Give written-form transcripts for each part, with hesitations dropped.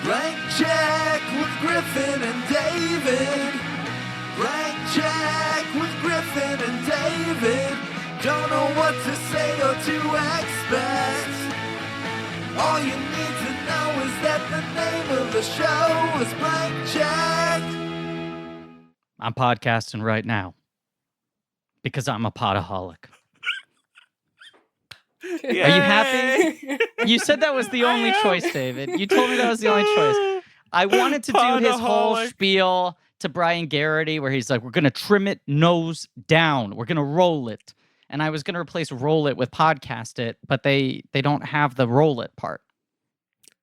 Blank check with Griffin and David. Blank check with Griffin and David. Don't know what to say or to expect. All you need to know is that the name of the show is Blank Check. I'm podcasting right now because I'm a potaholic. Are you happy? You said that was the only choice, David. You told me that was the only choice. I wanted to do his whole spiel to Brian Garrity where he's like, we're going to trim it nose down. We're going to roll it. And I was going to replace roll it with podcast it, but they don't have the roll it part.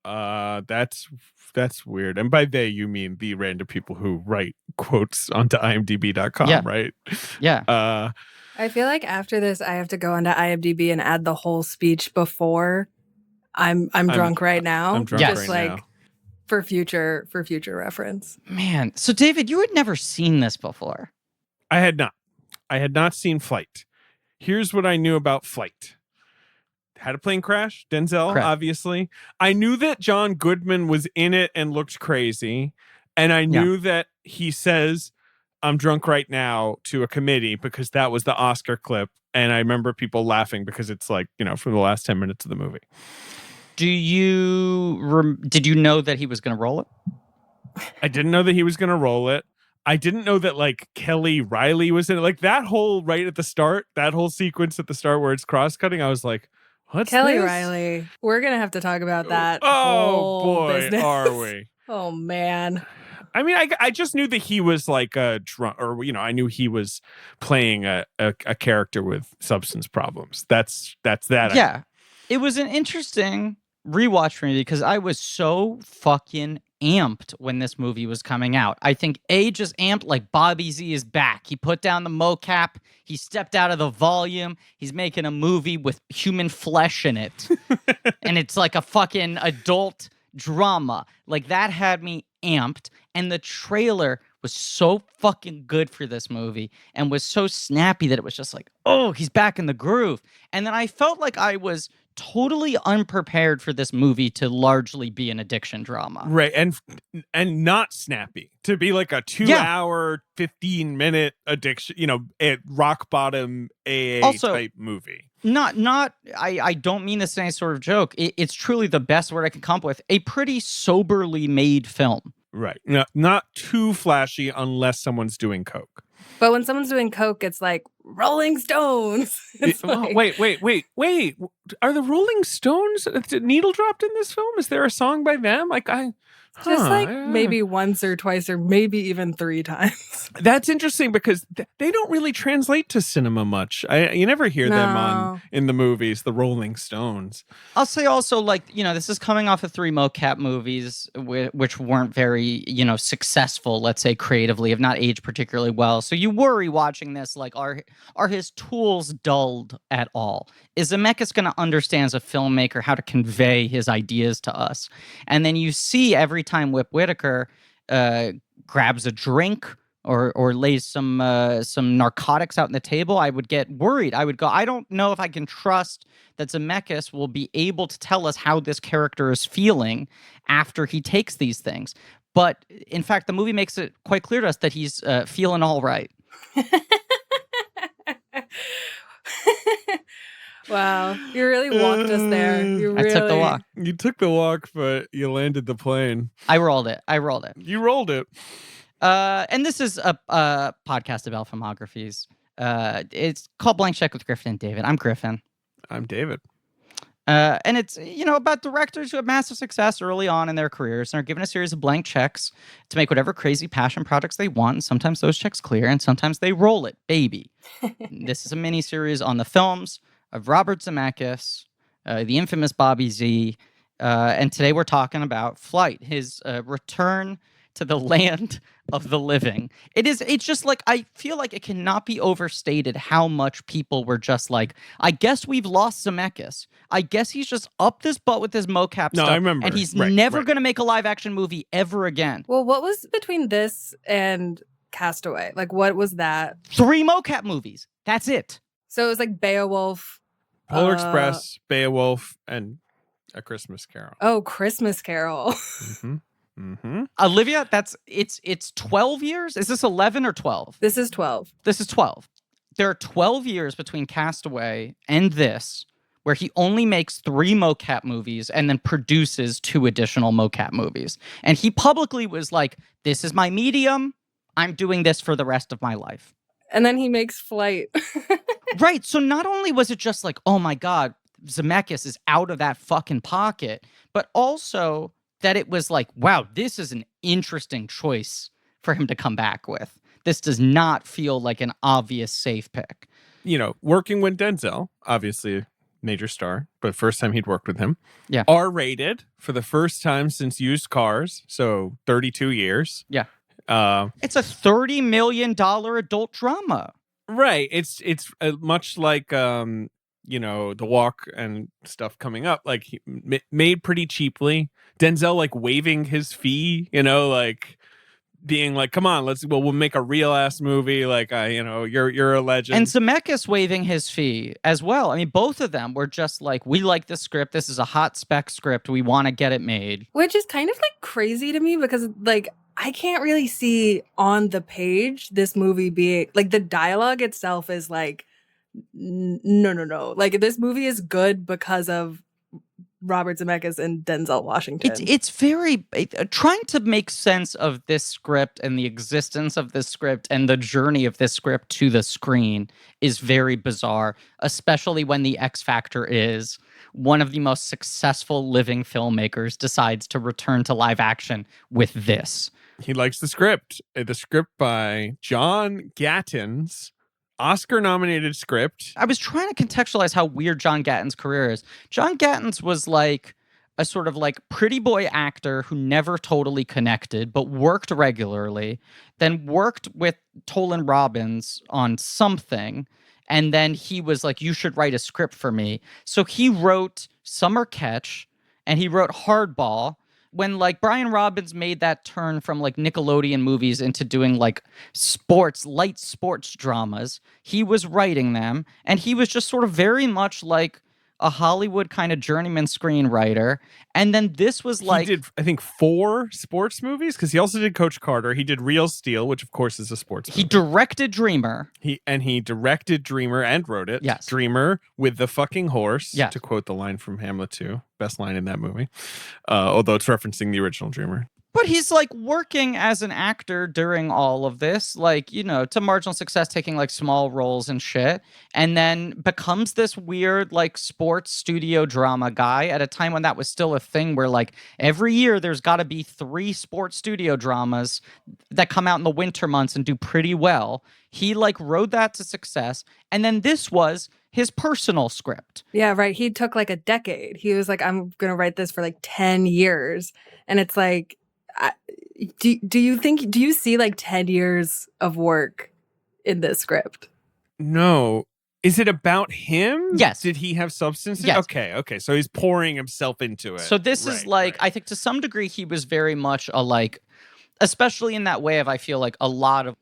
That's weird. And by they, you mean the random people who write quotes onto imdb.com, right? Yeah. I feel like after this, I have to go onto IMDb and add the whole speech before I'm drunk right now. I'm drunk just right like now. for future reference. Man, so David, you had never seen this before. I had not seen Flight. Here's what I knew about Flight. Had a plane crash, Denzel, Correct. Obviously. I knew that John Goodman was in it and looked crazy. And I knew that he says, I'm drunk right now to a committee because that was the Oscar clip. And I remember people laughing because it's like, from the last 10 minutes of the movie. Did you know that he was going to roll it? I didn't know that he was going to roll it. I didn't know that like Kelly Riley was in it. Like that whole right at the start, that whole sequence at the start where it's cross-cutting, I was like, what's Kelly this? Riley. We're going to have to talk about that. Oh whole boy, business. are we? Oh man. I mean, I just knew that he was like a drunk, or I knew he was playing a character with substance problems. That's that. Yeah, it was an interesting rewatch for me because I was so fucking amped when this movie was coming out. I think just amped like Bobby Z is back. He put down the mocap. He stepped out of the volume. He's making a movie with human flesh in it, and it's like a fucking adult drama. Like that had me amped. And the trailer was so fucking good for this movie and was so snappy that it was just like, oh, he's back in the groove. And then I felt like I was totally unprepared for this movie to largely be an addiction drama. Right. And not snappy to be like a 2-hour, 15-minute addiction, a rock bottom AA also, type movie. I don't mean this in any sort of joke. It's truly the best word I can come up with. A pretty soberly made film. Right. No, not too flashy unless someone's doing coke. But when someone's doing coke, it's like Rolling Stones. Wait. Are the Rolling Stones needle dropped in this film? Is there a song by them? Maybe once or twice or maybe even 3 times. That's interesting because they don't really translate to cinema much. You never hear them in the movies, the Rolling Stones. I'll say also, this is coming off of 3 mocap movies, which weren't very, successful, let's say, creatively, have not aged particularly well. So you worry watching this, like, are his tools dulled at all? Is Zemeckis going to understand as a filmmaker how to convey his ideas to us? And then you see every time Whip Whitaker grabs a drink or lays some narcotics out on the table, I would get worried. I would go, I don't know if I can trust that Zemeckis will be able to tell us how this character is feeling after he takes these things. But in fact, the movie makes it quite clear to us that he's feeling all right. Wow, you really walked us there. I took the walk. You took the walk, but you landed the plane. I rolled it. You rolled it. And this is a podcast about filmographies. It's called Blank Check with Griffin and David. I'm Griffin. I'm David. And it's, about directors who have massive success early on in their careers and are given a series of blank checks to make whatever crazy passion projects they want. And sometimes those checks clear and sometimes they roll it, baby. This is a mini-series on the films of Robert Zemeckis, the infamous Bobby Z. And today we're talking about Flight, his return to the land of the living. It's just like, I feel like it cannot be overstated how much people were just like, I guess we've lost Zemeckis. I guess he's just up this butt with his mocap stuff. I remember. And he's never going to make a live action movie ever again. Well, what was between this and Castaway? Like, what was that? 3 mocap movies. That's it. So it was like Beowulf, Polar Express, Beowulf, and A Christmas Carol. Oh, Christmas Carol. Mm-hmm. Olivia, it's 12 years? Is this 11 or 12? This is 12. This is 12. There are 12 years between Castaway and this, where he only makes 3 mocap movies and then produces 2 additional mocap movies. And he publicly was like, this is my medium. I'm doing this for the rest of my life. And then he makes Flight. Right. So not only was it just like, oh my God, Zemeckis is out of that fucking pocket, but also that it was like, wow, this is an interesting choice for him to come back with. This does not feel like an obvious safe pick. You know, working with Denzel, obviously major star, but first time he'd worked with him. Yeah. R-rated for the first time since Used Cars, so 32 years. Yeah. It's a $30 million adult drama. Right. It's much like you know, The Walk and stuff coming up, like he made pretty cheaply. Denzel like waiving his fee, you know, like being like, come on, we'll make a real ass movie. Like, you know, you're a legend. And Zemeckis waiving his fee as well. I mean, both of them were just like, we like the script. This is a hot spec script. We want to get it made. Which is kind of like crazy to me because like, I can't really see on the page this movie being like the dialogue itself is like, no. Like this movie is good because of Robert Zemeckis and Denzel Washington. It's very trying to make sense of this script and the existence of this script and the journey of this script to the screen is very bizarre, especially when the X factor is one of the most successful living filmmakers decides to return to live action with this. He likes the script. The script by John Gatins. Oscar-nominated script. I was trying to contextualize how weird John Gatins' career is. John Gatins was like a sort of like pretty boy actor who never totally connected, but worked regularly, then worked with Tolan Robbins on something, and then he was like, you should write a script for me. So he wrote Summer Catch, and he wrote Hardball, when like Brian Robbins made that turn from like Nickelodeon movies into doing like light sports dramas, he was writing them, and he was just sort of very much like a Hollywood kind of journeyman screenwriter. And then this was like, he did, I think, 4 sports movies because he also did Coach Carter. He did Real Steel, which of course is a sports movie. He directed Dreamer. He directed Dreamer and wrote it. Yes. Dreamer with the fucking horse, yes, to quote the line from Hamlet 2. Best line in that movie. Although it's referencing the original Dreamer. But he's like working as an actor during all of this, like, you know, to marginal success, taking like small roles and shit, and then becomes this weird like sports studio drama guy at a time when that was still a thing where like every year there's got to be 3 sports studio dramas that come out in the winter months and do pretty well. He like rode that to success. And then this was his personal script. Yeah, right. He took like a decade. He was like, I'm going to write this for like 10 years. And it's like, do you see like 10 years of work in this script? No. Is it about him? Yes. Did he have substance? Yes. Okay. So he's pouring himself into it. So this is like, I think to some degree he was very much a like, especially in that way of, I feel like a lot of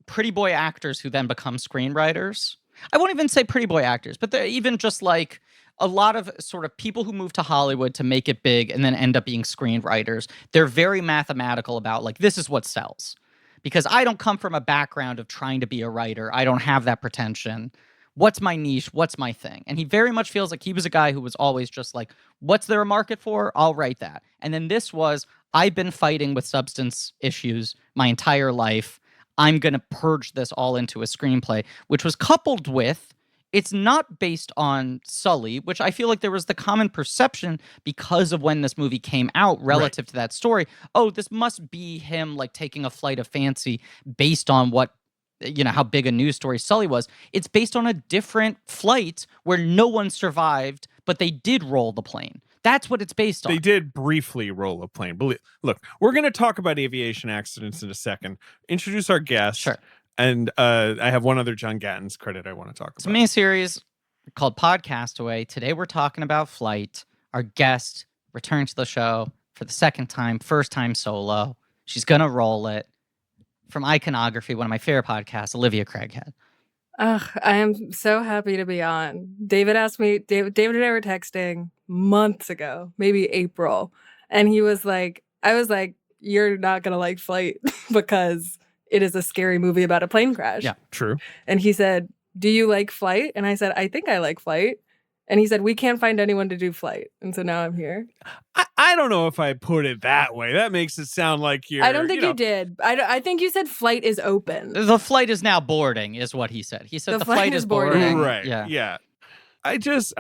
pretty boy actors who then become screenwriters. I won't even say pretty boy actors, but they're even just like a lot of sort of people who move to Hollywood to make it big and then end up being screenwriters. They're very mathematical about like, this is what sells. Because I don't come from a background of trying to be a writer. I don't have that pretension. What's my niche? What's my thing? And he very much feels like he was a guy who was always just like, what's there a market for? I'll write that. And then this was, I've been fighting with substance issues my entire life. I'm going to purge this all into a screenplay, which was coupled with, it's not based on Sully, which I feel like there was the common perception because of when this movie came out relative to that story. Oh, this must be him like taking a flight of fancy based on what, you know, how big a news story Sully was. It's based on a different flight where no one survived, but they did roll the plane. That's what it's based on. They did briefly roll a plane. Look, we're going to talk about aviation accidents in a second. Introduce our guest. Sure. And I have one other John Gatins credit I want to talk about. It's a mini-series called Podcastaway. Today we're talking about Flight. Our guest returned to the show for the second time, first time solo. She's going to roll it. From Iconography, one of my favorite podcasts, Olivia Craighead. Ugh, I am so happy to be on. David asked me, David and I were texting months ago, maybe April. And he was like, I was like, you're not going to like Flight because it is a scary movie about a plane crash. Yeah. True. And he said, do you like Flight? And I said, I think I like Flight. And he said, we can't find anyone to do Flight. And so now I'm here. I don't know if I put it that way. That makes it sound like you're... I don't think you did. I think you said Flight is open. The flight is now boarding, is what he said. He said the flight is boarding. Right. Yeah. I just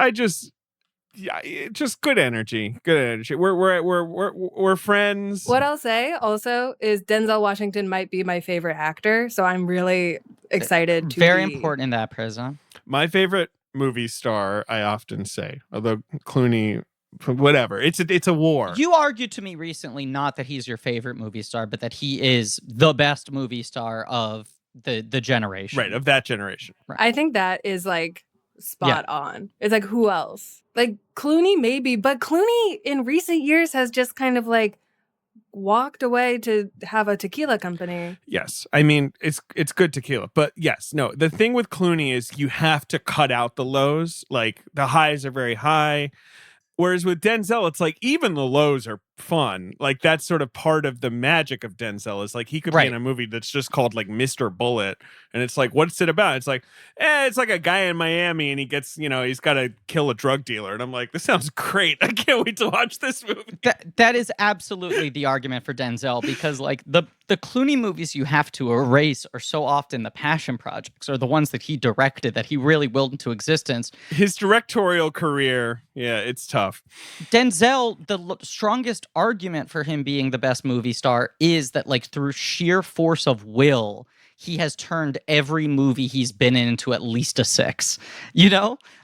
good energy. Good energy. We're friends. What I'll say also is Denzel Washington might be my favorite actor. So I'm really excited to Very important in that prism. My favorite movie star, I often say, although Clooney, whatever, it's a war. You argued to me recently not that he's your favorite movie star, but that he is the best movie star of the generation. Right, of that generation. Right. I think that is like spot on. It's like, who else? Like Clooney maybe, but Clooney in recent years has just kind of like walked away to have a tequila company. Yes. I mean, it's good tequila, but yes, no. The thing with Clooney is you have to cut out the lows. Like the highs are very high. Whereas with Denzel, it's like even the lows are fun. Like that's sort of part of the magic of Denzel is like he could be in a movie that's just called like Mr. Bullet. And it's like, what's it about? It's like, it's like a guy in Miami and he gets, he's got to kill a drug dealer. And I'm like, this sounds great. I can't wait to watch this movie. That is absolutely the argument for Denzel because like the Clooney movies you have to erase are so often the passion projects or the ones that he directed that he really willed into existence. His directorial career, it's tough. Denzel, the strongest argument for him being the best movie star is that like through sheer force of will, he has turned every movie he's been in into at least a 6.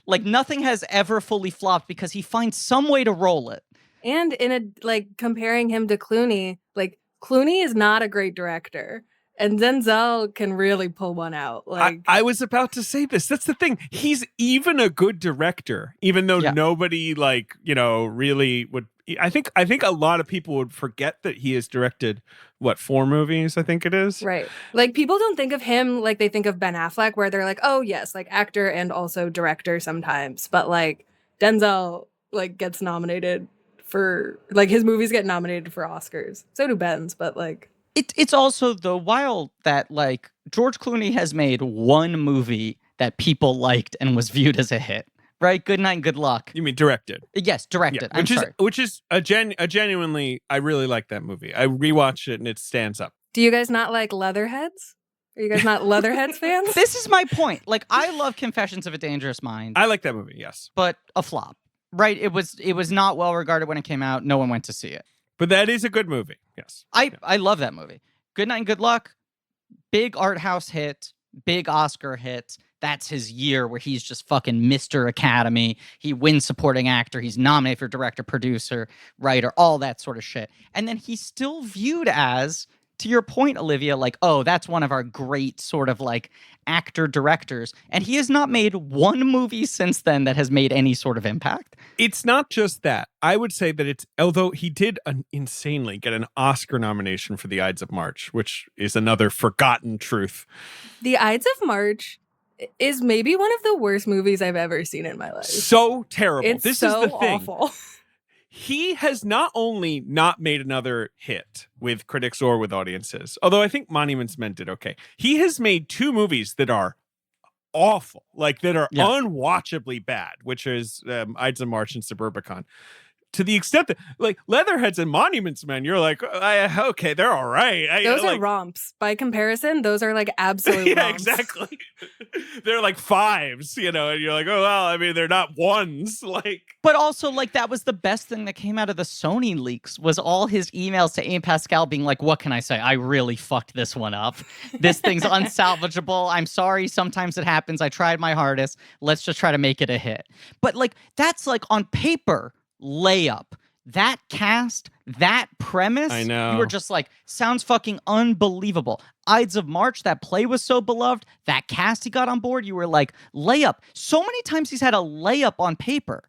Like nothing has ever fully flopped because he finds some way to roll it. And in a like comparing him to Clooney, like Clooney is not a great director. And Denzel can really pull one out. Like I was about to say this. That's the thing. He's even a good director, even though nobody really would. I think a lot of people would forget that he has directed 4 movies. I think it is right. Like people don't think of him like they think of Ben Affleck, where they're like, oh yes, like actor and also director sometimes. But like Denzel like gets nominated for like his movies get nominated for Oscars. So do Ben's, but like. It's also the wild that like George Clooney has made one movie that people liked and was viewed as a hit, right? Good Night, Good Luck. You mean directed? Yes, directed. Yeah, which is a genuinely, I really like that movie. I rewatched it and it stands up. Do you guys not like Leatherheads? Are you guys not Leatherheads fans? This is my point. Like I love Confessions of a Dangerous Mind. I like that movie, yes, but a flop, right? It was not well regarded when it came out. No one went to see it. But that is a good movie. Yes. I love that movie. Good Night and Good Luck, big art house hit, big Oscar hit. That's his year where he's just fucking Mr. Academy. He wins supporting actor. He's nominated for director, producer, writer, all that sort of shit. And then he's still viewed as, to your point, Olivia, like, oh, that's one of our great sort of like actor directors. And he has not made one movie since then that has made any sort of impact. It's not just that. I would say that although he did insanely get an Oscar nomination for The Ides of March, which is another forgotten truth. The Ides of March is maybe one of the worst movies I've ever seen in my life. So terrible. This is the thing. Awful. He has not only not made another hit with critics or with audiences, although I think Monuments Men did okay. He has made 2 movies that are awful, like that are unwatchably bad, which is Ides of March and Suburbicon. To the extent that, like, Leatherheads and Monuments Men, you're like, okay, they're all right. Those are romps. By comparison, those are like absolute romps. Exactly. They're like 5s, and you're like, oh, well, I mean, they're not 1s. Like, but also, like, that was the best thing that came out of the Sony leaks was all his emails to Aim Pascal being like, what can I say? I really fucked this one up. This thing's unsalvageable. I'm sorry. Sometimes it happens. I tried my hardest. Let's just try to make it a hit. But, like, that's, like, on paper, layup. That cast, that premise, I know. You were just like, sounds fucking unbelievable. Ides of March, that play was so beloved. That cast he got on board, you were like, layup. So many times he's had a layup on paper.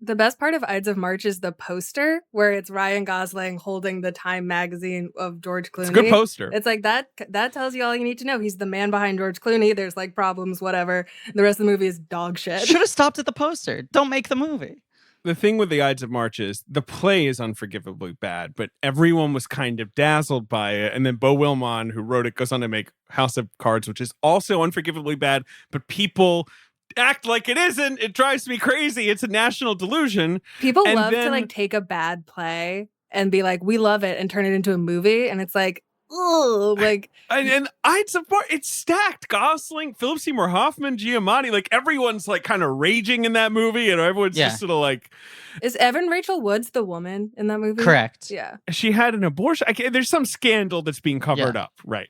The best part of Ides of March is the poster where it's Ryan Gosling holding the Time magazine of George Clooney. It's a good poster. It's like that tells you all you need to know. He's the man behind George Clooney. There's like problems, whatever. The rest of the movie is dog shit. Should have stopped at the poster. Don't make the movie. the thing with the Ides of March is the play is unforgivably bad, but everyone was kind of dazzled by it. And then Beau Wilmot, who wrote it, goes on to make House of Cards, which is also unforgivably bad, but people act like it isn't. It drives me crazy. It's a national delusion. People love to like take a bad play and be like, we love it, and turn it into a movie. And it's like, oh, like, and Ides of March, it's stacked. Gosling, Philip Seymour Hoffman, Giamatti, like everyone's like kind of raging in that movie, and everyone's just sort of like. Is Evan Rachel Wood's the woman in that movie? Correct. Yeah. She had an abortion. There's some scandal that's being covered up. Right.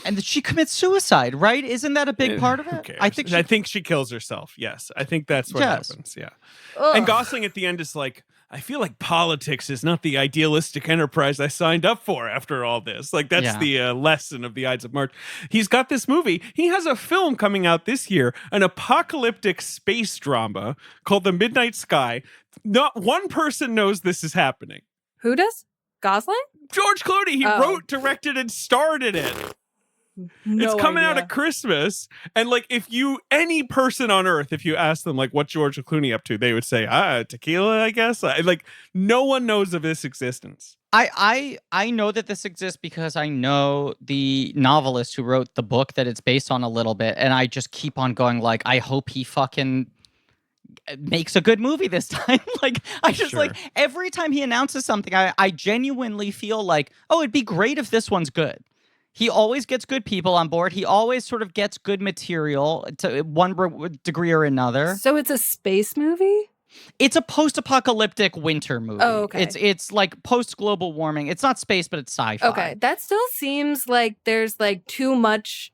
And she commits suicide, right? Isn't that a big part of it? I think she kills herself. Yes. I think that's what happens. Yeah. Ugh. And Gosling at the end is like, I feel like politics is not the idealistic enterprise I signed up for after all this. Like, that's the lesson of the Ides of March. He's got this movie. He has a film coming out this year, an apocalyptic space drama called The Midnight Sky. Not one person knows this is happening. Who does? Gosling? George Clooney. He wrote, directed, and starred in it. It's coming out at Christmas, and like any person on earth, if you ask them like what George Clooney up to, they would say tequila, I guess. Like no one knows of this existence. I know that this exists because I know the novelist who wrote the book that it's based on a little bit, and I just keep on going like, I hope he fucking makes a good movie this time. Like I just like every time he announces something, I genuinely feel like, oh, it'd be great if this one's good. He always gets good people on board. He always sort of gets good material to one degree or another. So it's a space movie? It's a post-apocalyptic winter movie. Oh, okay. It's like post-global warming. It's not space, but it's sci-fi. Okay, that still seems like there's too much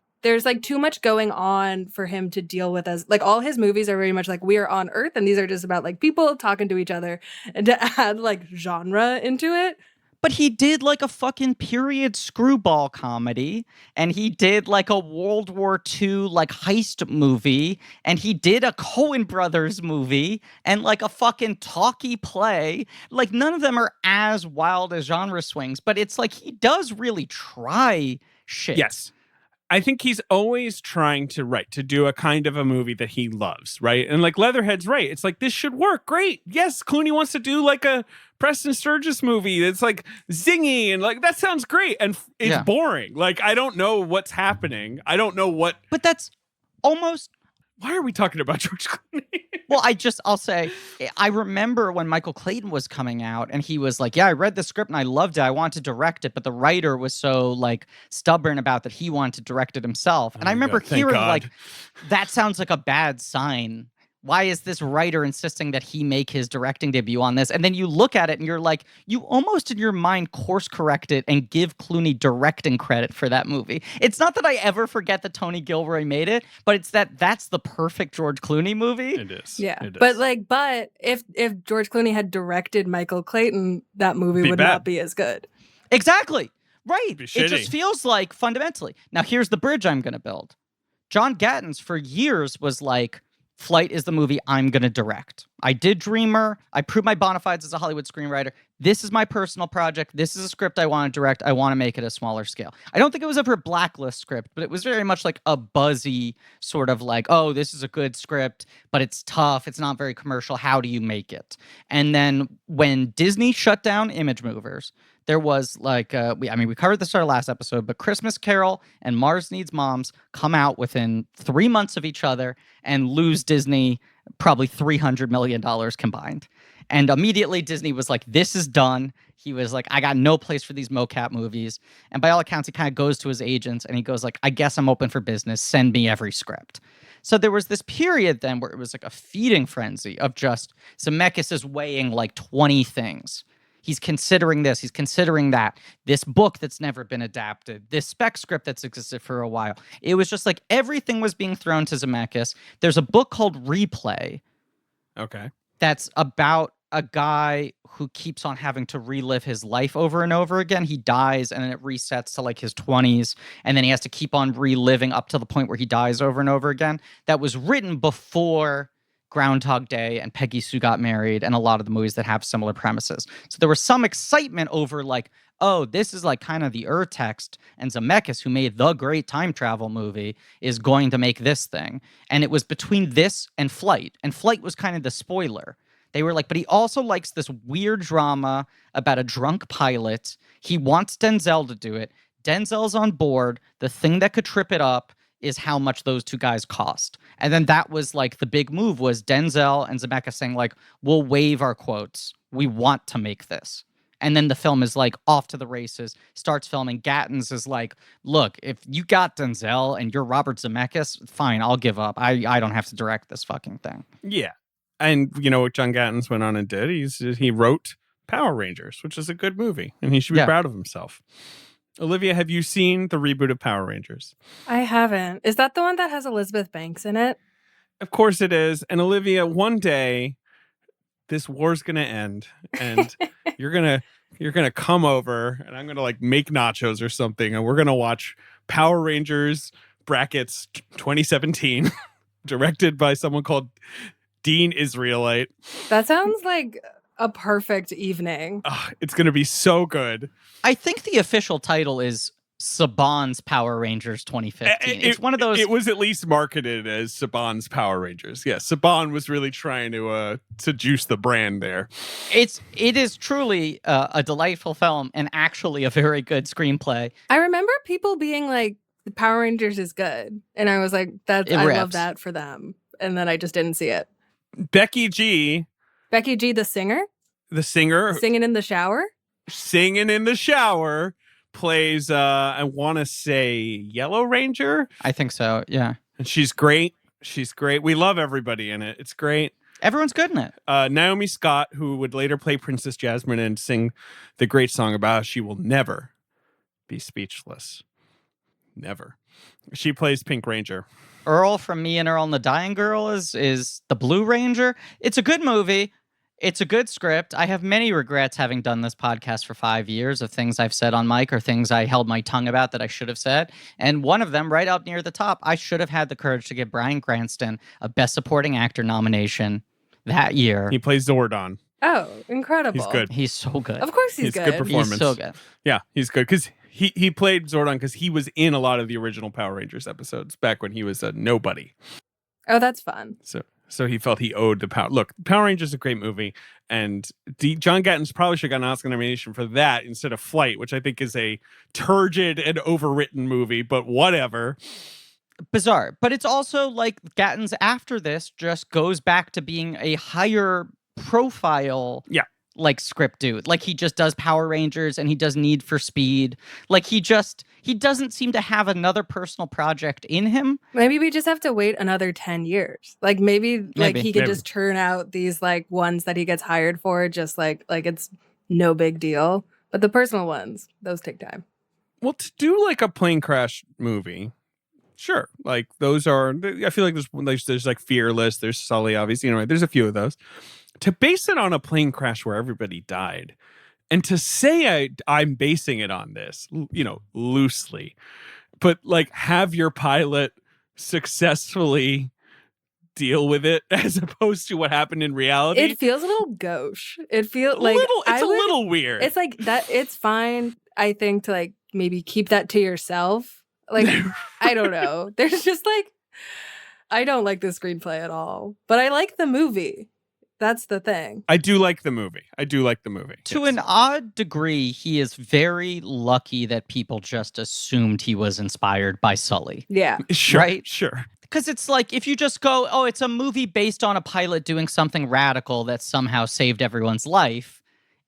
going on for him to deal with. As like all his movies are very much like we are on Earth, and these are just about like people talking to each other, and to add like genre into it. But he did like a fucking period screwball comedy, and he did like a World War II like heist movie, and he did a Coen Brothers movie, and like a fucking talkie play. Like none of them are as wild as genre swings, but it's like he does really try shit. Yes. I think he's always trying to do a kind of a movie that he loves, right? And like Leatherhead's right. It's like, this should work. Great. Yes, Clooney wants to do like a Preston Sturges movie that's like zingy and like, that sounds great. And it's boring. Like, I don't know what's happening. I don't know what. But that's almost. Why are we talking about George Clooney? Well, I'll say, I remember when Michael Clayton was coming out and he was like, yeah, I read the script and I loved it. I wanted to direct it. But the writer was so like stubborn about that he wanted to direct it himself. And I remember hearing like, that sounds like a bad sign. Why is this writer insisting that he make his directing debut on this? And then you look at it and you're like, you almost in your mind course correct it and give Clooney directing credit for that movie. It's not that I ever forget that Tony Gilroy made it, but it's that's the perfect George Clooney movie. It is. Yeah. It is. But if George Clooney had directed Michael Clayton, that movie would not be as good. Exactly. Right. It just feels like fundamentally. Now here's the bridge I'm going to build. John Gatins for years was like, Flight is the movie I'm going to direct. I did Dreamer. I proved my bona fides as a Hollywood screenwriter. This is my personal project. This is a script I want to direct. I want to make it a smaller scale. I don't think it was ever a blacklist script, but it was very much like a buzzy sort of like, oh, this is a good script, but it's tough. It's not very commercial. How do you make it? And then when Disney shut down Image Movers, there was like, we covered this in our last episode, but Christmas Carol and Mars Needs Moms come out within 3 months of each other and lose Disney probably $300 million combined. And immediately Disney was like, this is done. He was like, I got no place for these mocap movies. And by all accounts, he kind of goes to his agents and he goes like, I guess I'm open for business. Send me every script. So there was this period then where it was like a feeding frenzy of just Zemeckis is weighing like 20 things. He's considering this. He's considering that. This book that's never been adapted. This spec script that's existed for a while. It was just like everything was being thrown to Zemeckis. There's a book called Replay. Okay. That's about a guy who keeps on having to relive his life over and over again. He dies and then it resets to like his 20s. And then he has to keep on reliving up to the point where he dies over and over again. That was written before Groundhog Day and Peggy Sue Got Married and a lot of the movies that have similar premises. So there was some excitement over like, oh, this is like kind of the text, and Zemeckis, who made the great time travel movie, is going to make this thing. And it was between this and Flight was kind of the spoiler. They were like, but he also likes this weird drama about a drunk pilot. He wants Denzel to do it. Denzel's on board. The thing that could trip it up is how much those two guys cost. And then that was like the big move was Denzel and Zemeckis saying like, we'll waive our quotes. We want to make this. And then the film is like off to the races, starts filming. Gatins is like, look, if you got Denzel and you're Robert Zemeckis, fine, I'll give up. I don't have to direct this fucking thing. Yeah. And you know what John Gatins went on and did? He wrote Power Rangers, which is a good movie, and he should be proud of himself. Olivia, have you seen the reboot of Power Rangers? I haven't. Is that the one that has Elizabeth Banks in it? Of course it is. And Olivia, one day this war's gonna end, and you're gonna come over, and I'm gonna like make nachos or something, and we're gonna watch Power Rangers brackets 2017, directed by someone called Dean Israelite. That sounds like a perfect evening. It's gonna be so good. I think the official title is Saban's Power Rangers 2015. It's one of those. It was at least marketed as Saban's Power Rangers. Yeah, Saban was really trying to juice the brand there. It is truly a delightful film and actually a very good screenplay. I remember people being like, "The Power Rangers is good," and I was like, I love that for them." And then I just didn't see it. Becky G, the singer, singing in the shower. Plays I want to say Yellow Ranger. I think so, yeah. And she's great. We love everybody in it. It's great. Everyone's good in it. Naomi Scott, who would later play Princess Jasmine and sing the great song about how she will never be speechless. Never. She plays Pink Ranger. Earl from Me and Earl and the Dying Girl is the Blue Ranger. It's a good movie. It's a good script. I have many regrets having done this podcast for 5 years of things I've said on mic or things I held my tongue about that I should have said. And one of them, right up near the top, I should have had the courage to give Bryan Cranston a Best Supporting Actor nomination that year. He plays Zordon. Oh, incredible. He's good. He's so good. Of course he's good. Good performance. He's so good. Yeah, he's good. Because he played Zordon because he was in a lot of the original Power Rangers episodes back when he was a nobody. Oh, that's fun. So he felt he owed the power. Look, Power Rangers is a great movie, and John Gatins probably should have got an Oscar nomination for that instead of Flight, which I think is a turgid and overwritten movie, but whatever. Bizarre. But it's also like Gatins after this just goes back to being a higher profile like script dude. Like he just does Power Rangers and he does Need for Speed. Like he doesn't seem to have another personal project in him. Maybe we just have to wait another 10 years. Like maybe he could just turn out these like ones that he gets hired for, just like it's no big deal. But the personal ones, those take time. Well, to do like a plane crash movie, sure. Like those are, I feel like there's like Fearless, there's Sully, obviously, there's a few of those. To base it on a plane crash where everybody died, and to say I'm basing it on this, loosely, but like have your pilot successfully deal with it as opposed to what happened in reality. It feels a little gauche. It feels like it's a little weird. It's like that. It's fine, I think, to like maybe keep that to yourself. Like I don't know. There's just like I don't like the screenplay at all, but I like the movie. That's the thing. I do like the movie. To an odd degree, he is very lucky that people just assumed he was inspired by Sully. Yeah. Sure. Right? Sure. Because it's like, if you just go, oh, it's a movie based on a pilot doing something radical that somehow saved everyone's life.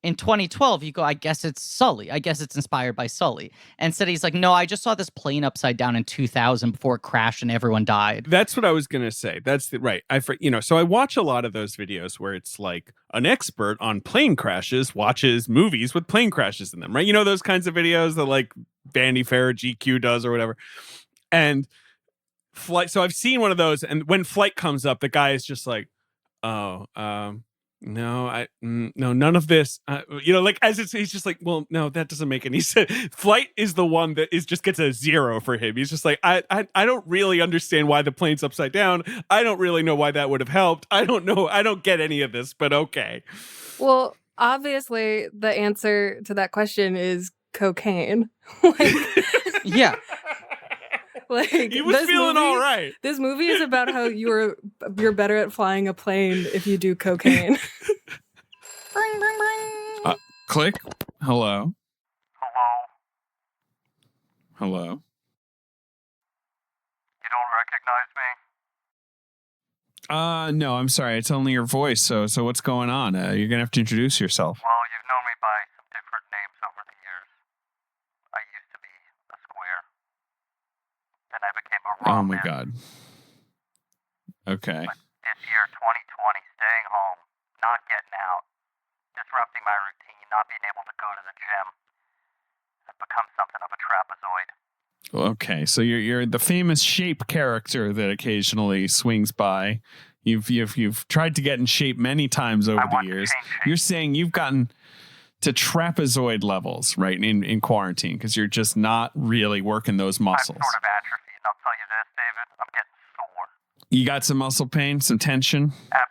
In 2012, you go, I guess it's Sully. I guess it's inspired by Sully. And instead, he's like, no, I just saw this plane upside down in 2000 before it crashed and everyone died. That's what I was going to say. That's right. So I watch a lot of those videos where it's like an expert on plane crashes watches movies with plane crashes in them, right? Those kinds of videos that like Vanity Fair or GQ does or whatever. And Flight. So I've seen one of those. And when Flight comes up, the guy is just like, no, none of this. He's just like, well, no, that doesn't make any sense. Flight is the one that just gets a 0 for him. He's just like, I don't really understand why the plane's upside down. I don't really know why that would have helped. I don't know. I don't get any of this, but okay. Well, obviously, the answer to that question is cocaine. Yeah. Like He was feeling all right. This movie is about how you're better at flying a plane if you do cocaine. Click. Hello. Hello. You don't recognize me? No, I'm sorry. It's only your voice. So what's going on? You're gonna have to introduce yourself. Well, you've known me by some different names over the years. I used to be a square. Then I became a Oh my rhombus. God. Okay. But this year, 2020, staying home, not getting out, disrupting my routine, not being able to go to the gym, I've become something of a trapezoid. Okay, so you're the famous shape character that occasionally swings by. You've tried to get in shape many times over the years. You're saying you've gotten to trapezoid levels, right, in quarantine, because you're just not really working those muscles. I'm sort of atrophied, and I'll tell you this, David, I'm getting sore. You got some muscle pain, some tension? Absolutely.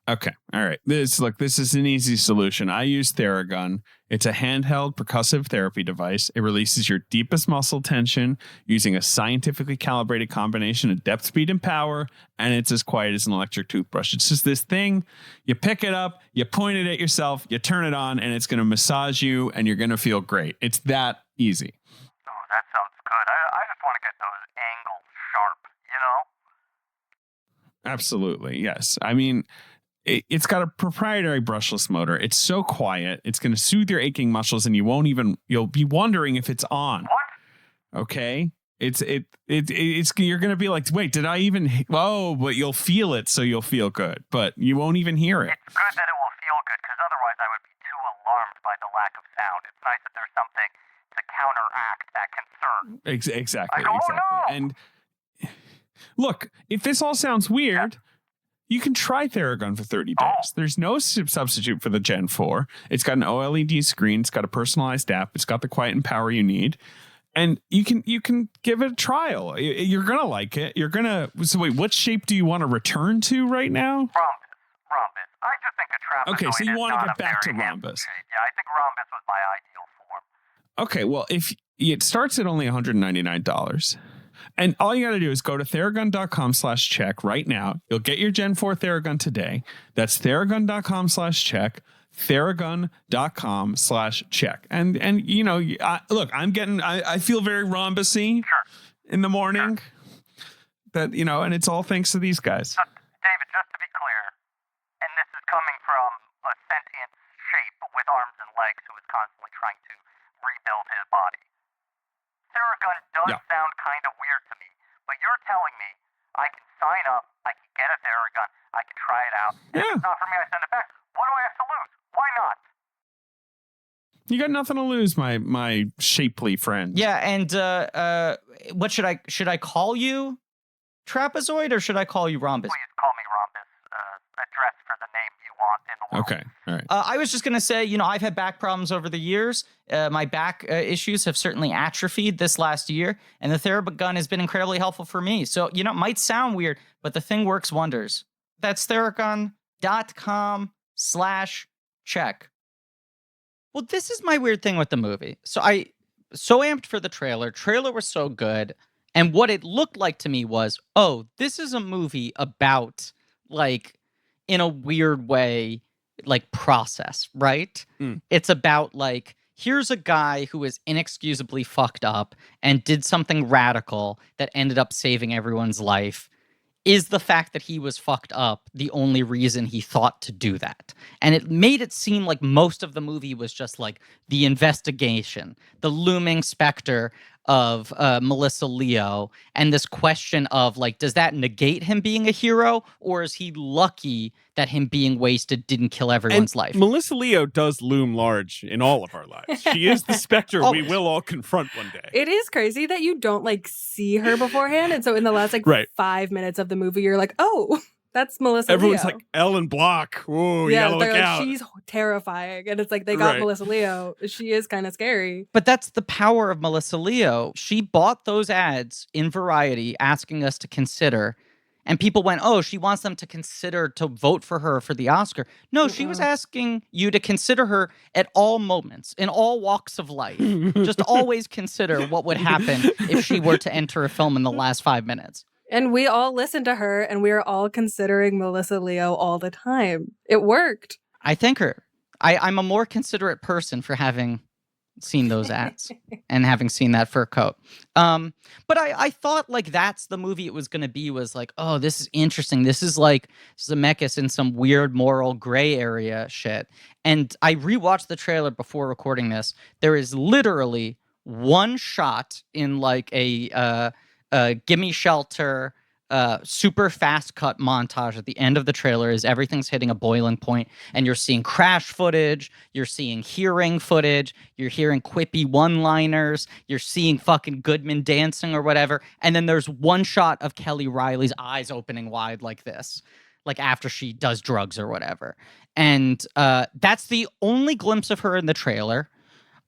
Okay. All right. This is an easy solution. I use Theragun. It's a handheld percussive therapy device. It releases your deepest muscle tension using a scientifically calibrated combination of depth, speed, and power, and it's as quiet as an electric toothbrush. It's just this thing. You pick it up, you point it at yourself, you turn it on, and it's going to massage you, and you're going to feel great. It's that easy. Oh, that sounds good. I just want to get those angles sharp, you know? Absolutely. Yes. I mean, it's got a proprietary brushless motor. It's so quiet. It's going to soothe your aching muscles, and you'll be wondering if it's on. What? Okay. It's you're going to be like, wait, did I even? Oh, but you'll feel it, so you'll feel good, but you won't even hear it. It's good that it will feel good, because otherwise I would be too alarmed by the lack of sound. It's nice that there's something to counteract that concern. Exactly. Like, oh, exactly. no. And look, if this all sounds weird, you can try Theragun for 30 days. There's no substitute for the Gen 4. It's got an OLED screen. It's got a personalized app. It's got the quiet and power you need. And you can give it a trial. You're going to like it. So wait, what shape do you want to return to right now? Rhombus. I just think a trapezoid Okay, so you is want to not get a back to very handsome rhombus. shape. Yeah, I think rhombus was my ideal form. Okay, well, if it starts at only $199. And all you got to do is go to Theragun.com/check right now. You'll get your Gen 4 Theragun today. That's Theragun.com/check. Theragun.com/check. And you know, look, I feel very rhombusy in the morning. That, you know, and it's all thanks to these guys. So, David, just to be clear, and this is coming from a sentient shape with arms and legs who is constantly trying to rebuild his body. Theragun does sound kind of weird to me, but you're telling me I can sign up, I can get a Theragun, I can try it out, and if it's not for me, I send it back. What do I have to lose? Why not? You got nothing to lose, my shapely friend. Yeah, and what should I call you? Trapezoid, or should I call you Rhombus? Please call me Rhombus. Address for the name you want in the world. Okay, all right. I was just going to say, you know, I've had back problems over the years. My back issues have certainly atrophied this last year, and the Theragun has been incredibly helpful for me. So, you know, it might sound weird, but the thing works wonders. That's Theragun.com/check. Well, this is my weird thing with the movie. So so amped for the trailer. Trailer was so good. And what it looked like to me was, oh, this is a movie about, like, in a weird way, like, process, right? It's about, like, here's a guy who is inexcusably fucked up and did something radical that ended up saving everyone's life. Is the fact that he was fucked up the only reason he thought to do that? And it made it seem like most of the movie was just like the investigation, the looming specter of Melissa Leo, and this question of, like, does that negate him being a hero, or is he lucky that him being wasted didn't kill everyone's life? Melissa Leo does loom large in all of our lives. She is the specter we will all confront one day. It is crazy that you don't, like, see her beforehand. And so in the last, like, 5 minutes of the movie, you're like, oh, that's Melissa Everyone's Leo. like, Ellen Block. Whoa, you gotta look like, out. she's terrifying. And it's like, they got Melissa Leo. She is kind of scary. But that's the power of Melissa Leo. She bought those ads in Variety asking us to consider, And people went, oh, she wants them to consider to vote for her for the Oscar. No, she was asking you to consider her at all moments, in all walks of life. Just always consider what would happen if she were to enter a film in the last 5 minutes. And we all listen to her, and we are all considering Melissa Leo all the time. It worked. I thank her. I'm a more considerate person for having seen those ads and having seen that fur coat. But I thought like that's the movie it was going to be, was like, oh, this is interesting. This is like Zemeckis in some weird moral gray area shit. And I rewatched the trailer before recording this. There is literally one shot in like a Gimme Shelter super fast cut montage at the end of the trailer as everything's hitting a boiling point, and you're seeing crash footage, you're seeing hearing footage, you're hearing quippy one-liners, you're seeing fucking Goodman dancing or whatever, and then there's one shot of Kelly Riley's eyes opening wide like this, like after she does drugs or whatever. And that's the only glimpse of her in the trailer.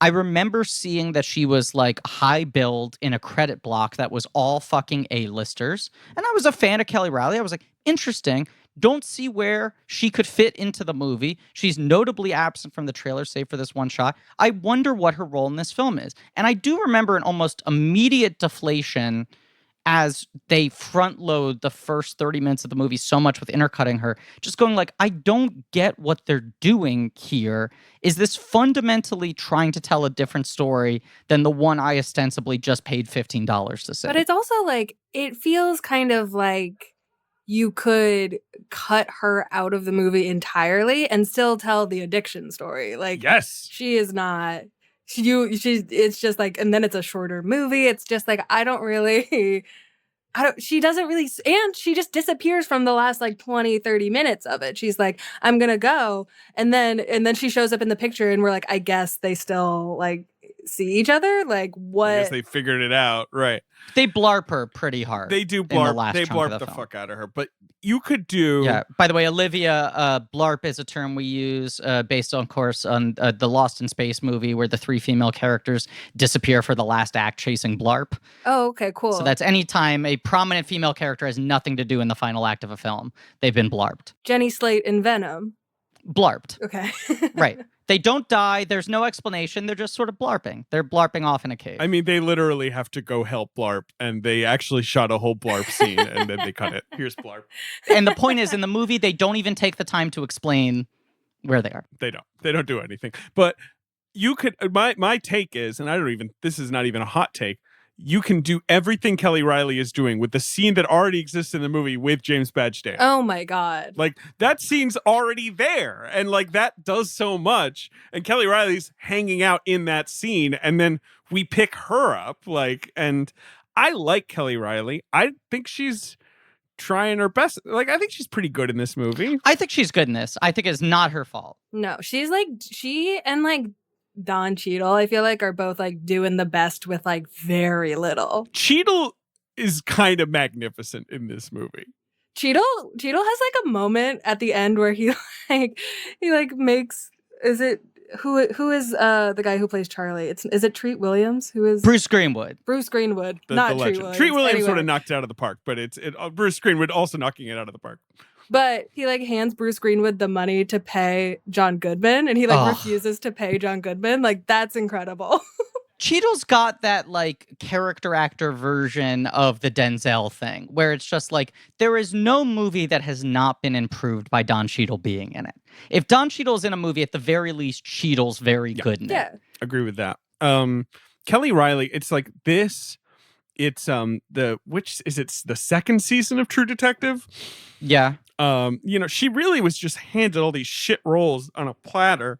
I remember seeing that she was like high billed in a credit block that was all fucking A-listers. And I was a fan of Kelly Riley. I was like, interesting. Don't see where she could fit into the movie. She's notably absent from the trailer, save for this one shot. I wonder what her role in this film is. And I do remember an almost immediate deflation as they front load the first 30 minutes of the movie so much with intercutting her, just going like, I don't get what they're doing here. Is this fundamentally trying to tell a different story than the one I ostensibly just paid $15 to see? But it's also like, it feels kind of like you could cut her out of the movie entirely and still tell the addiction story. Like, yes, she is not... it's just like, and then it's a shorter movie. It's just like, she doesn't really, and she just disappears from the last like 20, 30 minutes of it. She's like, I'm going to go. And then she shows up in the picture and we're like, I guess they still like see each other. Like what? I guess they figured it out. Right. They blarp her pretty hard. They do blarp. They blarp the fuck out of her. But you could do. Yeah. By the way, Olivia, blarp is a term we use based on course on the Lost in Space movie where the 3 female characters disappear for the last act chasing blarp. Oh, okay, cool. So that's any time a prominent female character has nothing to do in the final act of a film, they've been blarped. Jenny Slate in Venom. Blarped. Okay. Right. They don't die. There's no explanation. They're just sort of blarping. They're blarping off in a cave. I mean, they literally have to go help Blarp, and they actually shot a whole Blarp scene, and then they cut it. Here's Blarp. And the point is, in the movie, they don't even take the time to explain where they are. They don't. They don't do anything. But you could. My take is, and I don't even. This is not even a hot take. You can do everything Kelly Riley is doing with the scene that already exists in the movie with James Badge Dale. Oh my God. Like that scene's already there. And like that does so much. And Kelly Riley's hanging out in that scene. And then we pick her up. Like, and I like Kelly Riley. I think she's trying her best. Like, I think she's pretty good in this movie. I think she's good in this. I think it's not her fault. No, she's like, she and like Don Cheadle, I feel like, are both like doing the best with like very little. Cheadle is kind of magnificent in this movie. Cheadle has like a moment at the end where he makes, is it who is the guy who plays Charlie? Is it Treat Williams who is Bruce Greenwood? Bruce Greenwood, the not legend. Treat Williams. Treat Williams anyway. sort of knocked it out of the park, but it's Bruce Greenwood also knocking it out of the park. But he like hands Bruce Greenwood the money to pay John Goodman, and he like refuses to pay John Goodman. Like that's incredible. Cheadle's got that like character actor version of the Denzel thing, where it's just like there is no movie that has not been improved by Don Cheadle being in it. If Don Cheadle's in a movie, at the very least, Cheadle's very good in it. Agree with that. Kelly Riley, it's like this. It's the second season of True Detective. Yeah. She really was just handed all these shit roles on a platter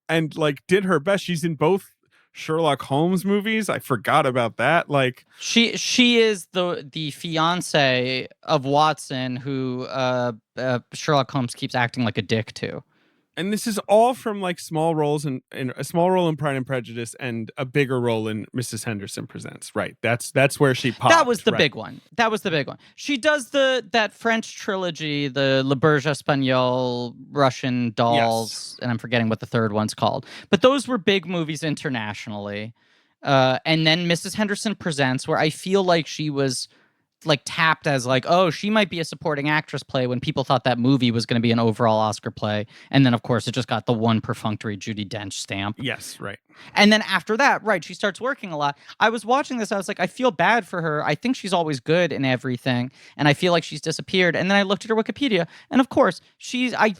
and like did her best. She's in both Sherlock Holmes movies. I forgot about that. Like she is the fiance of Watson who Sherlock Holmes keeps acting like a dick to. And this is all from like small roles in a small role in Pride and Prejudice and a bigger role in Mrs. Henderson Presents. Right. That's where she popped. That was the big one. That was the big one. She does that French trilogy, the Le Berge Espagnol, Russian Dolls, and I'm forgetting what the third one's called. But those were big movies internationally. And then Mrs. Henderson Presents, where I feel like she was like tapped as like, oh, she might be a supporting actress play when people thought that movie was going to be an overall Oscar play. And then, of course, it just got the one perfunctory Judi Dench stamp. Yes, right. And then after that, right, she starts working a lot. I was watching this. I was like, I feel bad for her. I think she's always good in everything. And I feel like she's disappeared. And then I looked at her Wikipedia. And of course, I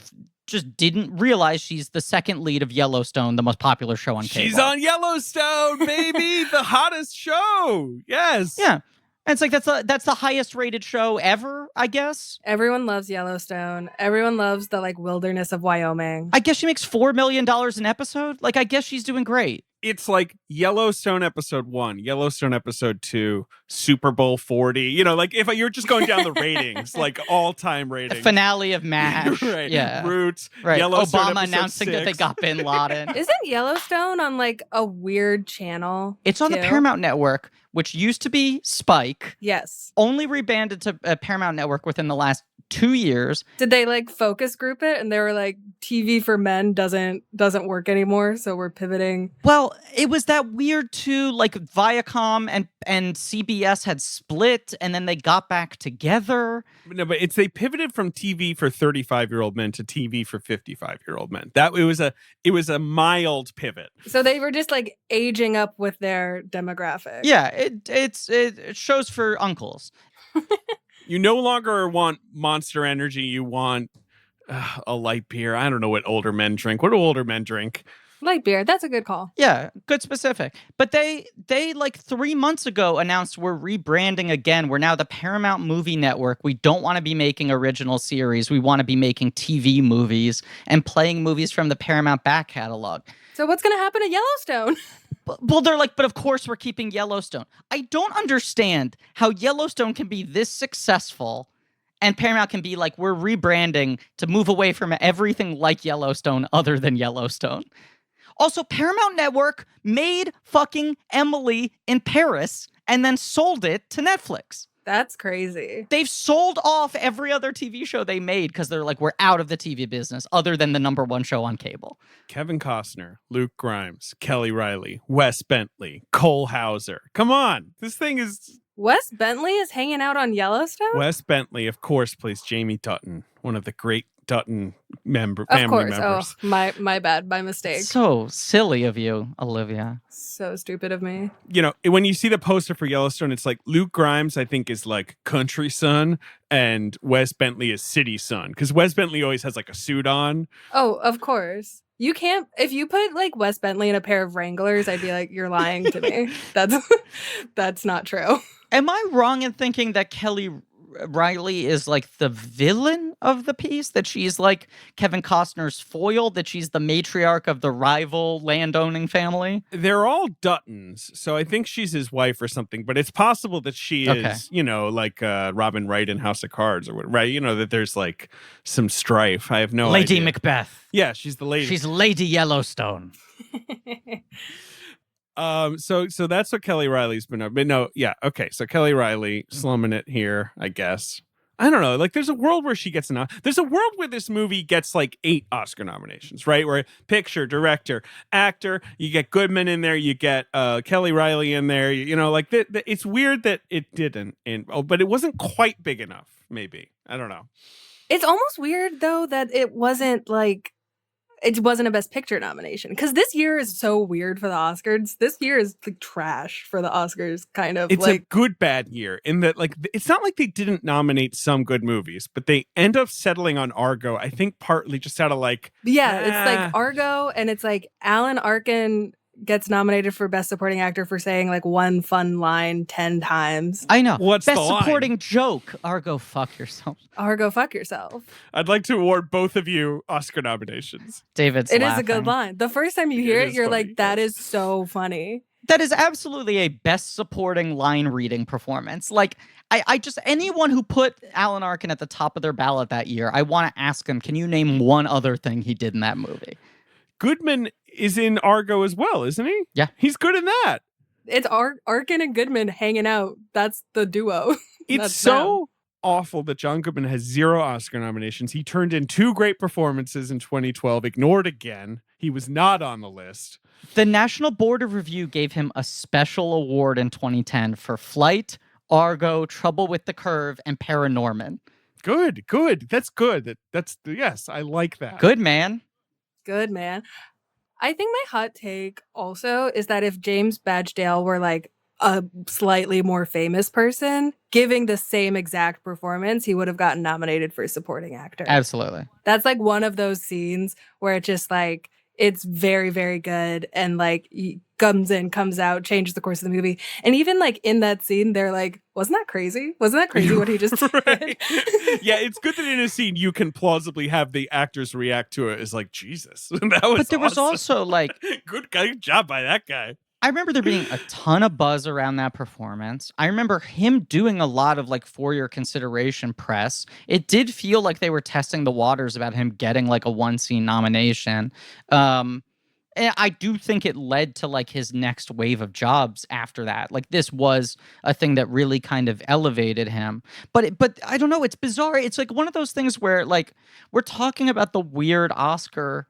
just didn't realize she's the second lead of Yellowstone, the most popular show on cable. She's on Yellowstone, baby. The hottest show. Yes. Yeah. And it's like that's the highest rated show ever, I guess. Everyone loves Yellowstone. Everyone loves the like wilderness of Wyoming. I guess she makes $4 million an episode. Like, I guess she's doing great. It's like Yellowstone episode 1, Yellowstone episode 2, Super Bowl 40. You know, like if you're just going down the ratings, like all-time ratings. The finale of MASH. Right. Yeah. Roots. Right. Yellowstone Obama announcing 6. that they got Bin Laden. Isn't Yellowstone on like a weird channel? It's on the too? Paramount Network, which used to be Spike. Yes. Only rebanded to Paramount Network within the last 2 years. Did they like focus group it and they were like TV for men doesn't work anymore, so we're pivoting? Well, it was that weird too, like Viacom and CBS had split and then they got back together. No, but they pivoted from TV for 35-year-old men to TV for 55-year-old men. That it was a mild pivot. So they were just like aging up with their demographic. Yeah, it shows for uncles. You no longer want Monster Energy. You want a light beer. I don't know what older men drink. What do older men drink? Light beer. That's a good call. Yeah, good specific. But they like 3 months ago announced we're rebranding again. We're now the Paramount Movie Network. We don't want to be making original series. We want to be making TV movies and playing movies from the Paramount back catalog. So what's going to happen at Yellowstone? Well, they're like, but of course we're keeping Yellowstone. I don't understand how Yellowstone can be this successful and Paramount can be like, we're rebranding to move away from everything like Yellowstone other than Yellowstone. Also, Paramount Network made fucking Emily in Paris and then sold it to Netflix. That's crazy. They've sold off every other TV show they made because they're like, we're out of the TV business other than the #1 show on cable. Kevin Costner, Luke Grimes, Kelly Riley, Wes Bentley, Cole Hauser. Come on. This thing is... Wes Bentley is hanging out on Yellowstone? Wes Bentley, of course, plays Jamie Dutton, one of the great Dutton family members. Oh, my bad. My mistake. So silly of you, Olivia. So stupid of me. You know, when you see the poster for Yellowstone, it's like Luke Grimes, I think, is like country son, and Wes Bentley is city son. Because Wes Bentley always has like a suit on. Oh, of course. You can't, if you put like Wes Bentley in a pair of Wranglers, I'd be like, you're lying to me. That's not true. Am I wrong in thinking that Kelly Riley is like the villain of the piece, that she's like Kevin Costner's foil, that she's the matriarch of the rival landowning family? They're all Duttons, so I think she's his wife or something, but it's possible that she is, you know, like Robin Wright in House of Cards or whatever, right? You know, that there's like some strife. I have no idea. Lady Macbeth. Yeah, she's the lady. She's Lady Yellowstone. So that's what Kelly Riley's been up. But no, yeah, okay. So Kelly Riley slumming it here, I guess. I don't know. Like, there's a world where she gets there's a world where this movie gets like 8 Oscar nominations, right? Where picture, director, actor, you get Goodman in there, you get Kelly Riley in there. You know, like it's weird that it didn't. But it wasn't quite big enough. Maybe, I don't know. It's almost weird though that it wasn't a Best Picture nomination, because this year is so weird for the Oscars. This year is like trash for the Oscars, kind of. It's like a good bad year in that, like, it's not like they didn't nominate some good movies, but they end up settling on Argo. I think partly just out of like, it's like Argo, and it's like Alan Arkin gets nominated for Best Supporting Actor for saying like one fun line 10 times. I know. What's Best the line? Supporting Joke. Argo, fuck yourself. Argo, fuck yourself. I'd like to award both of you Oscar nominations. David's It laughing. is a good line. The first time you hear it, is you're funny, like, that yes. is so funny. That is absolutely a Best Supporting line reading performance. Like, I just, anyone who put Alan Arkin at the top of their ballot that year, I want to ask him, can you name one other thing he did in that movie? Goodman is in Argo as well, isn't he? Yeah. He's good in that. It's Arkin and Goodman hanging out. That's the duo. It's That's so awful that John Goodman has 0 Oscar nominations. He turned in 2 great performances in 2012, ignored again. He was not on the list. The National Board of Review gave him a special award in 2010 for Flight, Argo, Trouble with the Curve, and Paranorman. Good. That's good. That's yes, I like that. Good, man. Good, man. I think my hot take also is that if James Badgedale were like a slightly more famous person giving the same exact performance, he would have gotten nominated for supporting actor. Absolutely. That's like one of those scenes where it just like it's very, very good and like he comes in, comes out, changes the course of the movie. And even like in that scene, they're like, wasn't that crazy? Wasn't that crazy what he just did? Yeah, it's good that in a scene you can plausibly have the actors react to it as like, Jesus. That was But there was awesome. also like good job by that guy. I remember there being a ton of buzz around that performance. I remember him doing a lot of like for your consideration press. It did feel like they were testing the waters about him getting like a one scene nomination. And I do think it led to like his next wave of jobs after that. Like this was a thing that really kind of elevated him. But I don't know. It's bizarre. It's like one of those things where like we're talking about the weird Oscar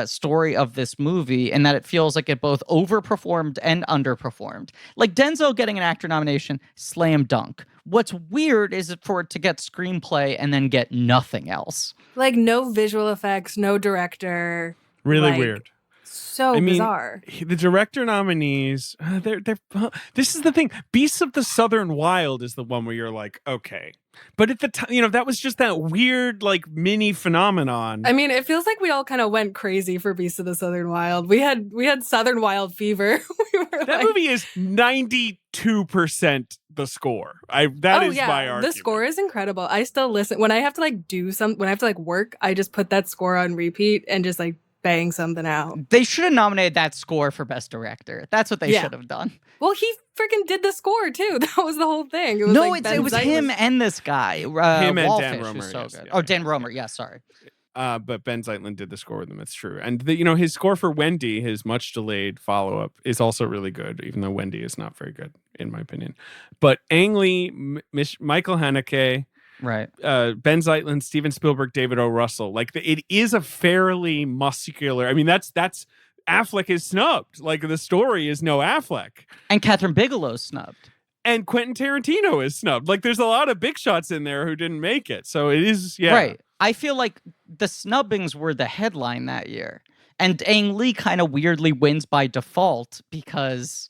story of this movie and that it feels like it both overperformed and underperformed. Like Denzel getting an actor nomination, slam dunk. What's weird is for it to get screenplay and then get nothing else. Like no visual effects, no director. Really like, weird. So bizarre. The director nominees, they're this is the thing. Beasts of the Southern Wild is the one where you're like, okay. But at the time, that was just that weird, like, mini phenomenon. I mean, it feels like we all kind of went crazy for Beasts of the Southern Wild. We had Southern Wild fever. That movie is 92% the score. That is my argument. The score is incredible. I still listen when I have to like when I have to like work. I just put that score on repeat and just like bang something out. They should have nominated that score for Best Director. That's what they should have done. Well, he freaking did the score too. That was the whole thing. It was him and this guy. Him and Wallfish, Dan Romer. who's so Yes, good. yeah, Dan Romer. Yeah, sorry. But Ben Zeitlin did the score with them. It's true. And his score for Wendy, his much delayed follow-up, is also really good, even though Wendy is not very good, in my opinion. But Ang Lee, Michael Haneke, right, Ben Zeitlin, Steven Spielberg, David O. Russell. Like it is a fairly muscular. I mean, that's Affleck is snubbed. Like the story is no Affleck, and Catherine Bigelow's snubbed, and Quentin Tarantino is snubbed. Like there's a lot of big shots in there who didn't make it. So it is right. I feel like the snubbings were the headline that year, and Ang Lee kind of weirdly wins by default because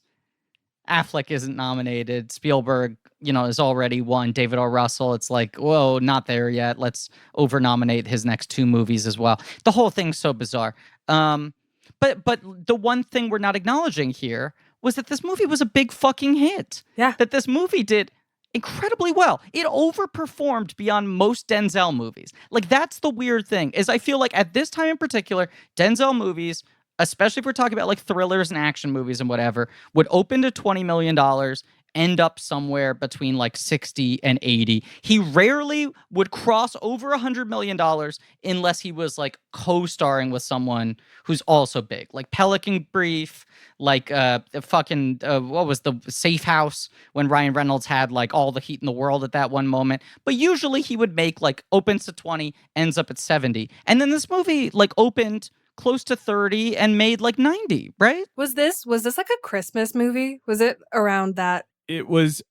Affleck isn't nominated. Spielberg, is already won. David O. Russell, it's like, whoa, not there yet. Let's over-nominate his next two movies as well. The whole thing's so bizarre. But the one thing we're not acknowledging here was that this movie was a big fucking hit. Yeah. That this movie did incredibly well. It overperformed beyond most Denzel movies. Like, that's the weird thing, is I feel like at this time in particular, Denzel movies, especially if we're talking about like thrillers and action movies and whatever, would open to $20 million, end up somewhere between like 60 and 80. He rarely would cross over $100 million unless he was like co-starring with someone who's also big, like Pelican Brief, like what was the Safe House, when Ryan Reynolds had like all the heat in the world at that one moment. But usually he would make like opens to 20, ends up at 70. And then this movie like opened close to 30 and made like 90, right? Was this like a Christmas movie? Was it around that? It was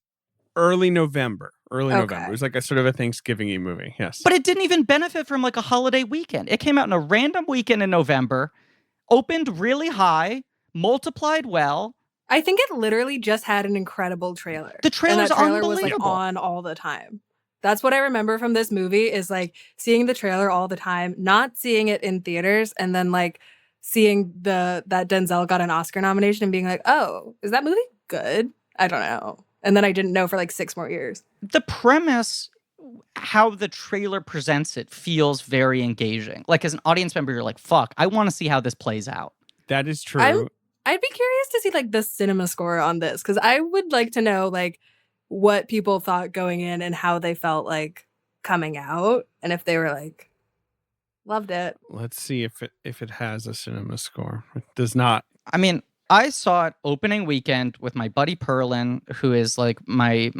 early November. Okay. It was like a sort of a Thanksgiving-y movie, yes. But it didn't even benefit from like a holiday weekend. It came out in a random weekend in November, opened really high, multiplied well. I think it literally just had an incredible trailer. The trailer's and that trailer was like unbelievable. on all the time. That's what I remember from this movie, is like seeing the trailer all the time, not seeing it in theaters, and then like seeing that Denzel got an Oscar nomination and being like, oh, is that movie good? I don't know. And then I didn't know for like 6 more years. The premise, how the trailer presents it, feels very engaging. Like as an audience member, you're like, fuck, I want to see how this plays out. That is true. I'd be curious to see like the cinema score on this, because I would like to know like what people thought going in and how they felt like coming out, and if they were like, loved it. Let's see if it has a cinema score. It does not. I mean, I saw it opening weekend with my buddy Perlin, who is like my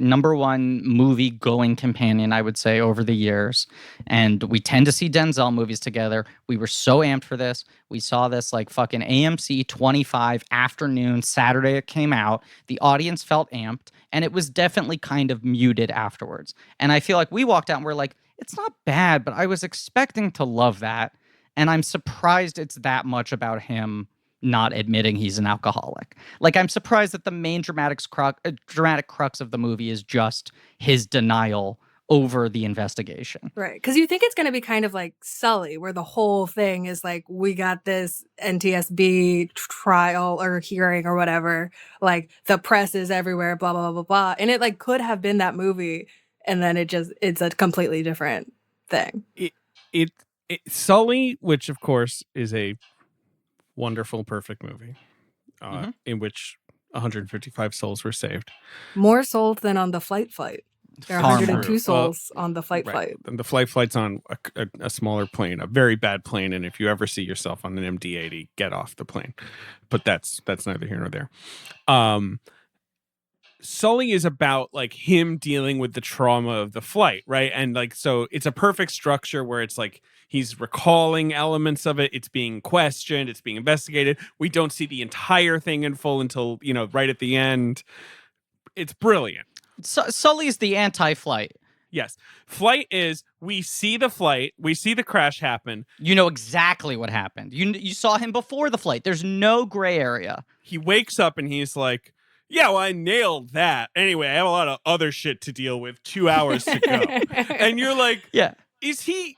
number one movie going companion, I would say, over the years. And we tend to see Denzel movies together. We were so amped for this. We saw this like fucking AMC 25 afternoon, Saturday it came out. The audience felt amped, and it was definitely kind of muted afterwards. And I feel like we walked out and we're like, it's not bad, but I was expecting to love that. And I'm surprised it's that much about him not admitting he's an alcoholic. Like, I'm surprised that the main dramatic crux of the movie is just his denial over the investigation. Right. Because you think it's going to be kind of like Sully, where the whole thing is like, we got this NTSB trial or hearing or whatever. Like, the press is everywhere, blah, blah, blah, blah, blah. And it like could have been that movie. And then it's a completely different thing. Sully, which of course is a wonderful, perfect movie in which 155 souls were saved. More souls than on the flight. There are Far 102 more. souls on the flight. And the flight's on a smaller plane, a very bad plane. And if you ever see yourself on an MD-80, get off the plane. But that's neither here nor there. Sully is about like him dealing with the trauma of the flight, right? And like, so it's a perfect structure where it's like he's recalling elements of it. It's being questioned. It's being investigated. We don't see the entire thing in full until, right at the end. It's brilliant. Sully's the anti-flight. Yes. Flight is, we see the flight, we see the crash happen. You know exactly what happened. You saw him before the flight. There's no gray area. He wakes up and he's like, yeah, well, I nailed that. Anyway, I have a lot of other shit to deal with. 2 hours to go. And you're like, yeah, is he...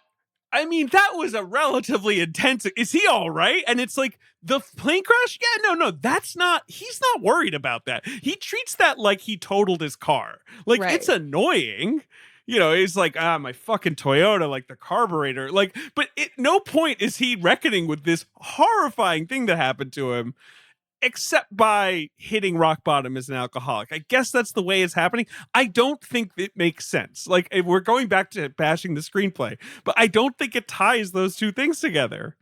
I mean, that was a relatively intense... Is he all right? And it's like, the plane crash? Yeah, no, that's not... He's not worried about that. He treats that like he totaled his car. Like, Right. It's annoying. He's like, my fucking Toyota, like the carburetor. Like, but at no point is he reckoning with this horrifying thing that happened to him, except by hitting rock bottom as an alcoholic. I guess that's the way it's happening. I don't think it makes sense. Like, we're going back to bashing the screenplay, but I don't think it ties those two things together.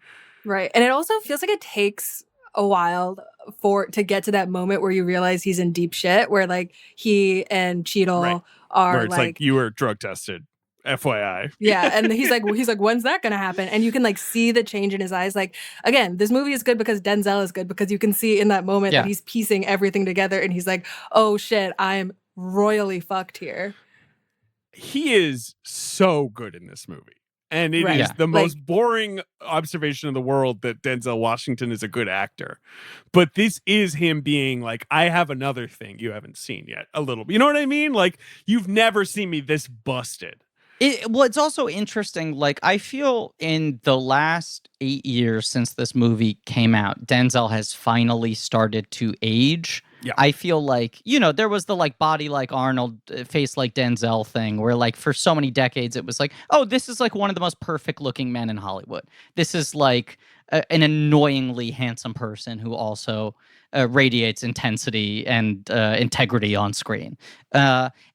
Right. And it also feels like it takes a while to get to that moment where you realize he's in deep shit, where like he and Cheadle are where it's like, you were drug tested. FYI. Yeah, and he's like, when's that gonna happen? And you can like see the change in his eyes. Like, again, this movie is good because Denzel is good, because you can see in that moment that he's piecing everything together, and he's like, oh shit, I'm royally fucked here. He is so good in this movie. And it is the most boring observation in the world that Denzel Washington is a good actor. But this is him being like, I have another thing you haven't seen yet. A little bit. You know what I mean? Like, you've never seen me this busted. Well, it's also interesting. Like, I feel in the last 8 years since this movie came out, Denzel has finally started to age. Yeah. I feel like, there was the like body like Arnold, face like Denzel thing where like for so many decades it was like, oh, this is like one of the most perfect looking men in Hollywood. This is like an annoyingly handsome person who also radiates intensity and integrity on screen.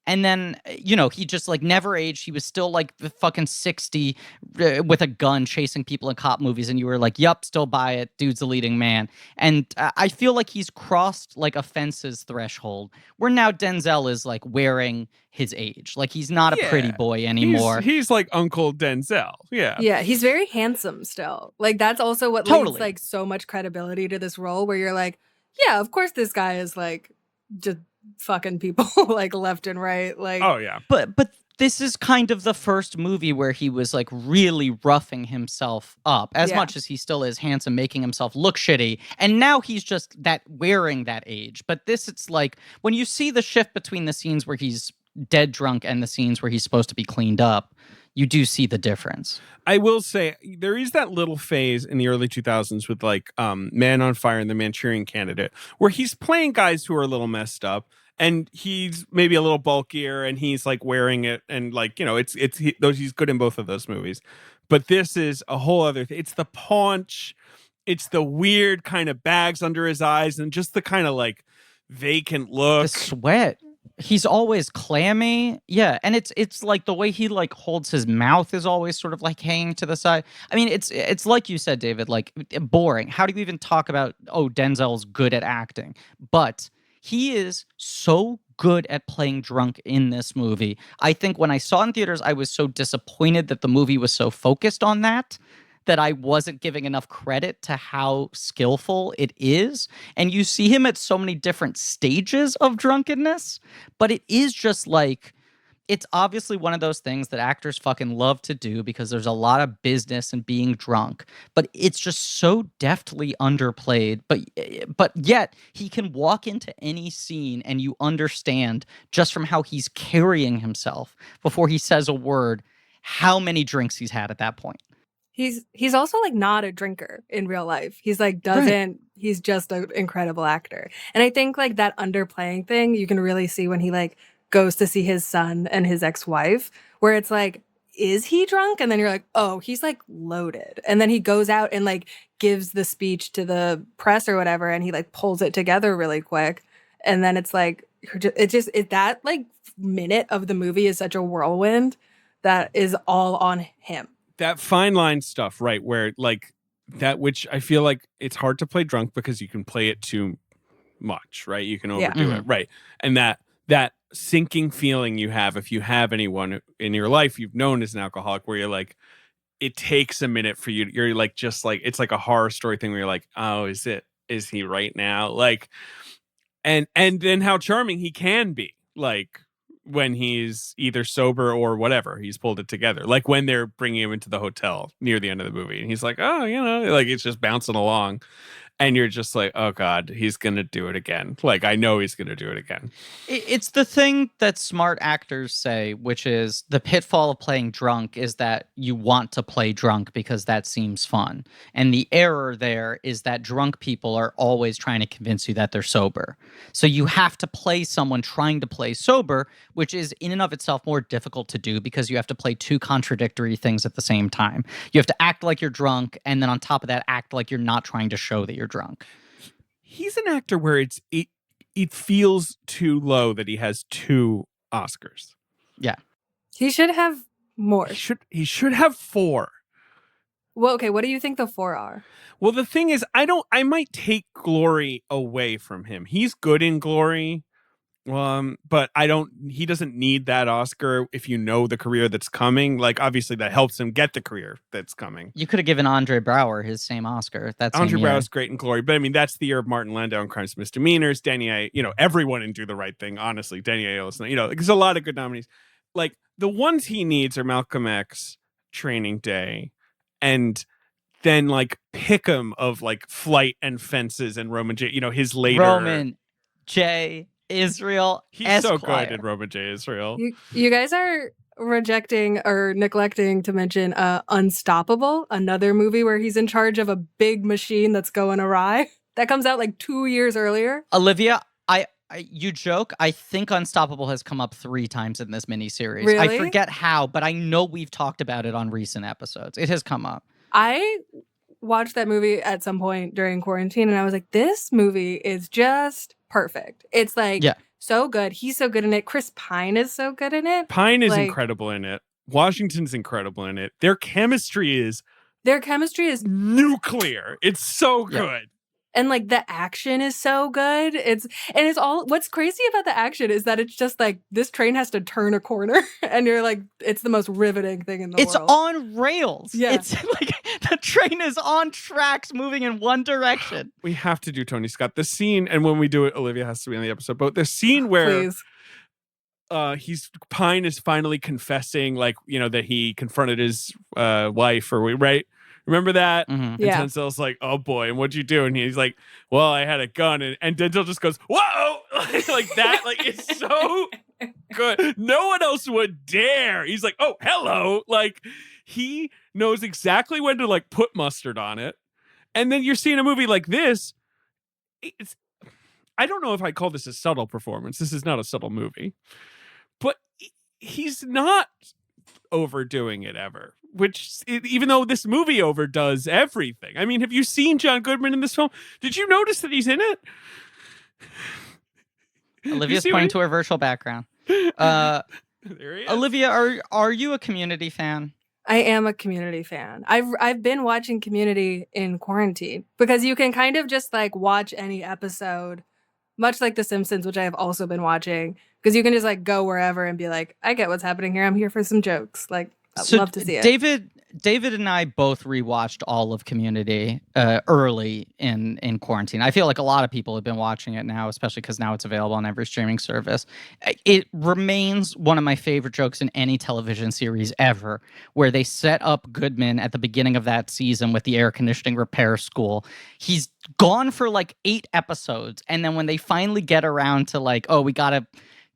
And then, he just like never aged. He was still like the fucking 60 with a gun chasing people in cop movies. And you were like, yup, still buy it. Dude's a leading man. And I feel like he's crossed like a fences threshold where now Denzel is like wearing his age. Like, he's not a pretty boy anymore. He's like Uncle Denzel. Yeah. Yeah, he's very handsome still. Like, that's also what lends like so much credibility to this role, where you're like, yeah, of course this guy is like just fucking people like left and right. Like, oh yeah. But this is kind of the first movie where he was like really roughing himself up, as much as he still is handsome, making himself look shitty. And now he's just wearing that age. But it's like when you see the shift between the scenes where he's dead drunk and the scenes where he's supposed to be cleaned up, you do see the difference. I will say there is that little phase in the early 2000s with like Man on Fire and the Manchurian Candidate, where he's playing guys who are a little messed up, and he's maybe a little bulkier, and he's like wearing it, and like, he's good in both of those movies. But this is a whole other thing. It's the paunch, it's the weird kind of bags under his eyes, and just the kind of like vacant look. The sweat. He's always clammy. Yeah, and it's like the way he like holds his mouth is always sort of like hanging to the side. I mean, it's like you said, David, like boring. How do you even talk about, oh, Denzel's good at acting? But he is so good at playing drunk in this movie. I think when I saw it in theaters, I was so disappointed that the movie was so focused on that I wasn't giving enough credit to how skillful it is. And you see him at so many different stages of drunkenness, but it is just like, it's obviously one of those things that actors fucking love to do because there's a lot of business in being drunk, but it's just so deftly underplayed. But yet he can walk into any scene and you understand just from how he's carrying himself before he says a word, how many drinks he's had at that point. He's also like not a drinker in real life. He's like he's just an incredible actor. And I think like that underplaying thing you can really see when he like goes to see his son and his ex-wife, where it's like, is he drunk? And then you're like, oh, he's like loaded. And then he goes out and like gives the speech to the press or whatever, and he like pulls it together really quick. And then it's like, that like minute of the movie is such a whirlwind that is all on him. That fine line stuff, right? Where like that, which I feel like it's hard to play drunk because you can play it too much, right? You can overdo it, right? And that sinking feeling you have if you have anyone in your life you've known as an alcoholic, where you're like, it takes a minute for you. You're like, just like, it's like a horror story thing where you're like, oh, is he right now? Like, and then how charming he can be, like when he's either sober or whatever, he's pulled it together. Like when they're bringing him into the hotel near the end of the movie, and he's like, oh, like it's just bouncing along. And you're just like, oh, God, he's going to do it again. Like, I know he's going to do it again. It's the thing that smart actors say, which is the pitfall of playing drunk is that you want to play drunk because that seems fun. And the error there is that drunk people are always trying to convince you that they're sober. So you have to play someone trying to play sober, which is in and of itself more difficult to do because you have to play two contradictory things at the same time. You have to act like you're drunk, and then on top of that, act like you're not trying to show that you're drunk. He's an actor where it feels too low that he has 2 Oscars. Yeah. He should have more. He should have 4. Well, okay, what do you think the 4 are? Well, the thing is, I might take Glory away from him. He's good in Glory. But he doesn't need that Oscar if you know the career that's coming. Like, obviously that helps him get the career that's coming. You could have given Andre Braugher his same Oscar. Andre Braugher's great in Glory, but I mean, that's the year of Martin Landau and Crimes and Misdemeanors. Danny, everyone in Do the Right Thing, honestly. Danny Aiello, there's a lot of good nominees. Like, the ones he needs are Malcolm X, Training Day, and then like pick him of like Flight and Fences and Roman J. His later Roman J. Israel. He's Esquire. so good in Roman J. Israel. You guys are rejecting or neglecting to mention Unstoppable, another movie where he's in charge of a big machine that's going awry. That comes out like 2 years earlier. Olivia, you joke. I think Unstoppable has come up 3 times in this miniseries. Really? I forget how, but I know we've talked about it on recent episodes. It has come up. I watched that movie at some point during quarantine, and I was like, this movie is just perfect. It's like so good. He's so good in it. Chris Pine is so good in it. Pine is incredible in it. Washington's incrediall in it. Their chemistry is nuclear. It's so good. And like the action is so good. It's all, what's crazy about the action is that it's just like this train has to turn a corner and you're like, it's the most riveting thing in the world. It's on rails. Yeah. It's like the train is on tracks moving in one direction. We have to do Tony Scott. The scene, and when we do it, Olivia has to be on the episode, but the scene where Pine is finally confessing, like, that he confronted his wife, right? Remember that? Mm-hmm. And Denzel's like, oh boy, and what'd you do? And he's like, well, I had a gun. And Denzel just goes, whoa! Like that, like, it's so good. No one else would dare. He's like, oh, hello. Like, he knows exactly when to like put mustard on it. And then you're seeing a movie like this. I don't know if I call this a subtle performance. This is not a subtle movie. But he's not overdoing it ever, even though this movie overdoes everything. I mean, have you seen John Goodman in this film? Did you notice that he's in it? Olivia's see pointing what- to her virtual background. There he is. Olivia, are you a Community fan? I am a Community fan. I've been watching Community in quarantine because you can kind of just like watch any episode, much like The Simpsons, which I have also been watching, because you can just like go wherever and be like, I get what's happening here. I'm here for some jokes. Like, I'd love to see it. David and I both rewatched all of Community early in quarantine. I feel like a lot of people have been watching it now, especially because now it's available on every streaming service. It remains one of my favorite jokes in any television series ever, where they set up Goodman at the beginning of that season with the air conditioning repair school. He's gone for like 8 episodes, and then when they finally get around to like, oh, we gotta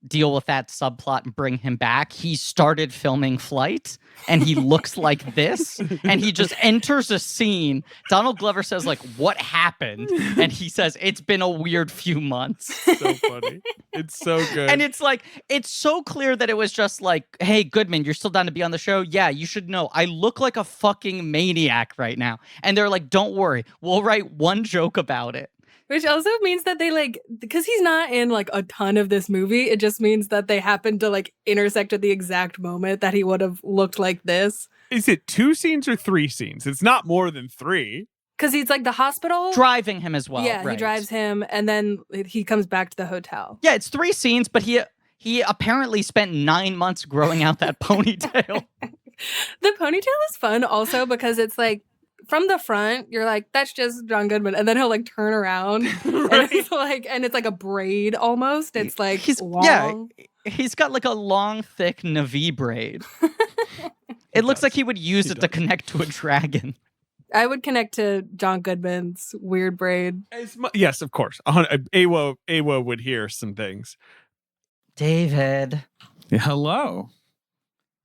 deal with that subplot and bring him back, he started filming Flight, and he looks like this, and he just enters a scene. Donald Glover says like, what happened? And he says, it's been a weird few months. So funny. It's so good. And it's like, it's so clear that it was just like, hey, Goodman, you're still down to be on the show? Yeah, you should know. I look like a fucking maniac right now. And they're like, don't worry, we'll write one joke about it. Which also means that they like, because he's not in like a ton of this movie, it just means that they happen to like intersect at the exact moment that he would have looked like this. Is it 2 scenes or 3 scenes? It's not more than 3. Because he's like the hospital. Driving him as well. Yeah, right. he drives him and then he comes back to the hotel. Yeah, it's 3 scenes, but he apparently spent 9 months growing out that ponytail. The ponytail is fun also because it's like, from the front, you're like, that's just John Goodman. And then he'll like turn around and it's like a braid almost. It's like long. Yeah, he's got like a long, thick Navi braid. It looks like he would use it to connect to a dragon. I would connect to John Goodman's weird braid. Yes, of course. Awo would hear some things. David. Hello.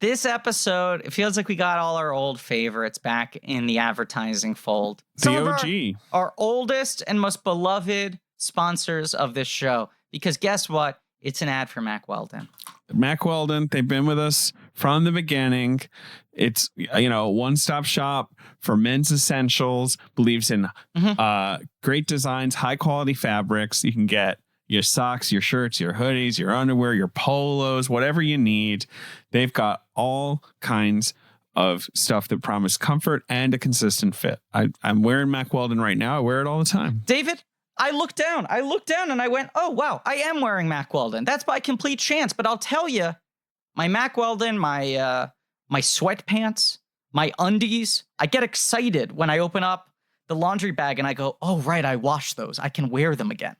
This episode, it feels like we got all our old favorites back in the advertising fold. Some The of OG. our oldest and most beloved sponsors of this show. Because guess what? It's an ad for Mack Weldon. Mack Weldon, they've been with us from the beginning. It's, a one-stop shop for men's essentials, believes in great designs, high-quality fabrics. You can get your socks, your shirts, your hoodies, your underwear, your polos, whatever you need. They've got all kinds of stuff that promise comfort and a consistent fit. I'm wearing Mack Weldon right now. I wear it all the time. David, I looked down and I went, oh, wow, I am wearing Mack Weldon. That's by complete chance. But I'll tell you, my Mack Weldon, my sweatpants, my undies, I get excited when I open up the laundry bag and I go, oh, right, I washed those. I can wear them again.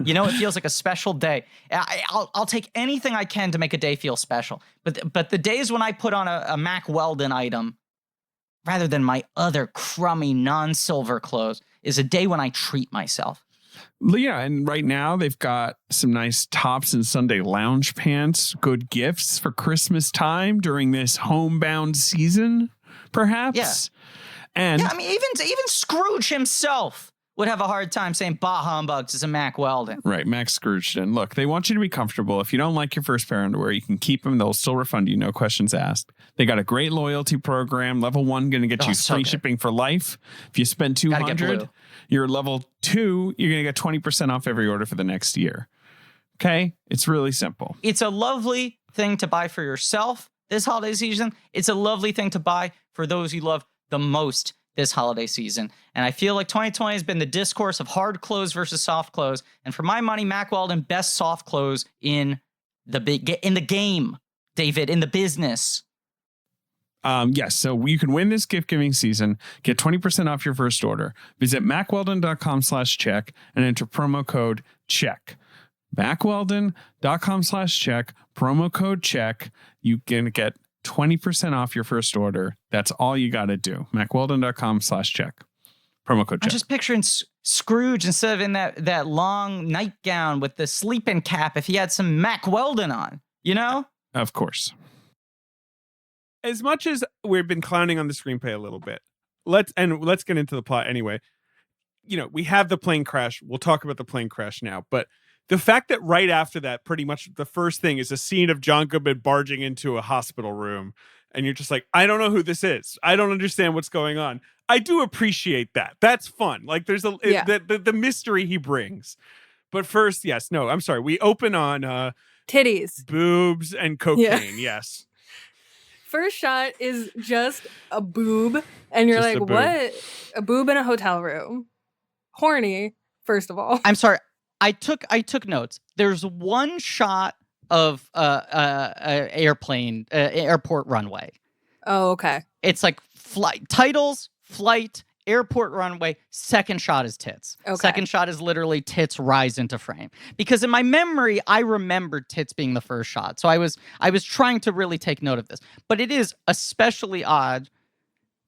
It feels like a special day. I'll take anything I can to make a day feel special. But the days when I put on a Mack Weldon item, rather than my other crummy non-silver clothes, is a day when I treat myself. Yeah, and right now they've got some nice tops and Sunday lounge pants, good gifts for Christmas time during this homebound season, perhaps. Yeah. And yeah, I mean, even Scrooge himself would have a hard time saying bah humbug to some Mack Weldon. Right, Max Scroogedon. Look, they want you to be comfortable. If you don't like your first pair of underwear, you can keep them. They'll still refund you, no questions asked. They got a great loyalty program. Level 1 going to get you free shipping for life. If you spend $200, you're level 2, you're going to get 20% off every order for the next year. Okay? It's really simple. It's a lovely thing to buy for yourself this holiday season. It's a lovely thing to buy for those you love the most this holiday season. And I feel like 2020 has been the discourse of hard clothes versus soft clothes. And for my money, Mack Weldon, best soft clothes in the game, David, in the business. Yes, so you can win this gift-giving season. Get 20% off your first order. Visit MackWeldon.com/check and enter promo code CHECK. MackWeldon.com/check, promo code CHECK. You can get 20% off your first order. That's all you got to do. MackWeldon.com/check. Promo code check. I'm just picturing Scrooge instead of in that long nightgown with the sleeping cap if he had some Mack Weldon on, Of course. As much as we've been clowning on the screenplay a little bit, let's get into the plot anyway. We have the plane crash. We'll talk about the plane crash now, but the fact that right after that, pretty much the first thing is a scene of John Goodman barging into a hospital room. And you're just like, I don't know who this is. I don't understand what's going on. I do appreciate that. That's fun. Like there's the mystery he brings. But first, yes, no, I'm sorry. We open on Titties. boobs and cocaine. Yes. First shot is just a boob, and you're Just like, a boob. what? A boob in a hotel room. Horny, first of all. I'm sorry. I took notes. There's one shot of airport runway. Oh, okay. It's like flight, airport runway. Second shot is tits. Okay. Second shot is literally tits rise into frame. Because in my memory, I remembered tits being the first shot. So I was trying to really take note of this. But it is especially odd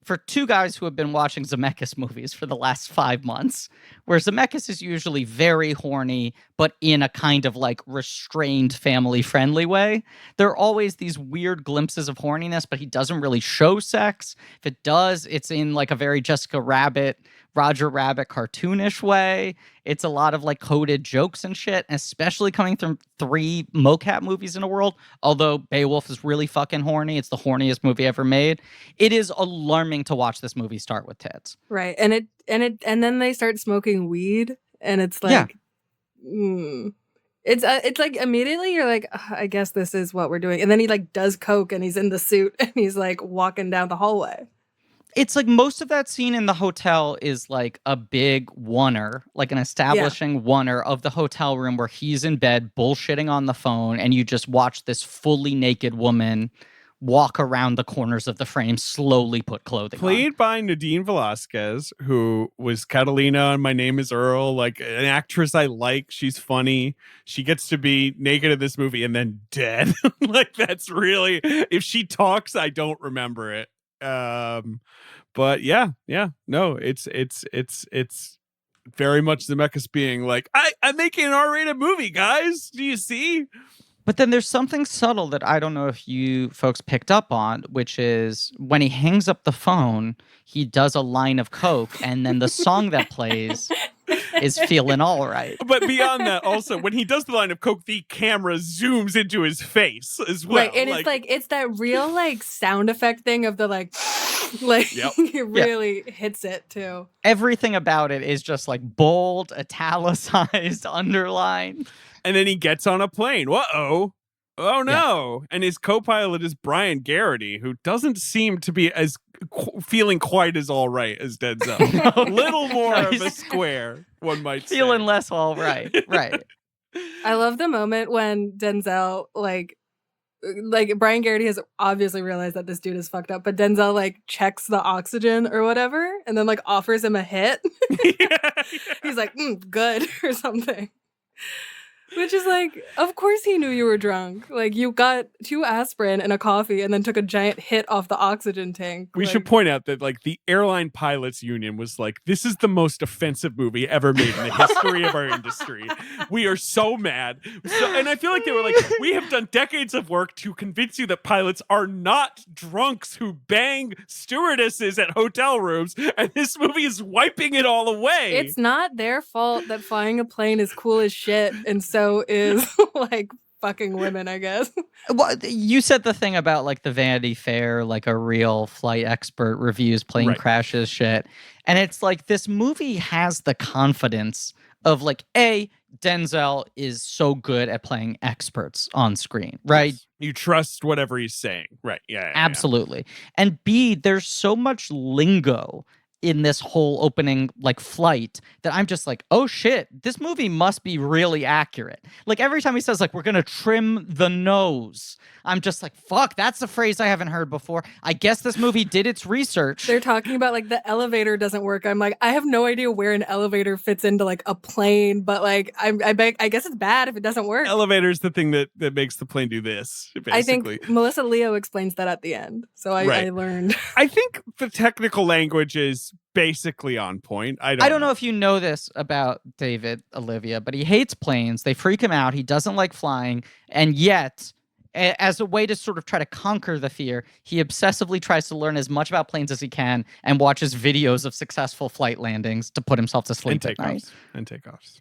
for two guys who have been watching Zemeckis movies for the last 5 months, where Zemeckis is usually very horny, but in a kind of like restrained, family-friendly way. There are always these weird glimpses of horniness, but he doesn't really show sex. If it does, it's in like a very Jessica Rabbit, Roger Rabbit cartoonish way. It's a lot of like coded jokes and shit, especially coming from 3 mocap movies in a world. Although Beowulf is really fucking horny. It's the horniest movie ever made. It is alarming to watch this movie start with tits. Right. And then they start smoking weed, and it's like, It's like immediately you're like, I guess this is what we're doing. And then he like does coke, and he's in the suit, and he's like walking down the hallway. It's like most of that scene in the hotel is like a big oneer, like an establishing oneer of the hotel room where he's in bed bullshitting on the phone, and you just watch this fully naked woman walk around the corners of the frame, slowly put clothing on. Played by Nadine Velasquez, who was Catalina on My Name is Earl, like an actress I like. She's funny. She gets to be naked in this movie and then dead. Like that's really, if she talks, I don't remember it. But no, it's very much Zemeckis being like, I'm making an R-rated movie, guys. Do you see? But then there's something subtle that I don't know if you folks picked up on, which is when he hangs up the phone, he does a line of coke, and then the song that plays is Feeling All Right. But beyond that, also, when he does the line of coke, the camera zooms into his face as well. Right, and it's that real like sound effect thing of the like it really hits it too. Everything about it is just like bold, italicized, underlined. And then he gets on a plane. Uh-oh. Oh, no. Yeah. And his co-pilot is Brian Garrity, who doesn't seem to be as feeling quite as all right as Denzel. A little more of a square, one might say. Feeling less all right. Right. I love the moment when Denzel, like Brian Garrity has obviously realized that this dude is fucked up, but Denzel like checks the oxygen or whatever and then like offers him a hit. He's like, good or something. Which is like, of course he knew you were drunk. Like, you got 2 aspirin and a coffee and then took a giant hit off the oxygen tank. We should point out that, like, the Airline Pilots Union was like, this is the most offensive movie ever made in the history of our industry. We are so mad. And I feel like they were like, we have done decades of work to convince you that pilots are not drunks who bang stewardesses at hotel rooms, and this movie is wiping it all away. It's not their fault that flying a plane is cool as shit, and so is like fucking women, I guess. Well, you said the thing about like the Vanity Fair, like a real flight expert reviews plane crashes shit. And it's like this movie has the confidence of like, Denzel is so good at playing experts on screen, right? Yes. You trust whatever he's saying. Right. Yeah. Absolutely. And B, there's so much lingo in this whole opening like flight that I'm just like, oh shit, this movie must be really accurate. Like every time he says like, we're gonna trim the nose, I'm just like, fuck, that's a phrase I haven't heard before. I guess this movie did its research. They're talking about like the elevator doesn't work. I'm like, I have no idea where an elevator fits into like a plane, but like I guess it's bad if it doesn't work. Elevator's the thing that makes the plane do this, basically. I think Melissa Leo explains that at the end. So I learned. I think the technical language is basically on point. I don't know if you know this about David, Olivia, but he hates planes. They freak him out. He doesn't like flying. And yet, as a way to sort of try to conquer the fear, he obsessively tries to learn as much about planes as he can and watches videos of successful flight landings to put himself to sleep at night. And takeoffs.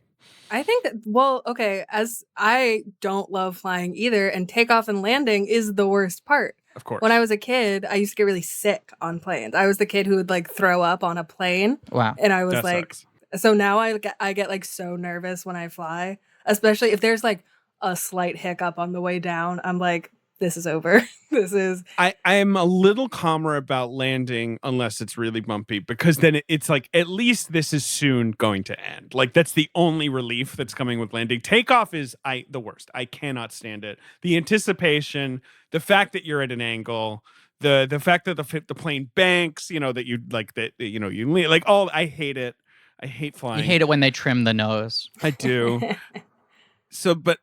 I think that, well, okay, as I don't love flying either, and takeoff and landing is the worst part. Of course. When I was a kid, I used to get really sick on planes. I was the kid who would like throw up on a plane. Wow. And I was that like, sucks. So now I get like so nervous when I fly, especially if there's like a slight hiccup on the way down. I'm like, this is over. This is. I'm a little calmer about landing unless it's really bumpy, because then it's like, at least this is soon going to end. Like, that's the only relief that's coming with landing. Takeoff is the worst. I cannot stand it. The anticipation, the fact that you're at an angle, the fact that the plane banks, that you like that, you like all. I hate it. I hate flying. You hate it when they trim the nose. I do. So, but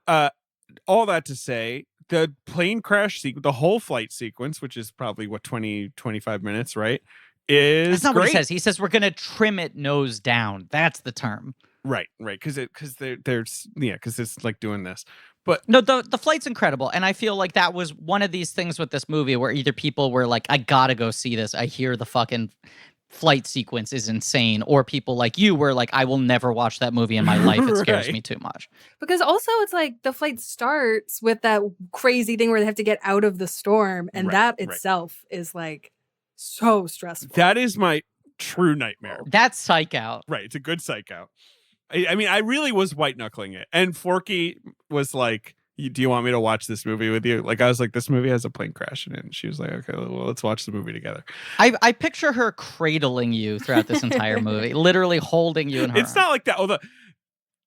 all that to say, the plane crash the whole flight sequence, which is probably 25 minutes, right? Is That's not great. what he says. He says we're gonna trim it nose down. That's the term. Right. Because it's like doing this. But no, the flight's incredible, and I feel like that was one of these things with this movie where either people were like, I gotta go see this. I hear the fucking flight sequence is insane, or people like you were like, I will never watch that movie in my life. It scares me too much. Because also it's like the flight starts with that crazy thing where they have to get out of the storm, and that itself is like so stressful. That is my true nightmare. That's Psych Out. Right. It's a good Psych Out. I mean, I really was white knuckling it. And Forky was like, do you want me to watch this movie with you? Like, I was like, this movie has a plane crash in it. And she was like, okay, well, let's watch the movie together. I picture her cradling you throughout this entire movie, literally holding you in her It's not like that.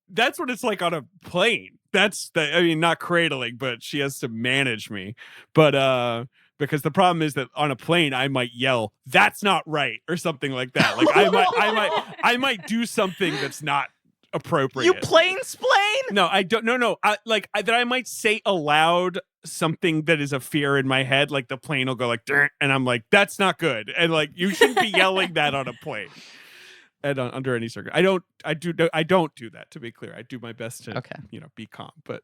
That's what it's like on a plane. Not cradling, but she has to manage me. But because the problem is that on a plane, I might yell, "That's not right," or something like that. Like I might do something that's not appropriate. You plane splain? No, I don't. No. That I might say aloud something that is a fear in my head. Like the plane will go like, and I'm like, that's not good. And like, you shouldn't be yelling that on a plane. And under any circumstance, I don't do that. To be clear, I do my best to, be calm. But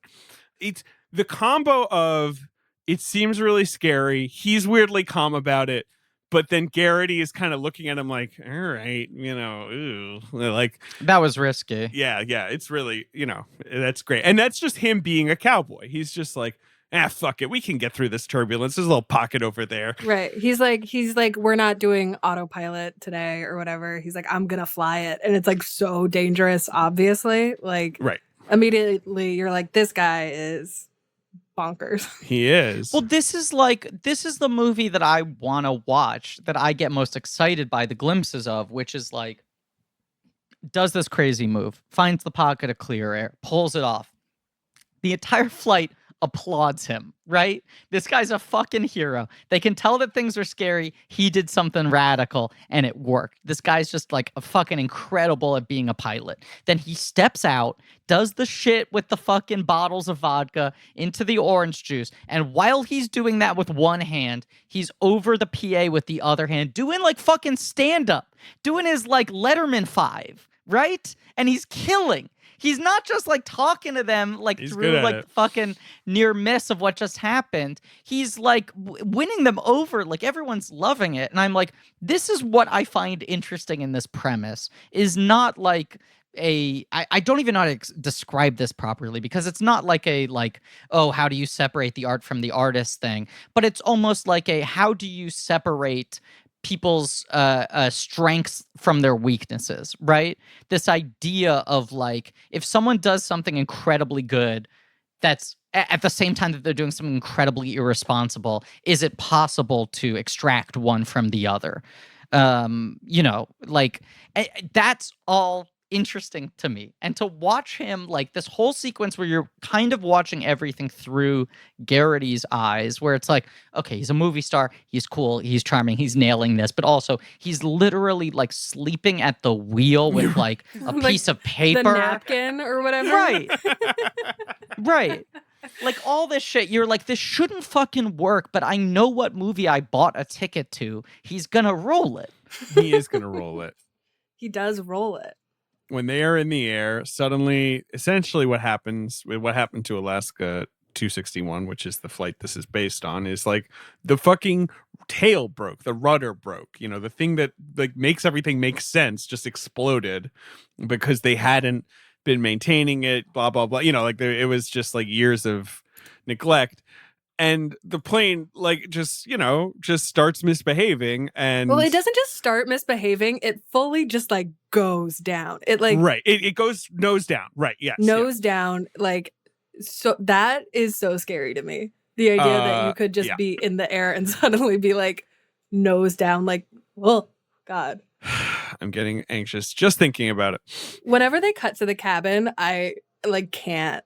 it's the combo of it seems really scary. He's weirdly calm about it. But then Garrity is kind of looking at him like, all right, ooh. Like, that was risky. Yeah. It's really, that's great. And that's just him being a cowboy. He's just like, fuck it. We can get through this turbulence. There's a little pocket over there. Right. He's like, we're not doing autopilot today or whatever. He's like, I'm going to fly it. And it's like so dangerous, obviously. Like, right. Immediately you're like, this guy is bonkers. He is. Well, this is the movie that I want to watch, that I get most excited by the glimpses of, which is like, does this crazy move, finds the pocket of clear air, pulls it off. The entire flight applauds him, right? This guy's a fucking hero. They can tell that things are scary. He did something radical and it worked. This guy's just like a fucking incredible at being a pilot. Then he steps out, does the shit with the fucking bottles of vodka into the orange juice. And while he's doing that with one hand, he's over the PA with the other hand, doing like fucking stand up, doing his like Letterman 5, right? And he's killing. He's not just like talking to them like he's through like fucking near miss of what just happened. He's like winning them over. Like everyone's loving it. And I'm like, this is what I find interesting in this premise, is not like I don't even know how to describe this properly, because it's not like oh, how do you separate the art from the artist thing? But it's almost like how do you separate people's strengths from their weaknesses, right? This idea of like, if someone does something incredibly good that's at the same time that they're doing something incredibly irresponsible, is it possible to extract one from the other? Like that's all interesting to me. And to watch him, like this whole sequence where you're kind of watching everything through Garrity's eyes, where it's like, okay, he's a movie star, he's cool, he's charming, he's nailing this, but also he's literally like sleeping at the wheel with like a like piece of paper, the napkin or whatever. right? Right. Like all this shit, you're like, this shouldn't fucking work, but I know what movie I bought a ticket to. He's gonna roll it. He is gonna roll it. He does roll it. When they are in the air, suddenly, essentially what happened to Alaska 261, which is the flight this is based on, is like the fucking tail broke, the rudder broke, the thing that like makes everything make sense just exploded because they hadn't been maintaining it, blah, blah, blah. It was just like years of neglect. and the plane like just starts misbehaving. And well, it doesn't just start misbehaving, it fully just like goes down. It like right, it goes nose down, right? Yes, nose down, like, so that is so scary to me, the idea that you could just be in the air and suddenly be like nose down, like, oh god. I'm getting anxious just thinking about it. Whenever they cut to the cabin, I can't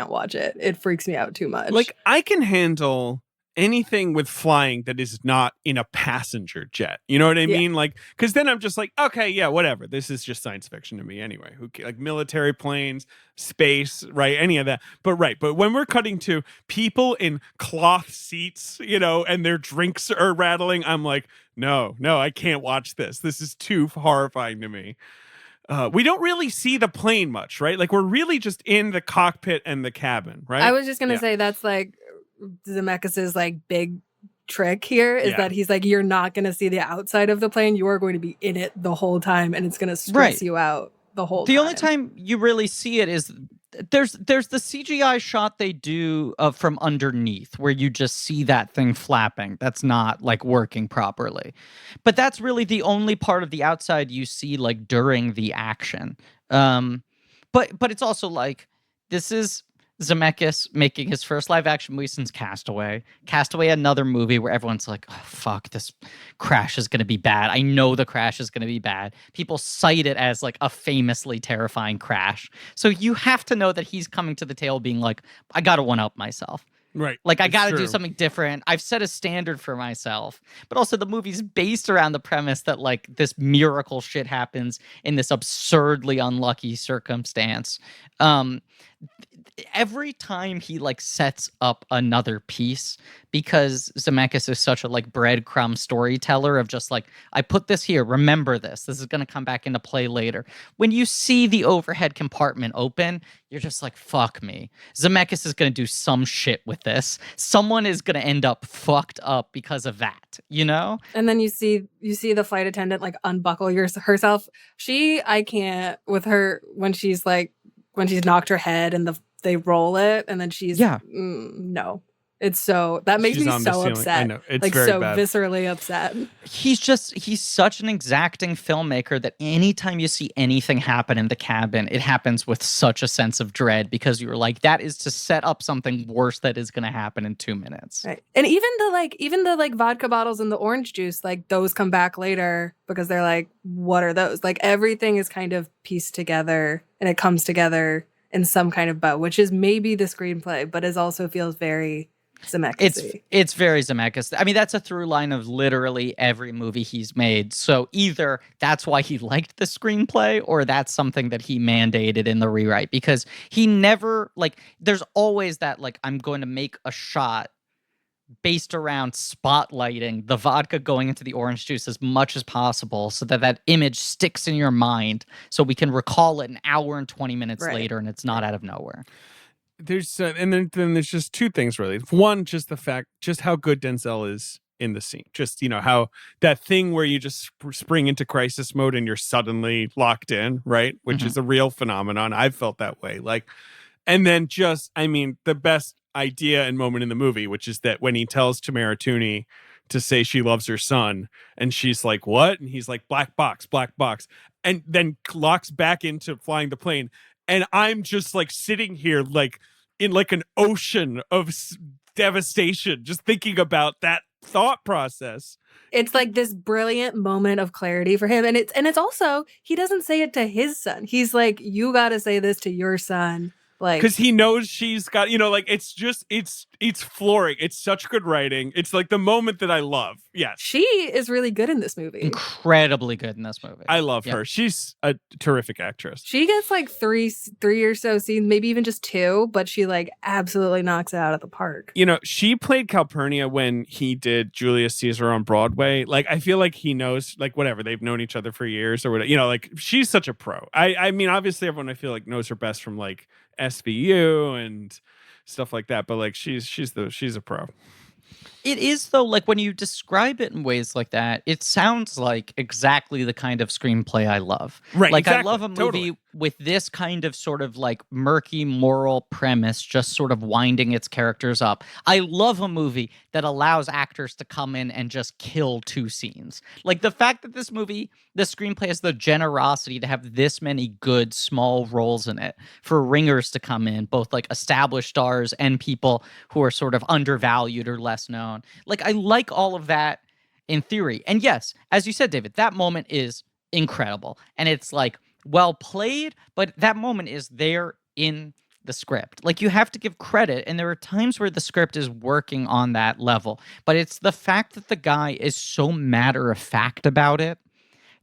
watch it. It freaks me out too much. Like, I can handle anything with flying that is not in a passenger jet. You know what I mean? Like, because then I'm just like, okay, yeah, whatever. This is just science fiction to me anyway. Like military planes, space, right? Any of that. But when we're cutting to people in cloth seats, and their drinks are rattling, I'm like, no, I can't watch this. This is too horrifying to me. We don't really see the plane much, right? Like, we're really just in the cockpit and the cabin, right? I was just gonna say that's like Zemeckis' like big trick here is that he's like, you're not gonna see the outside of the plane. You are going to be in it the whole time, and it's gonna stress you out the whole time. The only time you really see it is there's the CGI shot they do from underneath where you just see that thing flapping. That's not like working properly, but that's really the only part of the outside you see like during the action. But it's also like, this is Zemeckis making his first live action movie since Castaway. Another movie where everyone's like, oh, fuck, this crash is going to be bad. I know the crash is going to be bad. People cite it as like a famously terrifying crash. So you have to know that he's coming to the table being like, I got to one up myself. Right. Like, I got to do something different. I've set a standard for myself. But also the movie's based around the premise that like this miracle shit happens in this absurdly unlucky circumstance. Every time he like sets up another piece, because Zemeckis is such a like breadcrumb storyteller of just like, I put this here, remember this is going to come back into play later. When you see the overhead compartment open, you're just like, fuck me, Zemeckis is going to do some shit with this. Someone is going to end up fucked up because of that, and then you see the flight attendant like unbuckle herself. I can't with her when she's knocked her head and they roll it, and then she's no. It's so that makes me so upset. I know. It's like very so bad. Viscerally upset. He's such an exacting filmmaker that anytime you see anything happen in the cabin, it happens with such a sense of dread, because you're like, that is to set up something worse that is going to happen in 2 minutes. Right. And even the vodka bottles and the orange juice, like those come back later because they're like, what are those? Like everything is kind of pieced together and it comes together in some kind of bow, which is maybe the screenplay, but it also feels very Zemeckis. It's very Zemeckis. I mean, that's a through line of literally every movie he's made. So either that's why he liked the screenplay, or that's something that he mandated in the rewrite, because he never there's always that I'm going to make a shot based around spotlighting the vodka going into the orange juice as much as possible, so that image sticks in your mind, so we can recall it an hour and 20 minutes later, and it's not out of nowhere. There's and then there's just two things really. One, just the fact, just how good Denzel is in the scene. Just how that thing where you just spring into crisis mode and you're suddenly locked in, right? Which is a real phenomenon. I've felt that way. And then the best idea and moment in the movie, which is that when he tells Tamara Tooney to say she loves her son, and she's like, what? And he's like, black box, and then locks back into flying the plane. And I'm just sitting here in an ocean of devastation, just thinking about that thought process. It's this brilliant moment of clarity for him. And it's also, he doesn't say it to his son. He's like, you got to say this to your son. Because he knows she's got, it's flooring. It's such good writing. It's the moment that I love. Yes. She is really good in this movie. Incredibly good in this movie. I love her. She's a terrific actress. She gets three or so scenes, maybe even just two, but she absolutely knocks it out of the park. She played Calpurnia when he did Julius Caesar on Broadway. I feel like he knows, whatever, they've known each other for years or whatever. She's such a pro. I mean, obviously everyone I feel knows her best from SVU and stuff like that, but she's a pro. It is, though, when you describe it in ways like that, it sounds like exactly the kind of screenplay I love. Right. I love a movie with this kind of sort of like murky moral premise just sort of winding its characters up. I love a movie that allows actors to come in and just kill 2 scenes. Like the fact that this movie, the screenplay has the generosity to have this many good small roles in it for ringers to come in, both like established stars and people who are sort of undervalued or less known. Like I like all of that in theory. And yes, as you said, David, that moment is incredible. And it's like well played, but that moment is there in the script. Like you have to give credit, and there are times where the script is working on that level, but it's the fact that the guy is so matter of fact about it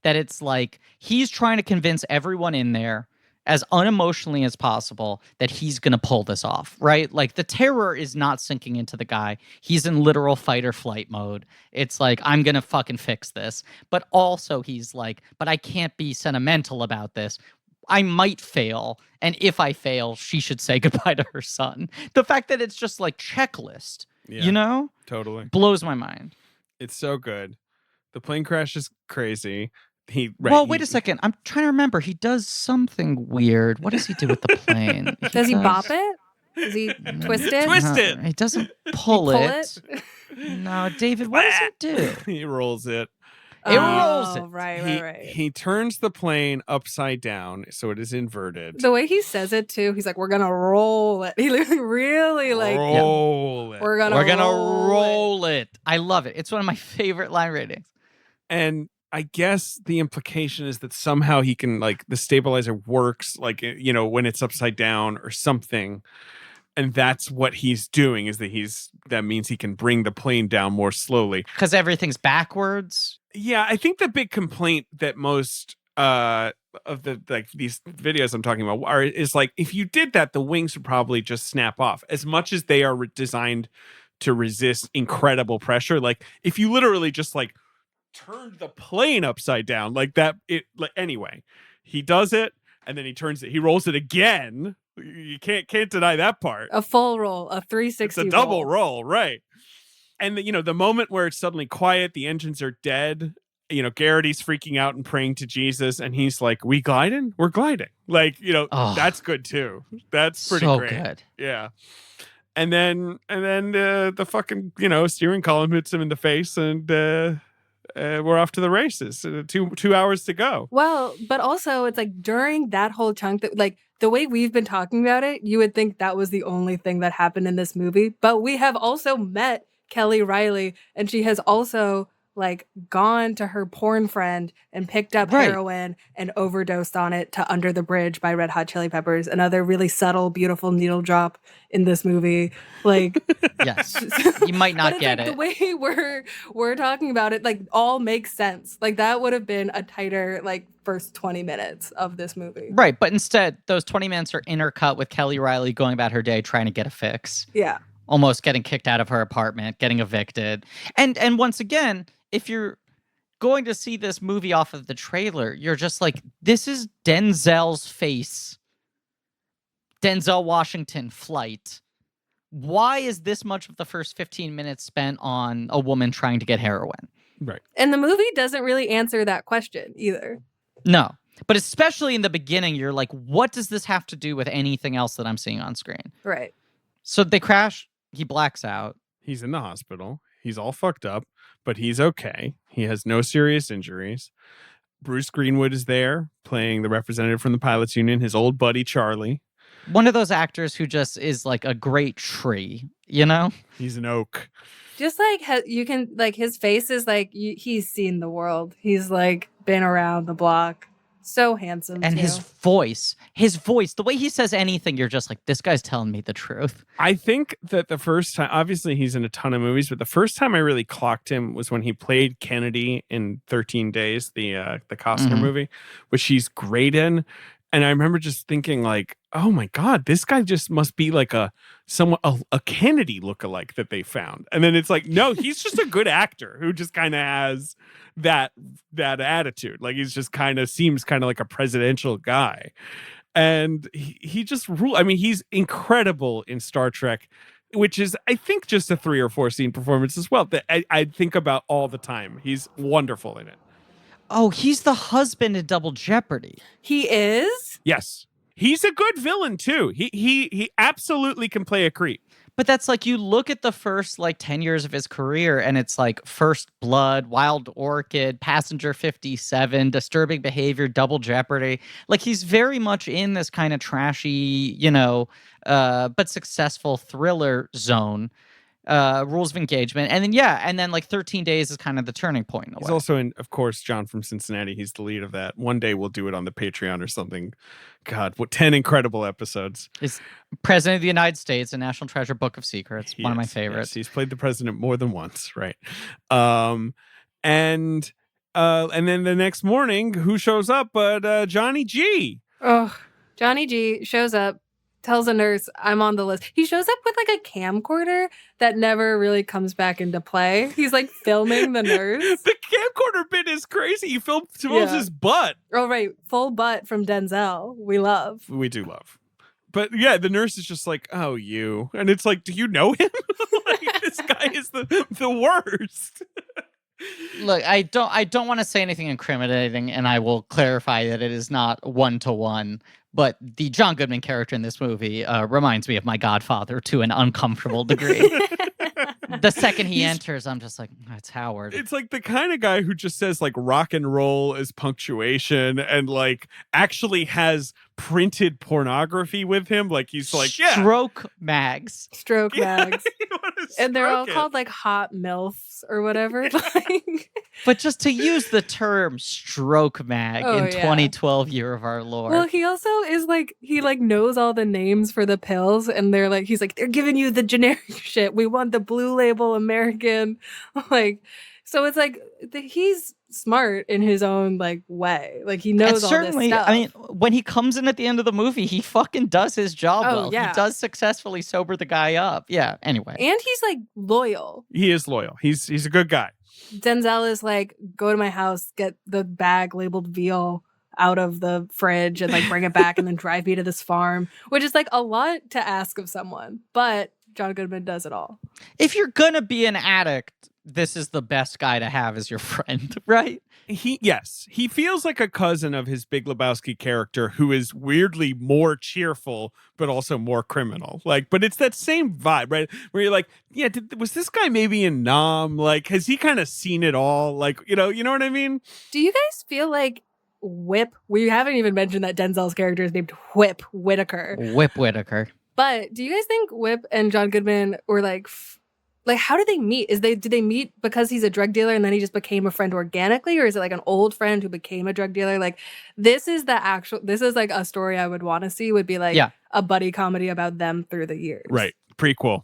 that it's like he's trying to convince everyone in there as unemotionally as possible that he's going to pull this off, right? Like the terror is not sinking into the guy. He's in literal fight or flight mode. It's like, I'm going to fucking fix this. But also he's like, but I can't be sentimental about this. I might fail. And if I fail, she should say goodbye to her son. The fact that it's just like checklist, you know? Totally. Blows my mind. It's so good. The plane crash is crazy. Wait a second. I'm trying to remember. He does something weird. What does he do with the plane? Does he bop it? Does he twist it? Twist it. He doesn't pull it. No, David, what does he do? He rolls it. Rolls it. Right. He turns the plane upside down so it is inverted. The way he says it too, he's like, "We're gonna roll it." He really like roll it. We're gonna roll it. I love it. It's one of my favorite line ratings. And I guess the implication is that somehow he can, like, the stabilizer works, like, you know, when it's upside down or something. And that's what he's doing, is that means he can bring the plane down more slowly. Because everything's backwards. Yeah, I think the big complaint that most of the, like, these videos I'm talking about is like, if you did that, the wings would probably just snap off. As much as they are designed to resist incredible pressure, like, if you literally just, like, turned the plane upside down like that, anyway, he does it, and then he rolls it again. You can't deny that part. A full roll, a 360. It's a double roll, right? And the moment where it's suddenly quiet, the engines are dead. You know, Garrity's freaking out and praying to Jesus, and he's like, "We gliding? We're gliding." Like, that's good too. That's pretty great. Good. Yeah. And then the fucking steering column hits him in the face, and we're off to the races. 2 hours to go. Well, but also it's like during that whole chunk that, like, the way we've been talking about it, you would think that was the only thing that happened in this movie. But we have also met Kelly Riley, and she has also like gone to her porn friend and picked up heroin and overdosed on it to Under the Bridge by Red Hot Chili Peppers. Another really subtle, beautiful needle drop in this movie. Like, yes, you might not get like it. The way we're talking about it, like, all makes sense. Like, that would have been a tighter, like, first 20 minutes of this movie. Right, but instead, those 20 minutes are intercut with Kelly Riley going about her day trying to get a fix. Yeah. Almost getting kicked out of her apartment, getting evicted. And once again, if you're going to see this movie off of the trailer, you're just like, this is Denzel's face. Denzel Washington, Flight. Why is this much of the first 15 minutes spent on a woman trying to get heroin? Right. And the movie doesn't really answer that question either. No. But especially in the beginning, you're like, what does this have to do with anything else that I'm seeing on screen? Right. So they crash. He blacks out. He's in the hospital. He's all fucked up, but he's okay. He has no serious injuries. Bruce Greenwood is there playing the representative from the pilots union, his old buddy, Charlie. One of those actors who just is like a great tree, you know? He's an oak. Just like you can, like, his face is like, he's seen the world. He's like been around the block. So handsome. And too. his voice, the way he says anything, you're just like, this guy's telling me the truth. I think that the first time, obviously he's in a ton of movies, but the first time I really clocked him was when he played Kennedy in 13 Days, the Costner movie, which he's great in. And I remember just thinking, like, oh my God, this guy just must be like a Kennedy lookalike that they found. And then it's like, no, he's just a good actor who just kind of has that attitude. Like, he's just seems kind of like a presidential guy. And he just rule. I mean, he's incredible in Star Trek, which is, I think, just a 3 or 4 scene performance as well that I think about all the time. He's wonderful in it. Oh, he's the husband in Double Jeopardy. He is? Yes. He's a good villain too. He absolutely can play a creep. But that's like, you look at the first like 10 years of his career and it's like First Blood, Wild Orchid, Passenger 57, Disturbing Behavior, Double Jeopardy. Like, he's very much in this kind of trashy, but successful thriller zone. Rules of Engagement, and then like 13 Days is kind of the turning point. He's also in, of course, John from Cincinnati. He's the lead of that. One day we'll do it on the Patreon or something. God, what 10 incredible episodes. Is President of the United States, a National Treasure, Book of Secrets, one of my favorites. Yes, he's played the president more than once, right? And then the next morning, who shows up but Johnny G? Oh, Johnny G shows up, tells a nurse, I'm on the list. He shows up with like a camcorder that never really comes back into play. He's like filming the nurse. The camcorder bit is crazy. He films his butt. Oh, right. Full butt from Denzel. We love. We do love. But yeah, the nurse is just like, oh, you. And it's like, do you know him? Like, this guy is the worst. Look, I don't want to say anything incriminating, and I will clarify that it is not 1-to-1. But the John Goodman character in this movie reminds me of my godfather to an uncomfortable degree. The second he enters, I'm just like, that's Howard. It's like the kind of guy who just says like rock and roll is punctuation and like actually has printed pornography with him. Like he's like, Stroke mags. Stroke mags. And they're all it. called like hot MILFs or whatever. But just to use the term stroke mag in 2012 year of our Lord. Well, he also is like, he like knows all the names for the pills, and they're like, he's like, they're giving you the generic shit. We want the blue label American. Like, so it's like he's smart in his own like way. Like he knows all this stuff. I mean, when he comes in at the end of the movie, he fucking does his job well. Yeah. He does successfully sober the guy up. Yeah. Anyway. And he's like loyal. He is loyal. He's a good guy. Denzel is like, go to my house, get the bag labeled veal out of the fridge and like bring it back and then drive me to this farm, which is like a lot to ask of someone. But John Goodman does it all. If you're going to be an addict, this is the best guy to have as your friend, right? He feels like a cousin of his Big Lebowski character who is weirdly more cheerful, but also more criminal. Like, but it's that same vibe, right? Where you're like, yeah, was this guy maybe in Nam? Like, has he kind of seen it all? Like, you know what I mean? Do you guys feel like Whip? We haven't even mentioned that Denzel's character is named Whip Whitaker. Whip Whitaker. But do you guys think Whip and John Goodman were like how did they meet? Did they meet because he's a drug dealer and then he just became a friend organically, or is it like an old friend who became a drug dealer? Like this is like a story I would want to see, would be like a buddy comedy about them through the years. Right. Prequel.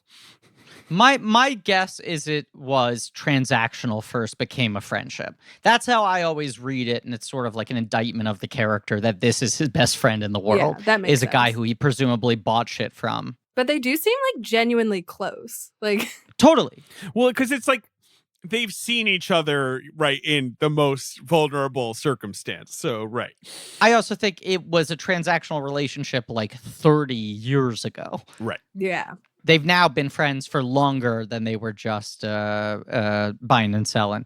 My guess is it was transactional first, became a friendship. That's how I always read it, and it's sort of like an indictment of the character that this is his best friend in the world. Yeah, that makes sense. A guy who he presumably bought shit from. But they do seem like genuinely close. Like totally. Well, because it's like they've seen each other right in the most vulnerable circumstance. So, right. I also think it was a transactional relationship like 30 years ago. Right. Yeah. They've now been friends for longer than they were just buying and selling.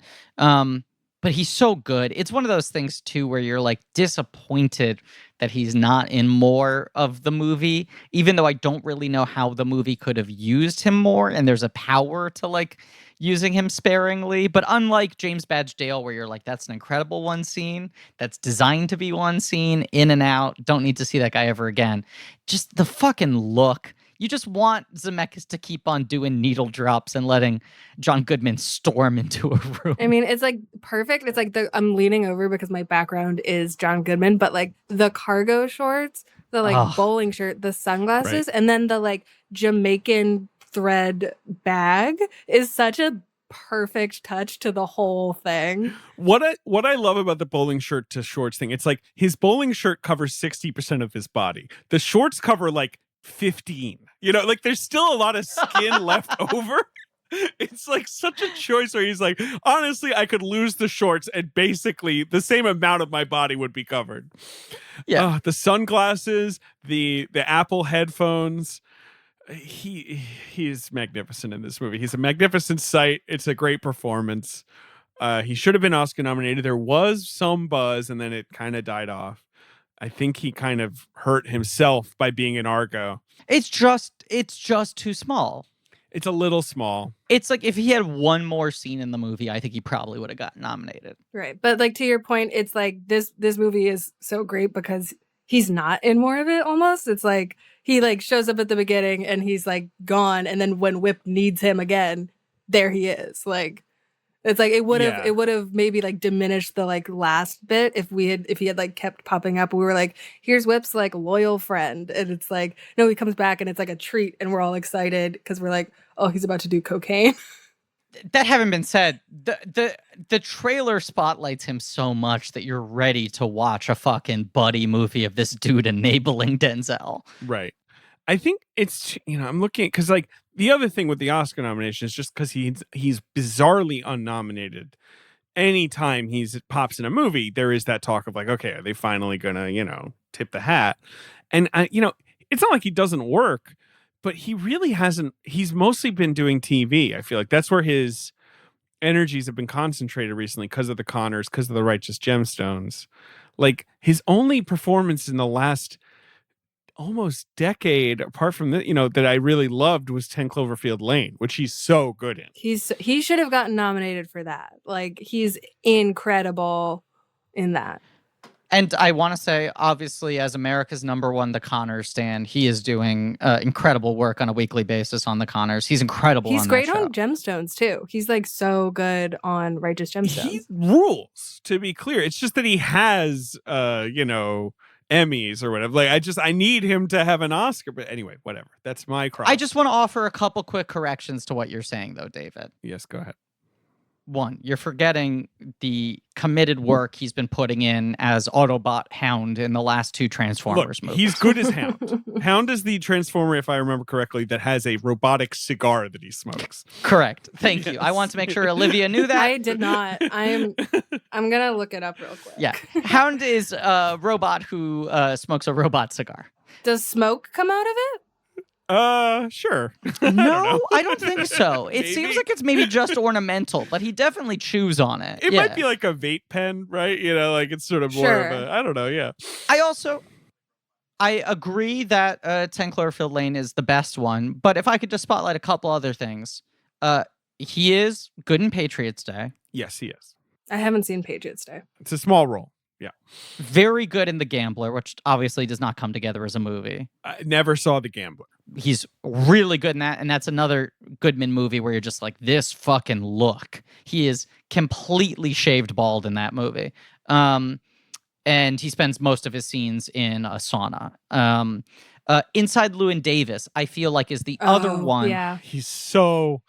But he's so good. It's one of those things, too, where you're like disappointed that he's not in more of the movie, even though I don't really know how the movie could have used him more. And there's a power to like using him sparingly. But unlike James Badge Dale, where you're like, that's an incredible one scene that's designed to be one scene, in and out, don't need to see that guy ever again. Just the fucking look. You just want Zemeckis to keep on doing needle drops and letting John Goodman storm into a room. I mean, it's like perfect. It's like I'm leaning over because my background is John Goodman, but like the cargo shorts, the like bowling shirt, the sunglasses, and then the like Jamaican thread bag is such a perfect touch to the whole thing. What I love about the bowling shirt to shorts thing, it's like his bowling shirt covers 60% of his body. The shorts cover like 15. You know, like there's still a lot of skin left over. It's like such a choice where he's like, honestly, I could lose the shorts and basically the same amount of my body would be covered. Yeah. The sunglasses, the Apple headphones. He is magnificent in this movie. He's a magnificent sight. It's a great performance. He should have been Oscar nominated. There was some buzz, and then it kind of died off. I think he kind of hurt himself by being in Argo. It's just too small. It's a little small. It's like if he had one more scene in the movie, I think he probably would have gotten nominated. Right. But like to your point, it's like this movie is so great because he's not in more of it almost. It's like he like shows up at the beginning and he's like gone, and then when Whip needs him again, there he is. Like it's like it would have maybe like diminished the like last bit if he had like kept popping up. We were like, here's Whip's like loyal friend, and it's like no, he comes back and it's like a treat, and we're all excited because we're like, oh, he's about to do cocaine. That having been said, the trailer spotlights him so much that you're ready to watch a fucking buddy movie of this dude enabling Denzel. Right. I think it's, I'm looking at, because like the other thing with the Oscar nomination is just because he's bizarrely unnominated. Anytime he's pops in a movie, there is that talk of like, okay, are they finally gonna, tip the hat? And it's not like he doesn't work, but he really hasn't. He's mostly been doing TV. I feel like that's where his energies have been concentrated recently because of the Connors, because of the Righteous Gemstones. Like his only performance in the last almost decade, apart from that I really loved, was 10 Cloverfield Lane, which he's so good in. He should have gotten nominated for that. Like he's incredible in that. And I want to say, obviously, as America's #1 The Connors stan, he is doing incredible work on a weekly basis on The Connors. He's incredible. He's on great that show. on Gemstones too. He's like so good on Righteous Gemstones. He rules, to be clear. It's just that he has Emmys or whatever. Like I need him to have an Oscar. But anyway, whatever. That's my cross. I just want to offer a couple quick corrections to what you're saying, though, David. Yes, go ahead. One, you're forgetting the committed work he's been putting in as Autobot Hound in the last 2 Transformers movies. He's good as Hound. Hound is the Transformer, if I remember correctly, that has a robotic cigar that he smokes. Correct. Thank you. I want to make sure Olivia knew that. I did not. I'm gonna look it up real quick. Yeah. Hound is a robot who smokes a robot cigar. Does smoke come out of it? Sure. No, I don't think so. It seems like it's maybe just ornamental, but he definitely chews on it. It might be like a vape pen, right? Like it's sort of more of a, I don't know, yeah. I agree that 10 Cloverfield Lane is the best one, but if I could just spotlight a couple other things. He is good in Patriots Day. Yes, he is. I haven't seen Patriots Day. It's a small role. Yeah. Very good in The Gambler, which obviously does not come together as a movie. I never saw The Gambler. He's really good in that, and that's another Goodman movie where you're just like, this fucking look. He is completely shaved bald in that movie. And he spends most of his scenes in a sauna. Inside Llewyn Davis, I feel like, is the other one. Yeah. He's so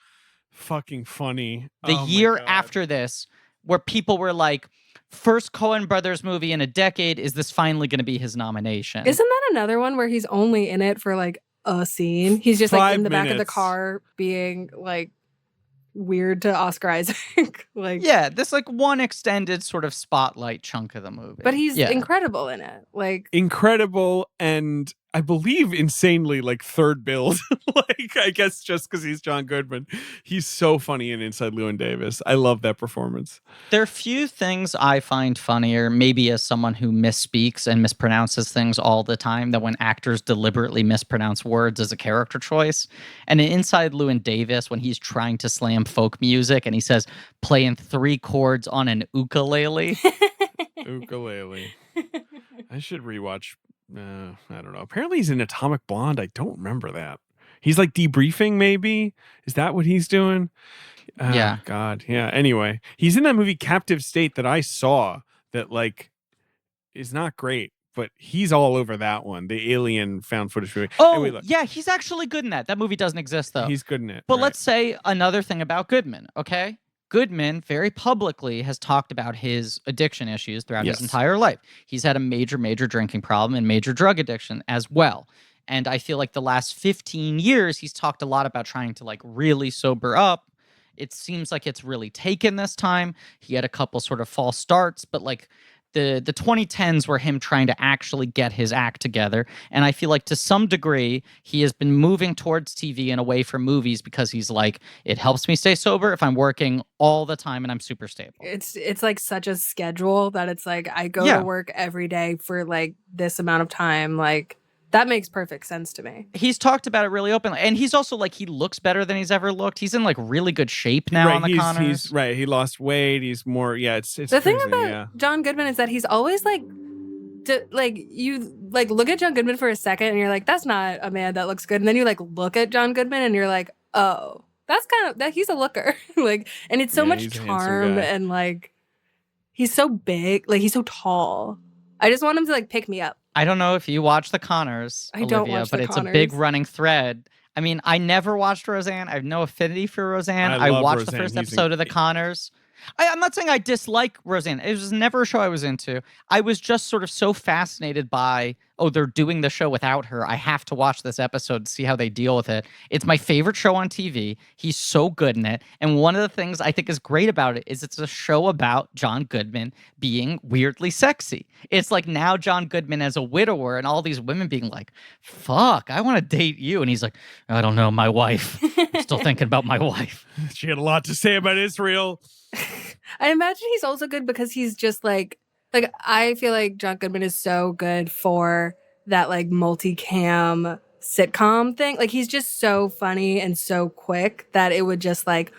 fucking funny. The year after this, where people were like, first Coen Brothers movie in a decade, is this finally going to be his nomination? Isn't that another one where he's only in it for like a scene? He's just like in the back of the car being like weird to Oscar Isaac. Like, yeah, this like one extended sort of spotlight chunk of the movie. But he's incredible in it. Like incredible, and I believe insanely like third build. Like I guess just because he's John Goodman. He's so funny in Inside Llewyn Davis. I love that performance. There are few things I find funnier, maybe as someone who misspeaks and mispronounces things all the time, that when actors deliberately mispronounce words as a character choice. And in Inside Llewyn Davis, when he's trying to slam folk music and he says, playing 3 chords on an ukulele. Ukulele. I should rewatch. I don't know. Apparently he's in Atomic Blonde. I don't remember that. He's like debriefing, maybe? Is that what he's doing? Yeah. God. Yeah. Anyway, he's in that movie Captive State that I saw that like is not great, but he's all over that one. The alien found footage movie. Oh, anyway, yeah. He's actually good in that. That movie doesn't exist, though. He's good in it. But right. let's say another thing about Goodman, okay? Goodman very publicly has talked about his addiction issues throughout his entire life. He's had a major, major drinking problem and major drug addiction as well. And I feel like the last 15 years, he's talked a lot about trying to like really sober up. It seems like it's really taken this time. He had a couple sort of false starts, but like the 2010s were him trying to actually get his act together. And I feel like to some degree, he has been moving towards TV and away from movies because he's like, it helps me stay sober if I'm working all the time and I'm super stable. It's like such a schedule that it's like I go Yeah. to work every day for like this amount of time. Like that makes perfect sense to me. He's talked about it really openly. And he's also like, he looks better than he's ever looked. He's in like really good shape now on the Connors. He's right. He lost weight. He's more. Yeah, it's The crazy, thing about yeah. John Goodman is that he's always like, you like look at John Goodman for a second and you're like, that's not a man that looks good. And then you like look at John Goodman and you're like, oh, that's kind of that he's a looker. Like, and it's so much he's a handsome charm guy. and like he's so big, like he's so tall. I just want him to like pick me up. I don't know if you watch The Connors, I don't Olivia, watch but The it's a big Connors. running thread. I mean, I never watched Roseanne. I have no affinity for Roseanne. I I love watched the Roseanne. first He's episode of The Connors. I'm not saying I dislike Roseanne. It was never a show I was into. I was just sort of so fascinated by, oh, they're doing the show without her. I have to watch this episode to see how they deal with it. It's my favorite show on TV. He's so good in it. And one of the things I think is great about it is it's a show about John Goodman being weirdly sexy. It's like now John Goodman as a widower and all these women being like, fuck, I want to date you. And he's like, I don't know, my wife. I'm still thinking about my wife. She had a lot to say about Israel. I imagine he's also good because he's just like I feel like John Goodman is so good for that like multicam sitcom thing. Like he's just so funny and so quick that it would just like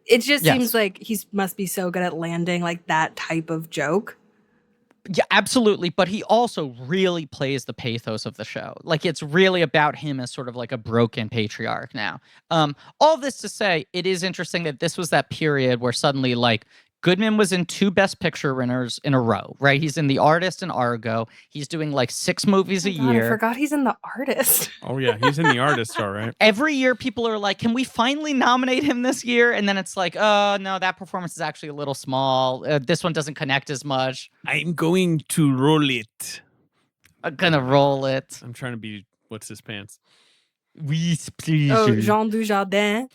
it just Yes. seems like he must be so good at landing like that type of joke. Yeah, absolutely. But he also really plays the pathos of the show. Like it's really about him as sort of like a broken patriarch now. All this to say, it is interesting that this was that period where suddenly like Goodman was in 2 Best Picture winners in a row, right? He's in The Artist and Argo. He's doing like 6 movies a God, I year. forgot he's in The Artist. Oh yeah, he's in The Artist, all right. Every year people are like, can we finally nominate him this year? And then it's like, oh, no, that performance is actually a little small. This one doesn't connect as much. I'm going to roll it. I'm gonna roll it. I'm trying to be what's his pants? With pleasure. Oh, Jean Dujardin.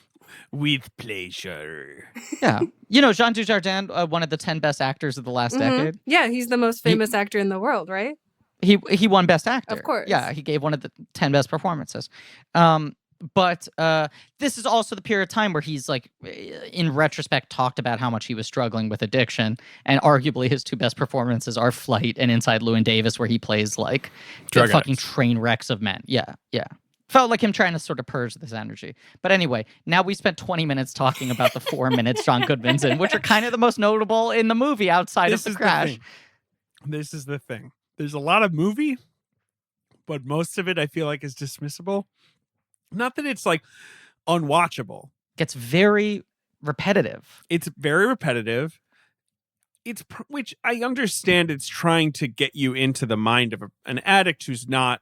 With pleasure. Yeah. You know, Jean Dujardin, one of the 10 best actors of the last decade. Yeah, he's the most famous actor in the world, right? He won Best Actor. Of course. Yeah, he gave one of the 10 best performances. But this is also the period of time where he's like, in retrospect, talked about how much he was struggling with addiction. And arguably his 2 best performances are Flight and Inside Llewyn Davis, where he plays like the Drug fucking addicts. train wrecks of men. Yeah, yeah. Felt like him trying to sort of purge this energy. But anyway, now we spent 20 minutes talking about the 4 minutes John Goodman's in, which are kind of the most notable in the movie outside of the crash. This is the thing. There's a lot of movie, but most of it I feel like is dismissible. Not that it's like unwatchable. Gets very repetitive. It's very repetitive. Which I understand it's trying to get you into the mind of an addict who's not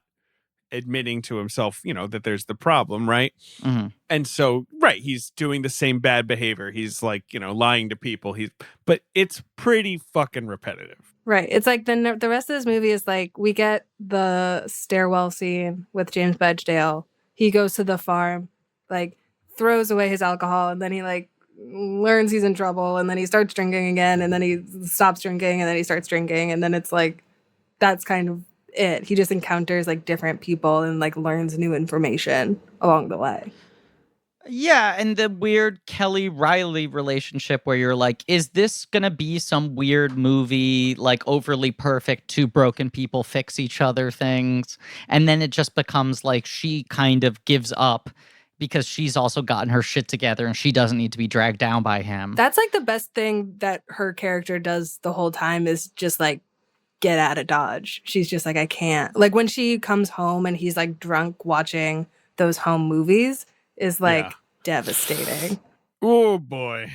admitting to himself, you know, that there's the problem, right? Mm-hmm. And so, right, he's doing the same bad behavior. He's like, you know, lying to people. But it's pretty fucking repetitive. Right. It's like the rest of this movie is like we get the stairwell scene with James Bedgedale. He goes to the farm, like throws away his alcohol, and then he like learns he's in trouble, and then he starts drinking again, and then he stops drinking, and then he starts drinking, and then it's like that's kind of it. He just encounters like different people and like learns new information along the way. Yeah, and the weird Kelly Riley relationship where you're like, is this gonna be some weird movie, like overly perfect, 2 broken people fix each other things? And then it just becomes like she kind of gives up because she's also gotten her shit together and she doesn't need to be dragged down by him. That's like the best thing that her character does the whole time is just like get out of Dodge. She's just like, I can't. Like when she comes home and he's like drunk watching those home movies is like devastating. Oh boy.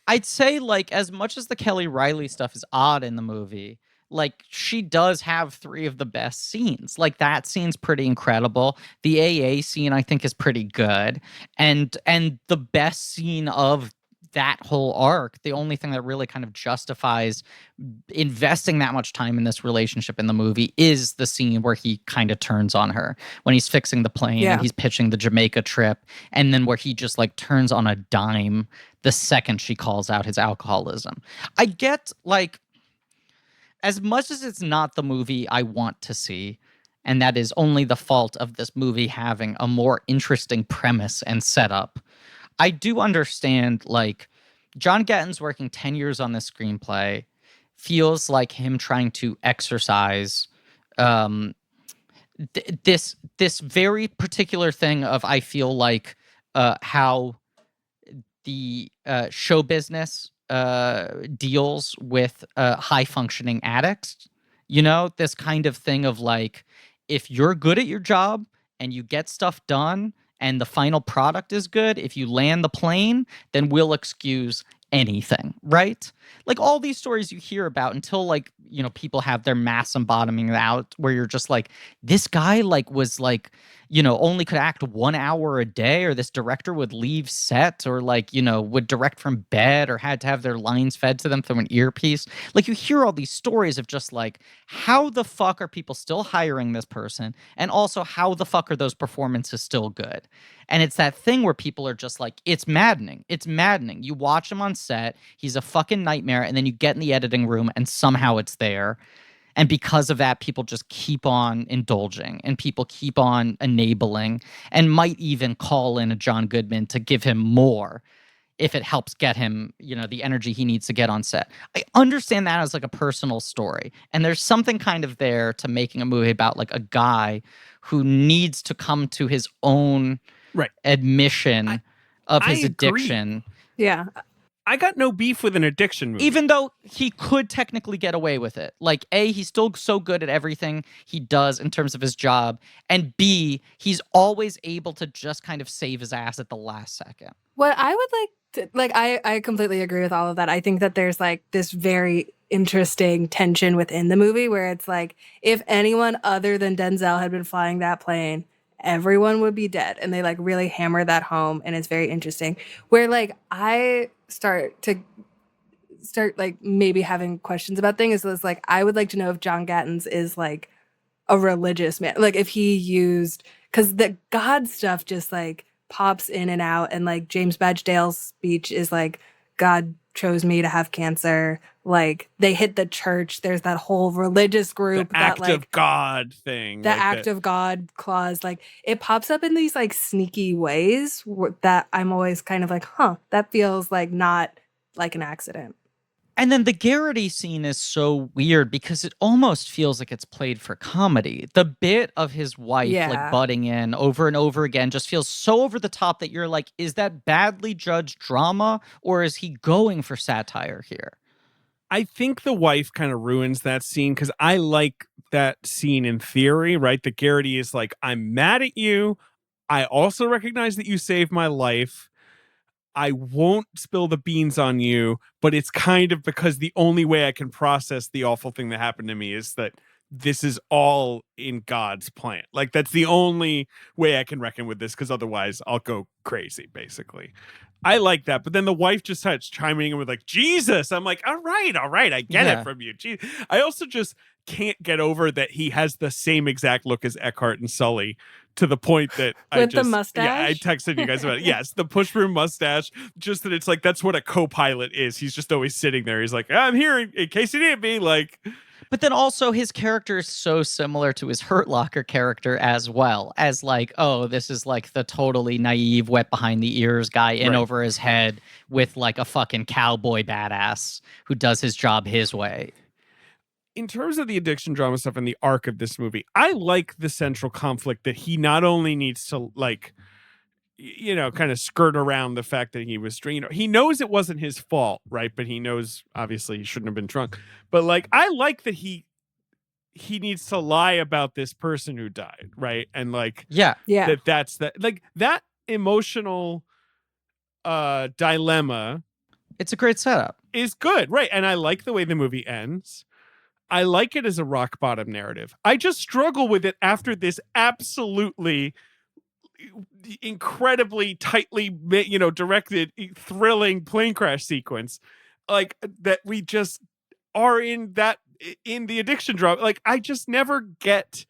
I'd say like as much as the Kelly Riley stuff is odd in the movie, like she does have 3 of the best scenes. Like that scene's pretty incredible. The AA scene I think is pretty good. And the best scene of that whole arc, the only thing that really kind of justifies investing that much time in this relationship in the movie is the scene where he kind of turns on her when he's fixing the plane and he's pitching the Jamaica trip, and then where he just like turns on a dime the second she calls out his alcoholism. I get like as much as it's not the movie I want to see, and that is only the fault of this movie having a more interesting premise and setup, I do understand, like, John Gatins working 10 years on this screenplay feels like him trying to exercise this very particular thing of, I feel like, how the show business deals with high functioning addicts. You know, this kind of thing of like, if you're good at your job and you get stuff done and the final product is good, if you land the plane, then we'll excuse anything, right? Like all these stories you hear about until, like, you know, people have their mass and bottoming out, where you're just like, this guy like was like, you know, only could act 1 hour a day, or this director would leave set, or like, you know, would direct from bed, or had to have their lines fed to them through an earpiece. Like you hear all these stories of just like, how the fuck are people still hiring this person? And also, how the fuck are those performances still good? And it's that thing where people are just like, it's maddening. It's maddening. You watch him on set, he's a fucking nightmare, and then you get in the editing room and somehow it's there. And because of that, people just keep on indulging, and people keep on enabling, and might even call in a John Goodman to give him more if it helps get him, you know, the energy he needs to get on set. I understand that as like a personal story. And there's something kind of there to making a movie about like a guy who needs to come to his own admission of his addiction. Yeah. I got no beef with an addiction movie. Even though he could technically get away with it. Like, A, he's still so good at everything he does in terms of his job. And B, he's always able to just kind of save his ass at the last second. What I would I completely agree with all of that. I think that there's like this very interesting tension within the movie where it's like, if anyone other than Denzel had been flying that plane, everyone would be dead. And they like really hammer that home, and it's very interesting. Where like I start like maybe having questions about things is like, I would like to know if John Gatins is like a religious man, like if he used, because the God stuff just like pops in and out, and like James Badge Dale's speech is like, God chose me to have cancer. Like they hit the church. There's that whole religious group, the act of God thing. The act of God clause, like it pops up in these like sneaky ways that I'm always kind of like, that feels like not like an accident. And then the Garrity scene is so weird because it almost feels like it's played for comedy. The bit of his wife like butting in over and over again just feels so over the top that you're like, is that badly judged drama, or is he going for satire here? I think the wife kind of ruins that scene, because I like that scene in theory, right? The Garrity is like, I'm mad at you. I also recognize that you saved my life. I won't spill the beans on you, but it's kind of because the only way I can process the awful thing that happened to me is that this is all in God's plan. Like, that's the only way I can reckon with this, because otherwise I'll go crazy, basically. I like that. But then the wife just starts chiming in with like, Jesus. I'm like, all right, I get it from you. I also just can't get over that he has the same exact look as Eckhart and Sully, to the point that the mustache. Yeah, I texted you guys about it. Yes, the push broom mustache. Just that it's like, that's what a co-pilot is. He's just always sitting there. He's like, I'm here in case you need me. Like, but then also his character is so similar to his Hurt Locker character as well, as like, oh, this is like the totally naive, wet behind the ears guy in over his head with like a fucking cowboy badass who does his job his way. In terms of the addiction drama stuff and the arc of this movie, I like the central conflict that he not only needs to, like, you know, kind of skirt around the fact that he was, you know, he knows it wasn't his fault, right? But he knows obviously he shouldn't have been drunk. But like, I like that he needs to lie about this person who died, right? And like, that's that, like, that emotional dilemma. It's a great setup. Is good, right? And I like the way the movie ends. I like it as a rock bottom narrative. I just struggle with it after this absolutely incredibly tightly, you know, directed, thrilling plane crash sequence, like that we just are in the addiction drama. Like, I just never get.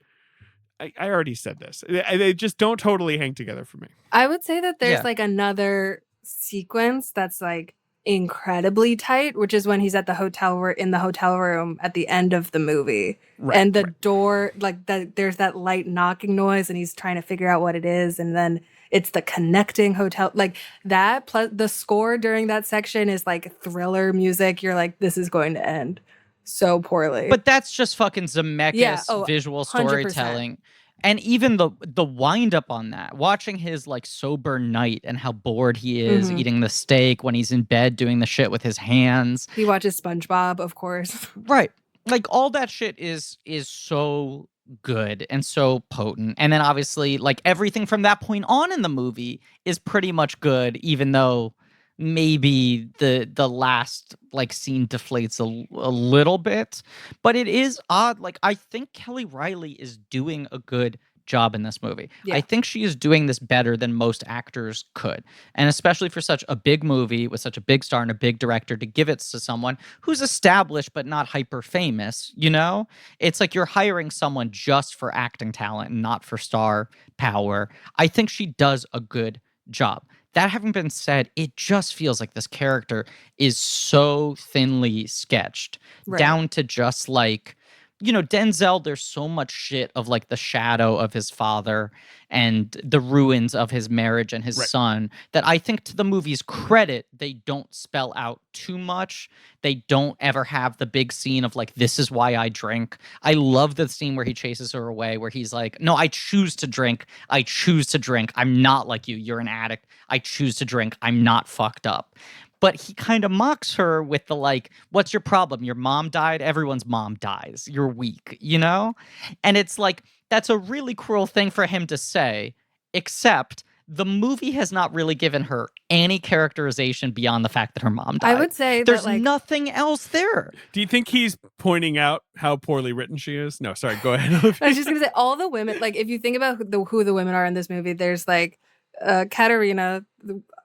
I already said this. They just don't totally hang together for me. I would say that there's like another sequence that's like incredibly tight, which is when he's at the in the hotel room at the end of the movie. Right, and the right. door, like there's that light knocking noise and he's trying to figure out what it is. And then it's the connecting hotel, like that. Plus the score during that section is like thriller music. You're like, this is going to end so poorly. But that's just fucking Zemeckis visual 100%. storytelling. And even the wind up on that, watching his like sober night and how bored he is eating the steak when he's in bed doing the shit with his hands. He watches SpongeBob, of course. Right. Like all that shit is so good and so potent. And then obviously like everything from that point on in the movie is pretty much good, even though maybe the last like scene deflates a little bit. But it is odd. Like I think Kelly Reilly is doing a good job in this movie. Yeah. I think she is doing this better than most actors could. And especially for such a big movie with such a big star and a big director, to give it to someone who's established but not hyper famous, you know? It's like you're hiring someone just for acting talent and not for star power. I think she does a good job. That having been said, it just feels like this character is so thinly sketched, down to just like, you know, Denzel, there's so much shit of like the shadow of his father and the ruins of his marriage and his son that I think, to the movie's credit, they don't spell out too much. They don't ever have the big scene of like, this is why I drink. I love the scene where he chases her away, where he's like, no, I choose to drink. I choose to drink. I'm not like you. You're an addict. I choose to drink. I'm not fucked up. But he kind of mocks her with the like, what's your problem? Your mom died? Everyone's mom dies. You're weak, you know? And it's like, that's a really cruel thing for him to say, except the movie has not really given her any characterization beyond the fact that her mom died. I would say there's that, like, nothing else there. Do you think he's pointing out how poorly written she is? No, sorry, go ahead. I was just going to say, all the women, like, if you think about who the women are in this movie, there's like Katarina,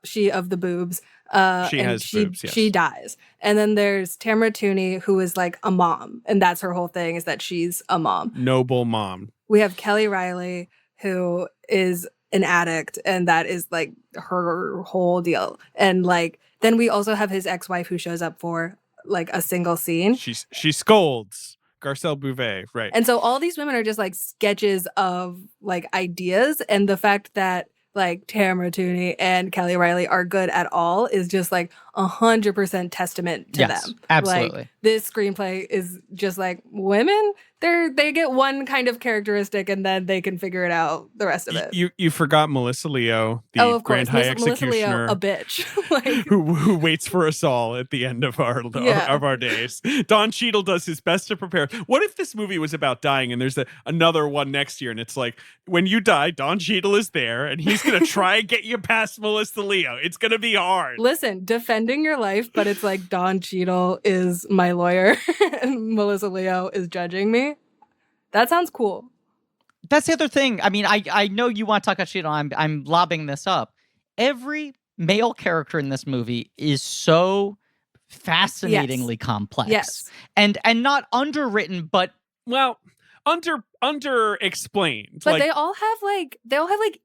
she of the boobs. She has boobs, yes. She dies. And then there's Tamara Tooney, who is like a mom. And that's her whole thing, is that she's a mom. Noble mom. We have Kelly Reilly, who is an addict. And that is like her whole deal. And like, then we also have his ex-wife who shows up for like a single scene. She scolds Garcelle Bouvet, right. And so all these women are just like sketches of like ideas. And the fact that like Tamara Tooney and Kelly Reilly are good at all is just like 100% testament to them. Absolutely. Like, this screenplay is just like, women, they get one kind of characteristic and then they can figure it out the rest of it. You forgot Melissa Leo, the of Grand course. High Melissa Executioner, Leo, a bitch. Like, who waits for us all at the end of our days. Don Cheadle does his best to prepare. What if this movie was about dying and there's another one next year and it's like, when you die, Don Cheadle is there and he's going to try and get you past Melissa Leo. It's going to be hard. Listen, defending your life, but it's like Don Cheadle is my lawyer and Melissa Leo is judging me. That sounds cool. That's the other thing. I mean, I know you want to talk about Cheadle. I'm lobbing this up. Every male character in this movie is so fascinatingly complex. Yes. And not underwritten, but under explained. But they all have like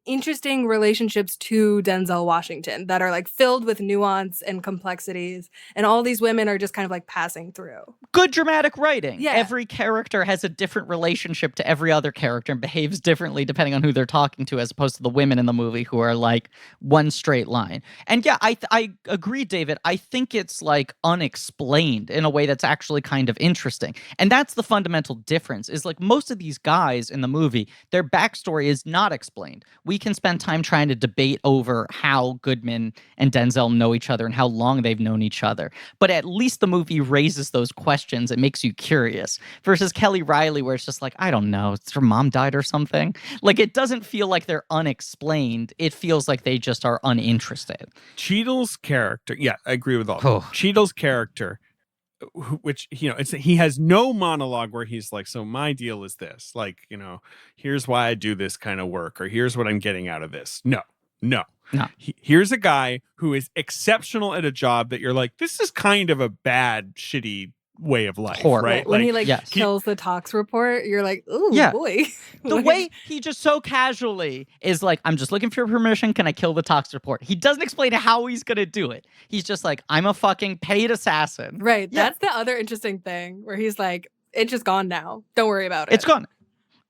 interesting relationships to Denzel Washington that are like filled with nuance and complexities, and all these women are just kind of like passing through. Good dramatic writing. Yeah. Every character has a different relationship to every other character and behaves differently depending on who they're talking to, as opposed to the women in the movie who are like one straight line. And yeah, I agree, David. I think it's like unexplained in a way that's actually kind of interesting. And that's the fundamental difference, is like most of these guys in the movie, their backstory is not explained. We can spend time trying to debate over how Goodman and Denzel know each other and how long they've known each other. But at least the movie raises those questions. It makes you curious. Versus Kelly Reilly, where it's just like, I don't know, her mom died or something. Like, it doesn't feel like they're unexplained. It feels like they just are uninterested. Cheadle's character, yeah, I agree with all. Oh. Cheadle's character, which, you know, he has no monologue where he's like, so my deal is this, like, you know, here's why I do this kind of work, or here's what I'm getting out of this. No. Here's a guy who is exceptional at a job that you're like, this is kind of a bad, shitty way of life, Horrible. right? When he yes. kills the tox report, you're like, ooh, Yeah. boy. The way he just so casually is like, I'm just looking for your permission. Can I kill the tox report? He doesn't explain how he's going to do it. He's just like, I'm a fucking paid assassin. Right. Yeah. That's the other interesting thing where he's like, it's just gone now. Don't worry about it. It's gone.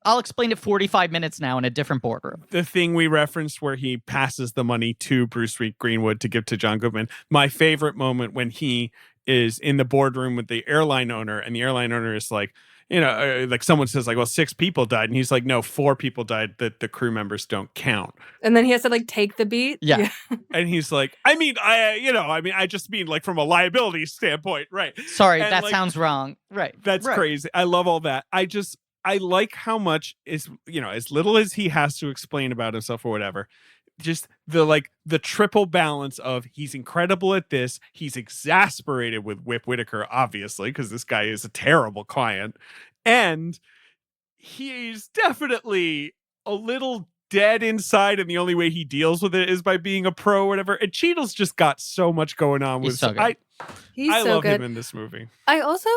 I'll explain it 45 minutes now in a different boardroom. The thing we referenced where he passes the money to Bruce Greenwood to give to John Goodman. My favorite moment when he is in the boardroom with the airline owner, and the airline owner is like, like someone says like, well, 6 people died. And he's like, no, 4 people died that the crew members don't count. And then he has to take the beat. Yeah. And he's like, I just mean like from a liability standpoint. Right. Sorry, And, that sounds wrong. Right. That's right. crazy. I love all that. I like how much is, as little as he has to explain about himself or whatever, just the triple balance of he's incredible at this. He's exasperated with Whip Whitaker, obviously, because this guy is a terrible client. And he's definitely a little dead inside. And the only way he deals with it is by being a pro or whatever. And Cheadle's just got so much going on with He's so good. I love him in this movie. I also,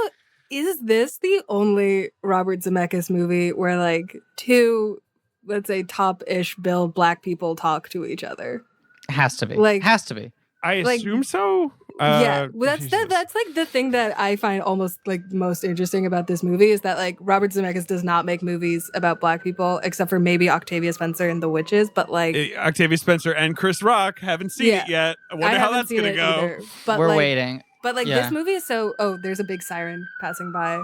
is this the only Robert Zemeckis movie where 2, let's say, top-ish bill black people talk to each other? Has to be. Has to be. I assume so. Yeah, well, that's Jesus. that's the thing that I find almost most interesting about this movie is that Robert Zemeckis does not make movies about black people except for maybe Octavia Spencer and The Witches, but Octavia Spencer and Chris Rock haven't seen it yet. I wonder how that's gonna go. Either, but We're waiting. But this movie is so. Oh, there's a big siren passing by.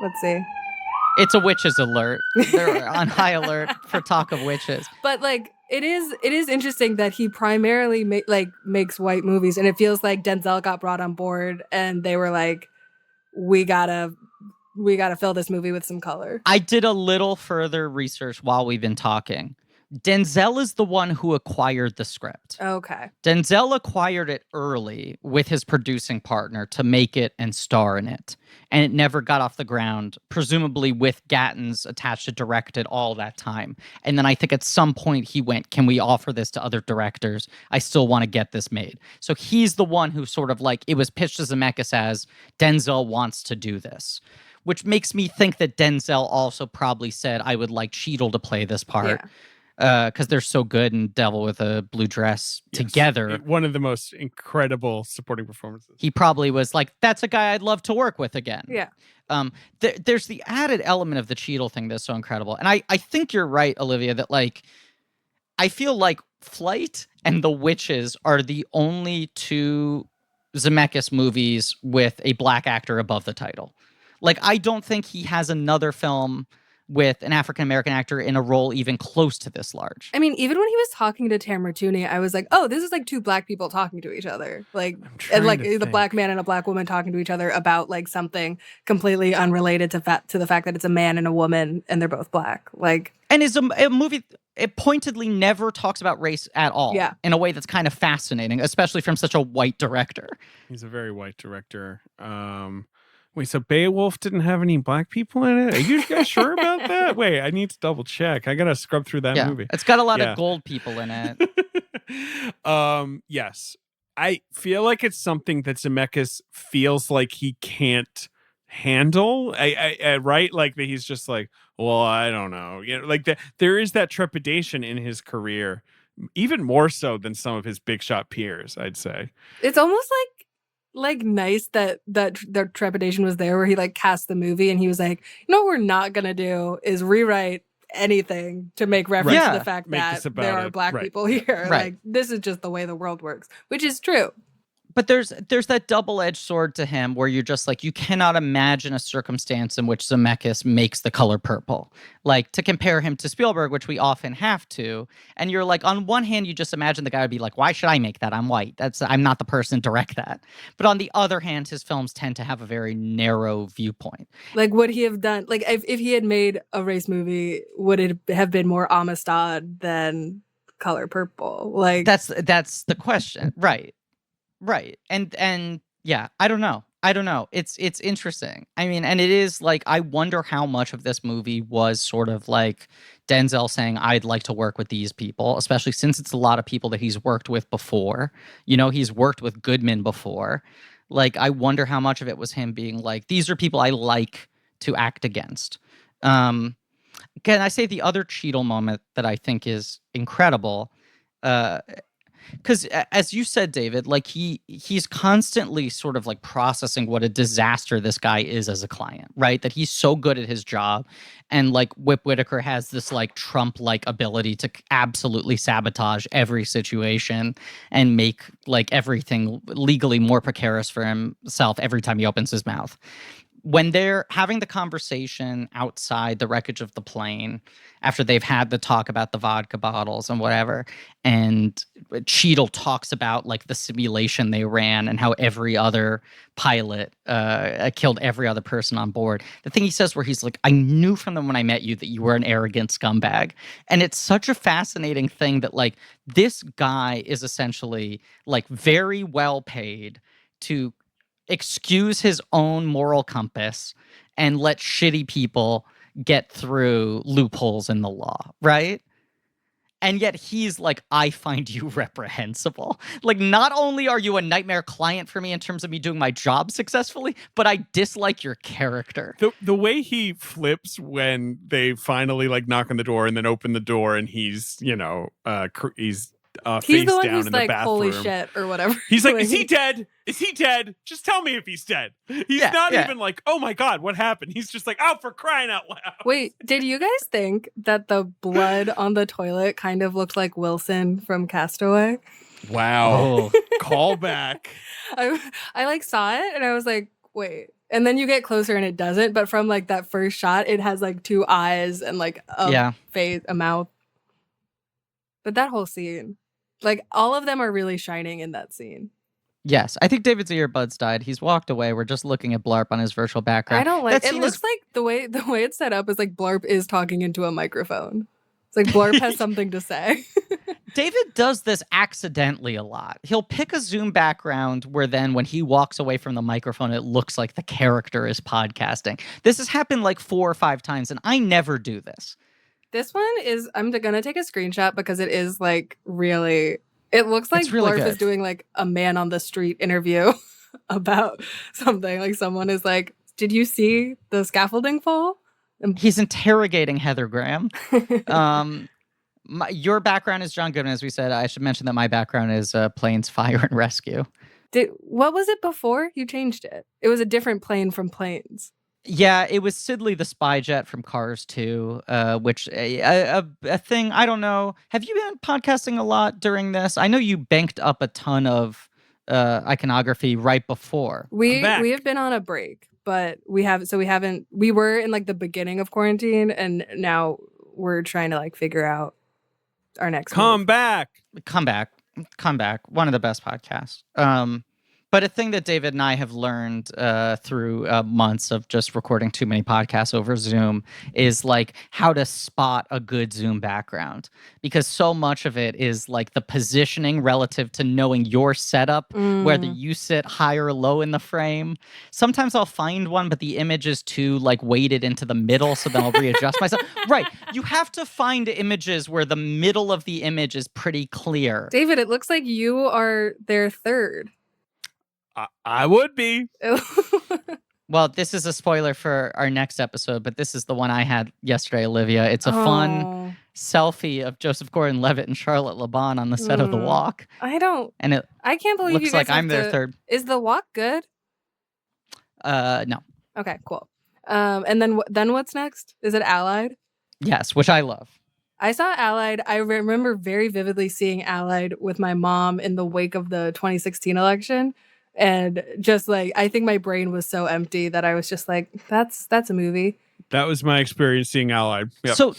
Let's see. It's a witches alert. They're on high alert for talk of witches. But it is interesting that he primarily makes white movies, and it feels like Denzel got brought on board, and they were like, we gotta fill this movie with some color. I did a little further research while we've been talking. Denzel is the one who acquired the script. Okay. Denzel acquired it early with his producing partner to make it and star in it. And it never got off the ground, presumably with Gatins attached to direct it all that time. And then I think at some point he went, can we offer this to other directors? I still want to get this made. So he's the one who sort of it was pitched to Zemeckis as Denzel wants to do this. Which makes me think that Denzel also probably said, I would like Cheadle to play this part. Yeah. Because they're so good in Devil with a Blue Dress together. One of the most incredible supporting performances. He probably was like, that's a guy I'd love to work with again. Yeah. There's the added element of the Cheadle thing that's so incredible. And I think you're right, Olivia, that I feel like Flight and The Witches are the only 2 Zemeckis movies with a black actor above the title. I don't think he has another film with an African-American actor in a role even close to this large. I mean, even when he was talking to Tamara Tooney, I was like, oh, this is 2 black people talking to each other. The black man and a black woman talking to each other about something completely unrelated to the fact that it's a man and a woman and they're both black. And is a movie, it pointedly never talks about race at all. Yeah. In a way that's kind of fascinating, especially from such a white director. He's a very white director. Wait, so Beowulf didn't have any black people in it? Are you guys sure about that? Wait, I need to double check. I gotta scrub through that movie. It's got a lot of gold people in it. Yes. I feel like it's something that Zemeckis feels like he can't handle. Right? That he's just well, I don't know. There is that trepidation in his career, even more so than some of his big shot peers, I'd say. It's almost nice that the trepidation was there where he cast the movie and he was like, what we're not gonna do is rewrite anything to make reference to the fact that there are black people here. Right. This is just the way the world works, which is true. But there's that double-edged sword to him where you're just you cannot imagine a circumstance in which Zemeckis makes the color purple. To compare him to Spielberg, which we often have to, and you're on one hand, you just imagine the guy would be why should I make that? I'm white. I'm not the person to direct that. But on the other hand, his films tend to have a very narrow viewpoint. Would he have done, if he had made a race movie, would it have been more Amistad than Color Purple? That's the question. Right. And yeah, I don't know. It's interesting. I mean, and it is I wonder how much of this movie was sort of Denzel saying, I'd like to work with these people, especially since it's a lot of people that he's worked with before. He's worked with Goodman before. Like, I wonder how much of it was him being like, these are people I like to act against. Can I say the other Cheadle moment that I think is incredible? Because as you said, David, like he's constantly sort of like processing what a disaster this guy is as a client, right? That he's so good at his job, and like Whip Whitaker has this like Trump-like ability to absolutely sabotage every situation and make like everything legally more precarious for himself every time he opens his mouth. When they're having the conversation outside the wreckage of the plane, after they've had the talk about the vodka bottles and whatever, and Cheadle talks about like the simulation they ran and how every other pilot killed every other person on board. The thing he says where he's like, I knew from them when I met you that you were an arrogant scumbag. And it's such a fascinating thing that like this guy is essentially like very well paid to excuse his own moral compass and let shitty people get through loopholes in the law, right? And yet he's like, I find you reprehensible. Like, not only are you a nightmare client for me in terms of me doing my job successfully, but I dislike your character. The way he flips when they finally like knock on the door and then open the door and he's, you know, he's face the one down who's in the like, bathroom. holy shit, or whatever. He's like, is he dead? Is he dead? Just tell me if he's dead. He's not even like, oh my God, what happened? He's just like, oh, for crying out loud. Wait, did you guys think that the blood on the toilet kind of looked like Wilson from Castaway? Wow. Call back. I like saw it and I was like, wait. And then you get closer and it doesn't. But from like that first shot, it has like two eyes and like a face, a mouth. But that whole scene, like all of them are really shining in that scene. Yes, I think David's earbuds died. He's walked away. We're just looking at Blarp on his virtual background. I don't like it. Looks like the way it's set up is like Blarp is talking into a microphone. It's like Blarp has something to say. David does this accidentally a lot. He'll pick a Zoom background where then when he walks away from the microphone, it looks like the character is podcasting. This has happened like 4 or 5 times, and I never do this. This one is, I'm gonna take a screenshot because it is like really, it looks like really Blarp is doing like a man on the street interview about something. Like someone is like, did you see the scaffolding fall? And he's interrogating Heather Graham. Your background is John Goodman, as we said. I should mention that my background is Planes, Fire, and Rescue. What was it before? You changed it. It was a different plane from Planes. Yeah, it was Sidley the spy jet from Cars 2, which a thing, I don't know. Have you been podcasting a lot during this? I know you banked up a ton of iconography right before. We have been on a break, but we were in like the beginning of quarantine and now we're trying to like figure out our next Come back. One of the best podcasts. But a thing that David and I have learned through months of just recording too many podcasts over Zoom is like how to spot a good Zoom background, because so much of it is like the positioning relative to knowing your setup, whether you sit high or low in the frame. Sometimes I'll find one, but the image is too like weighted into the middle, so then I'll readjust myself. Right. You have to find images where the middle of the image is pretty clear. David, it looks like you are their third. I would be. Well, this is a spoiler for our next episode, but this is the one I had yesterday, Olivia. It's a fun selfie of Joseph Gordon-Levitt and Charlotte LeBon on the set of The Walk. I can't believe looks you guys like I'm their third. Is The Walk good? No. Okay, cool. And then what's next? Is it Allied? Yes, which I love. I saw Allied. I remember very vividly seeing Allied with my mom in the wake of the 2016 election. And just like, I think my brain was so empty that I was just like, that's a movie. That was my experience seeing Allied. Yep. So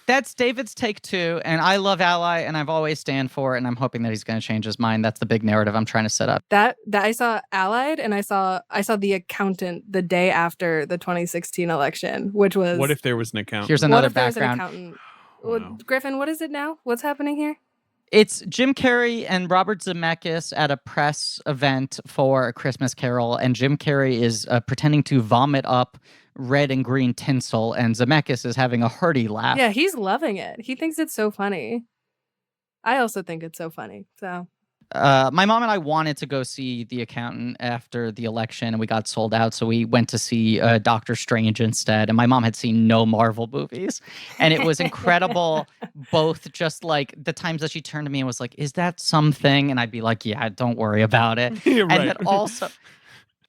that's David's take too. And I love Ally and I've always stand for it. And I'm hoping that he's going to change his mind. That's the big narrative I'm trying to set up. That I saw Allied and I saw The Accountant the day after the 2016 election, which was... What if there was an accountant? Here's another what if background. There was an accountant? Wow. Well, Griffin, what is it now? What's happening here? It's Jim Carrey and Robert Zemeckis at a press event for A Christmas Carol, and Jim Carrey is pretending to vomit up red and green tinsel, and Zemeckis is having a hearty laugh. Yeah, he's loving it. He thinks it's so funny. I also think it's so funny. So My mom and I wanted to go see The Accountant after the election, and we got sold out. So we went to see Doctor Strange instead. And my mom had seen no Marvel movies, and it was incredible. Both just like the times that she turned to me and was like, "Is that something?" And I'd be like, "Yeah, don't worry about it." Yeah, And right. then also,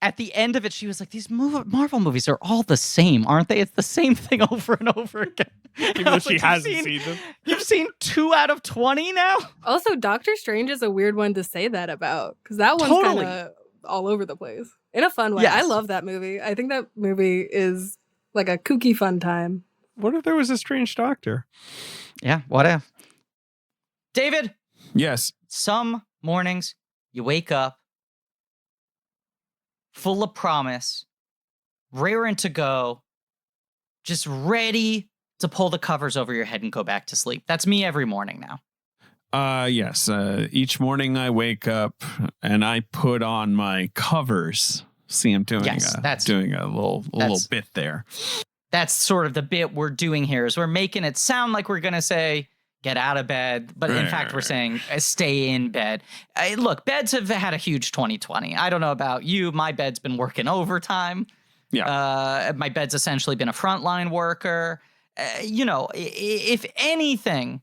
at the end of it, she was like, "These Marvel movies are all the same, aren't they? It's the same thing over and over again." Even I though was she like, hasn't seen them. You've seen 2 out of 20 now? Also, Doctor Strange is a weird one to say that about because that one's Totally. kind of all over the place in a fun way. I Yes. love that movie. I think that movie is like a kooky fun time. What if there was a strange doctor? Yeah, what if? David, Yes. some mornings you wake up full of promise, raring to go, just ready to pull the covers over your head and go back to sleep. That's me every morning now. Yes. Each morning I wake up and I put on my covers. See, I'm doing doing a little bit there. That's sort of the bit we're doing here is we're making it sound like we're going to say, get out of bed. But in fact, we're saying stay in bed. Look, beds have had a huge 2020. I don't know about you. My bed's been working overtime. Yeah. My bed's essentially been a frontline worker. If anything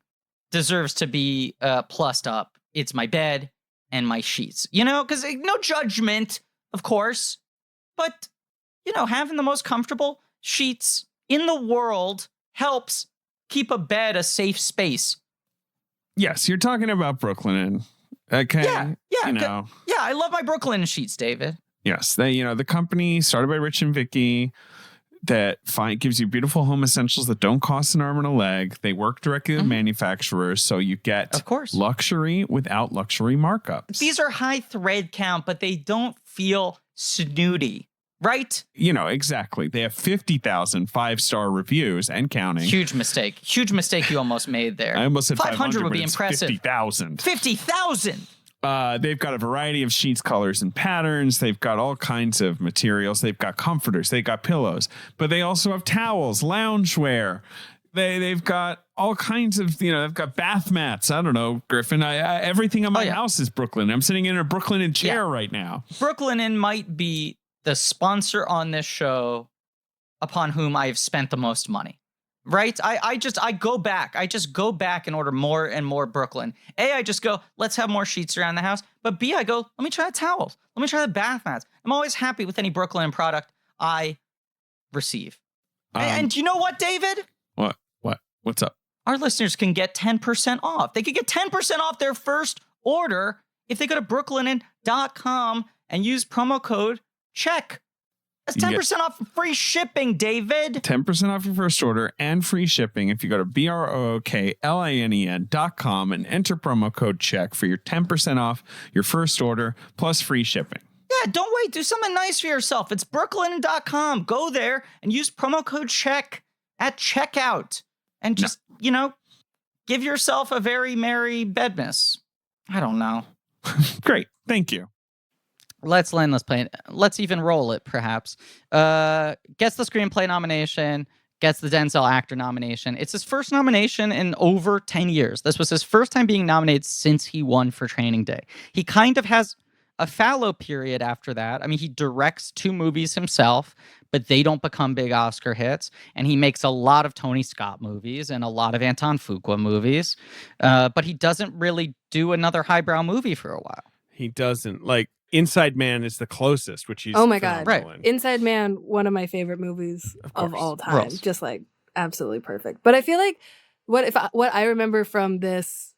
deserves to be plussed up, it's my bed and my sheets. Because no judgment, of course. But, having the most comfortable sheets in the world helps keep a bed a safe space. Yes, you're talking about Brooklyn. Okay. Yeah. Yeah, I love my Brooklyn sheets, David. Yes, the company started by Rich and Vicky that gives you beautiful home essentials that don't cost an arm and a leg. They work directly with manufacturers, so you get, of course, luxury without luxury markups. These are high thread count, but they don't feel snooty, right? Exactly. They have 50,000 5-star reviews and counting. Huge mistake you almost made there. I almost said 500 would be impressive. 50,000. 50,000. They've got a variety of sheets, colors, and patterns. They've got all kinds of materials. They've got comforters. They've got pillows. But they also have towels, loungewear. They've got all kinds of, they've got bath mats. I don't know, Griffin. Everything in my house is Brooklyn. I'm sitting in a Brooklyn chair right now. Brooklyn might be the sponsor on this show upon whom I've spent the most money. Right? I go back. I just go back and order more and more Brooklyn. A, I just go, let's have more sheets around the house. But B, I go, let me try the towels. Let me try the bath mats. I'm always happy with any Brooklyn product I receive. And you know what, David? What? What's up? Our listeners can get 10% off. They could get 10% off their first order if they go to brooklinen.com and use promo code CHECK. That's 10% off free shipping, David. 10% off your first order and free shipping if you go to BROOKLINEN.com and enter promo code CHECK for your 10% off your first order plus free shipping. Yeah, don't wait. Do something nice for yourself. It's brooklinen.com. Go there and use promo code CHECK at checkout. And just, give yourself a very merry bedmas. I don't know. Great. Thank you. Let's land this plane. Let's even roll it, perhaps. Gets the screenplay nomination, gets the Denzel actor nomination. It's his first nomination in over 10 years. This was his first time being nominated since he won for Training Day. He kind of has a fallow period after that. I mean, he directs 2 movies himself, but they don't become big Oscar hits. And he makes a lot of Tony Scott movies and a lot of Anton Fuqua movies. But he doesn't really do another highbrow movie for a while. He doesn't. Inside Man is the closest, which he's oh my god, right? Inside Man, one of my favorite movies of all time. Rules. Just absolutely perfect. But I feel like what I remember from this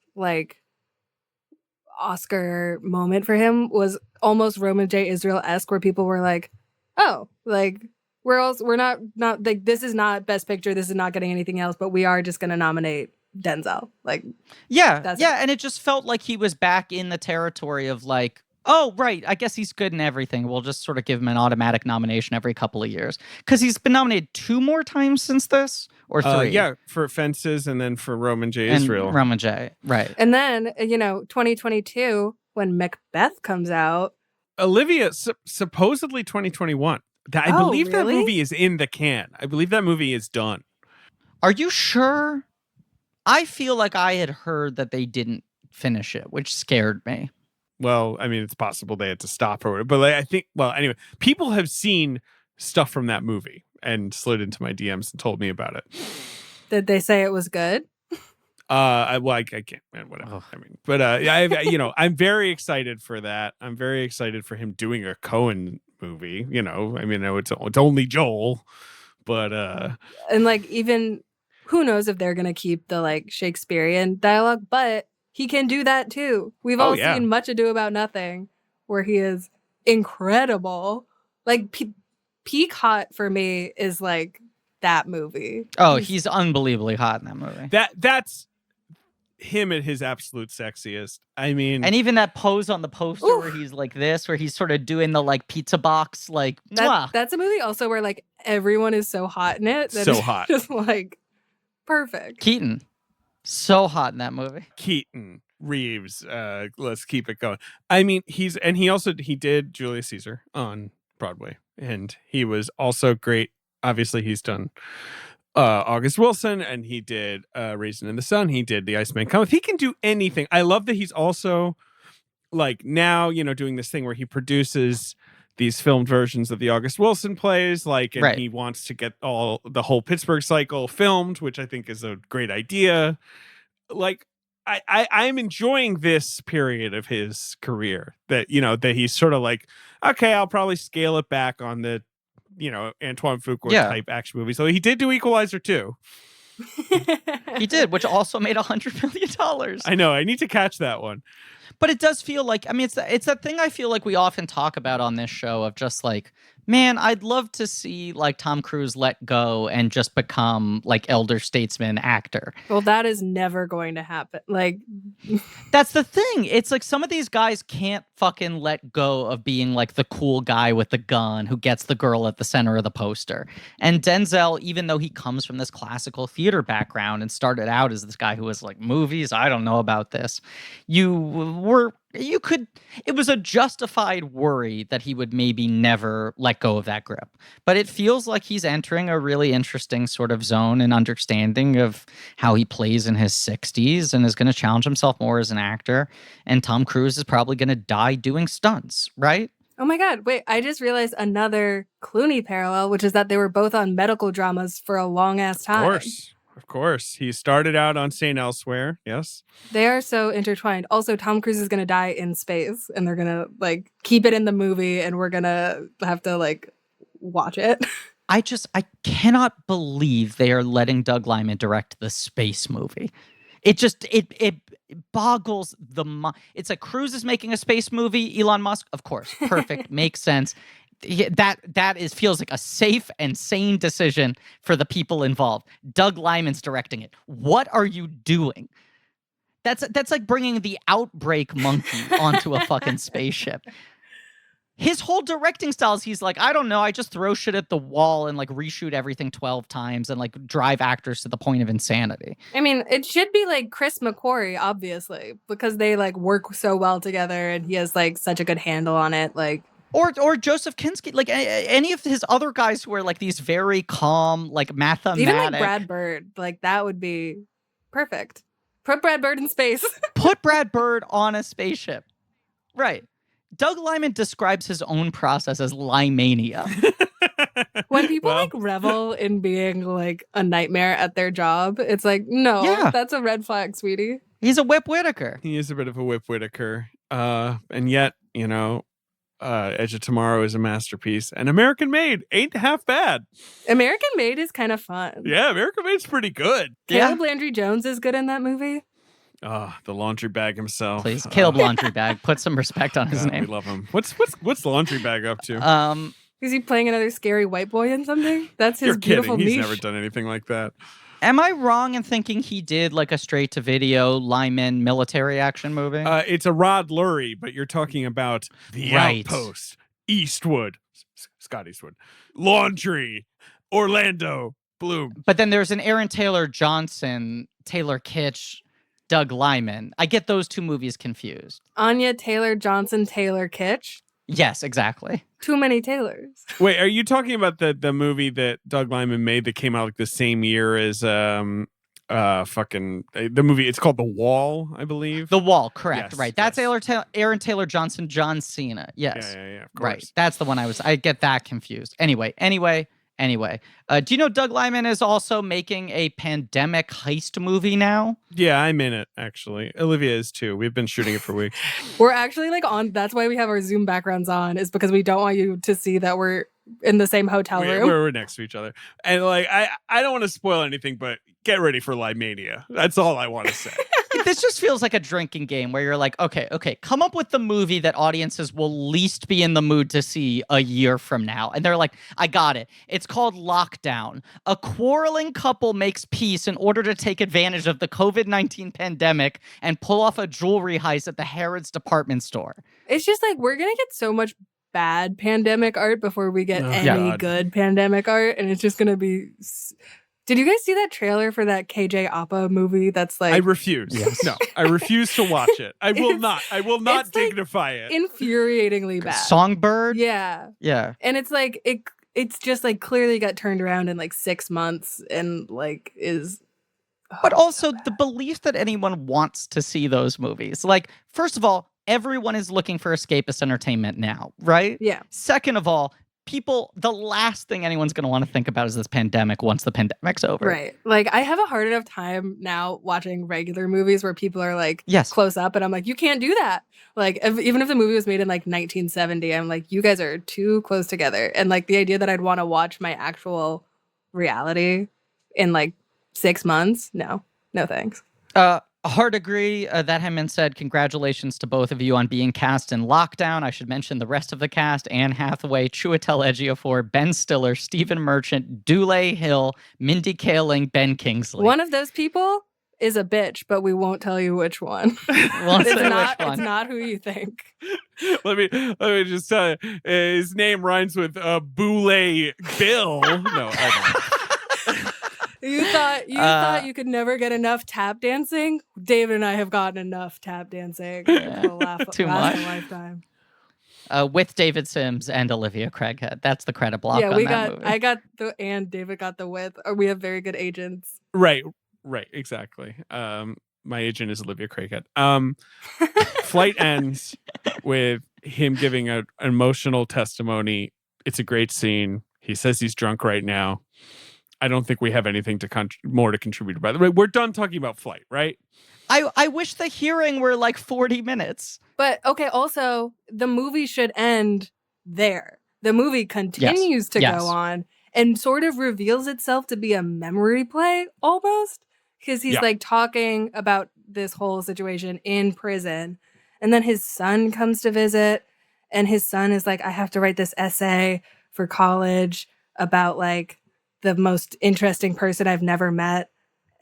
Oscar moment for him was almost Roman J. Israel-esque, where people were like, "Oh, we're not this is not Best Picture. This is not getting anything else, but we are just going to nominate Denzel." And it just felt like he was back in the territory of oh, right, I guess he's good in everything. We'll just sort of give him an automatic nomination every couple of years. Because he's been nominated 2 more times since this, or 3. Yeah, for Fences and then for Roman J. Israel. Roman J, right. And then, 2022, when Macbeth comes out. Olivia, supposedly 2021. I believe that movie is in the can. I believe that movie is done. Are you sure? I feel like I had heard that they didn't finish it, which scared me. well, I mean, it's possible they had to stop or whatever, but like, I think, well, anyway, people have seen stuff from that movie and slid into my DMs and told me about it. Did they say it was good? I can't, man, whatever. I mean, but I'm very excited for that. I'm very excited for him doing a Coen movie. I mean, it's only Joel, but and like, even who knows if they're gonna keep the like Shakespearean dialogue, but he can do that too. We've all seen Much Ado About Nothing, where he is incredible. Like peak hot for me is like that movie. Oh, he's unbelievably hot in that movie. That's him at his absolute sexiest. I mean, and even that pose on the poster where he's like this, where he's sort of doing the like pizza box, like that's a movie also where like everyone is so hot in it. So hot, just like perfect. Keaton, so hot in that movie. Keaton Reeves. Let's keep it going. I mean, he did Julius Caesar on Broadway, and he was also great. Obviously, he's done August Wilson, and he did Raisin in the Sun. He did The Iceman Cometh. He can do anything. I love that he's also like now, doing this thing where he produces these filmed versions of the August Wilson plays, like, and he wants to get the whole Pittsburgh cycle filmed, which I think is a great idea. Like, I'm enjoying this period of his career that, that he's sort of like, okay, I'll probably scale it back on the, Antoine Fuqua type action movie. So he did do Equalizer 2. He did, which also made $100 million. I know. I need to catch that one. But it does feel like, I mean, it's that thing I feel like we often talk about on this show of just like, man, I'd love to see like Tom Cruise let go and just become like elder statesman actor. Well, that is never going to happen. Like, that's the thing. It's like some of these guys can't fucking let go of being like the cool guy with the gun who gets the girl at the center of the poster. And Denzel, even though he comes from this classical theater background and started out as this guy who was like, movies, I don't know about this. It was a justified worry that he would maybe never let go of that grip. But it feels like he's entering a really interesting sort of zone and understanding of how he plays in his 60s and is going to challenge himself more as an actor. And Tom Cruise is probably going to die doing stunts, right? Oh my God, wait, I just realized another Clooney parallel, which is that they were both on medical dramas for a long ass time. Of course. He started out on St. Elsewhere. Yes. They are so intertwined. Also, Tom Cruise is going to die in space, and they're going to like keep it in the movie, and we're going to have to like watch it. I cannot believe they are letting Doug Liman direct the space movie. It boggles the mind. It's like Cruise is making a space movie. Elon Musk, of course, perfect, makes sense. That feels like a safe and sane decision for the people involved. Doug Liman's directing it. What are you doing? That's like bringing the Outbreak monkey onto a fucking spaceship. His whole directing style is he's like, I don't know, I just throw shit at the wall and like reshoot everything 12 times and like drive actors to the point of insanity. I mean, it should be like Chris McQuarrie, obviously, because they like work so well together and he has like such a good handle on it. Like, Or Joseph Kinski, like any of his other guys who are like these very calm, like mathematic. Even like Brad Bird, like that would be perfect. Put Brad Bird in space. Put Brad Bird on a spaceship. Right. Doug Liman describes his own process as limania. When people like revel in being like a nightmare at their job, it's like, no, that's a red flag, sweetie. He's a Whip Whitaker. He is a bit of a Whip Whitaker. And yet, Edge of Tomorrow is a masterpiece, and American Made ain't half bad. American Made is kind of fun. Yeah, American Made's pretty good. Caleb Landry Jones is good in that movie. The laundry bag himself. Please, Caleb Laundry Bag. Put some respect on his name. We love him. What's Laundry Bag up to? Is he playing another scary white boy in something? That's his beautiful niche. He's never done anything like that. Am I wrong in thinking he did like a straight-to-video Lyman military action movie? It's a Rod Lurie, but you're talking about The Outpost, Eastwood, Scott Eastwood, Laundry, Orlando Bloom. But then there's an Aaron Taylor Johnson, Taylor Kitsch, Doug Liman. I get those two movies confused. Anya Taylor Johnson, Taylor Kitsch? Yes, exactly. Too many Taylors. Wait, are you talking about the movie that Doug Liman made that came out like the same year as the movie. It's called The Wall, I believe. The Wall, correct? Yes, right. That's yes. Aaron Taylor Johnson, John Cena. Yes. Yeah. Of course. Right. That's the one I get that confused. Anyway. Do you know Doug Liman is also making a pandemic heist movie now? Yeah, I'm in it, actually. Olivia is too. We've been shooting it for weeks. We're actually like on. That's why we have our Zoom backgrounds on, is because we don't want you to see that we're in the same hotel room. We're next to each other. And like, I don't want to spoil anything, but get ready for Limania. That's all I want to say. This just feels like a drinking game where you're like, okay, come up with the movie that audiences will least be in the mood to see a year from now. And they're like, I got it. It's called Lockdown. A quarreling couple makes peace in order to take advantage of the COVID-19 pandemic and pull off a jewelry heist at the Harrods department store. It's just like, we're going to get so much bad pandemic art before we get any good pandemic art. And it's just going to be... Did you guys see that trailer for that KJ Apa movie? That's like... I refuse. Yes. No, I refuse to watch it. I will not dignify it. Infuriatingly bad. Songbird? Yeah. And it's like, it's just like clearly got turned around in like 6 months and like is... But also the belief that anyone wants to see those movies. Like, first of all, everyone is looking for escapist entertainment now, right? Yeah. Second of all, the last thing anyone's going to want to think about is this pandemic once the pandemic's over. Right. Like, I have a hard enough time now watching regular movies where people are like close up and I'm like, you can't do that. Like, even if the movie was made in like 1970, I'm like, you guys are too close together. And like the idea that I'd want to watch my actual reality in like 6 months. No thanks. Hard agree. That Hemman said, congratulations to both of you on being cast in Lockdown. I should mention the rest of the cast: Anne Hathaway, Chiwetel Ejiofor, Ben Stiller, Stephen Merchant, Dule Hill, Mindy Kaling, Ben Kingsley. One of those people is a bitch, but we won't tell you which one. It's not who you think. Let me just tell you, his name rhymes with Boule Bill. No, I don't. You thought you could never get enough tap dancing? David and I have gotten enough tap dancing. We'll laugh Too last much. a lifetime. With David Sims and Olivia Craighead. That's the credit block on that movie. I got the and David got the with. Or we have very good agents. Right, exactly. My agent is Olivia Craighead. Flight ends with him giving an emotional testimony. It's a great scene. He says he's drunk right now. I don't think we have anything more to contribute about it. We're done talking about Flight, right? I wish the hearing were like 40 minutes. But okay, also the movie should end there. The movie continues to go on and sort of reveals itself to be a memory play almost, because he's like talking about this whole situation in prison, and then his son comes to visit, and his son is like, I have to write this essay for college about like the most interesting person I've never met.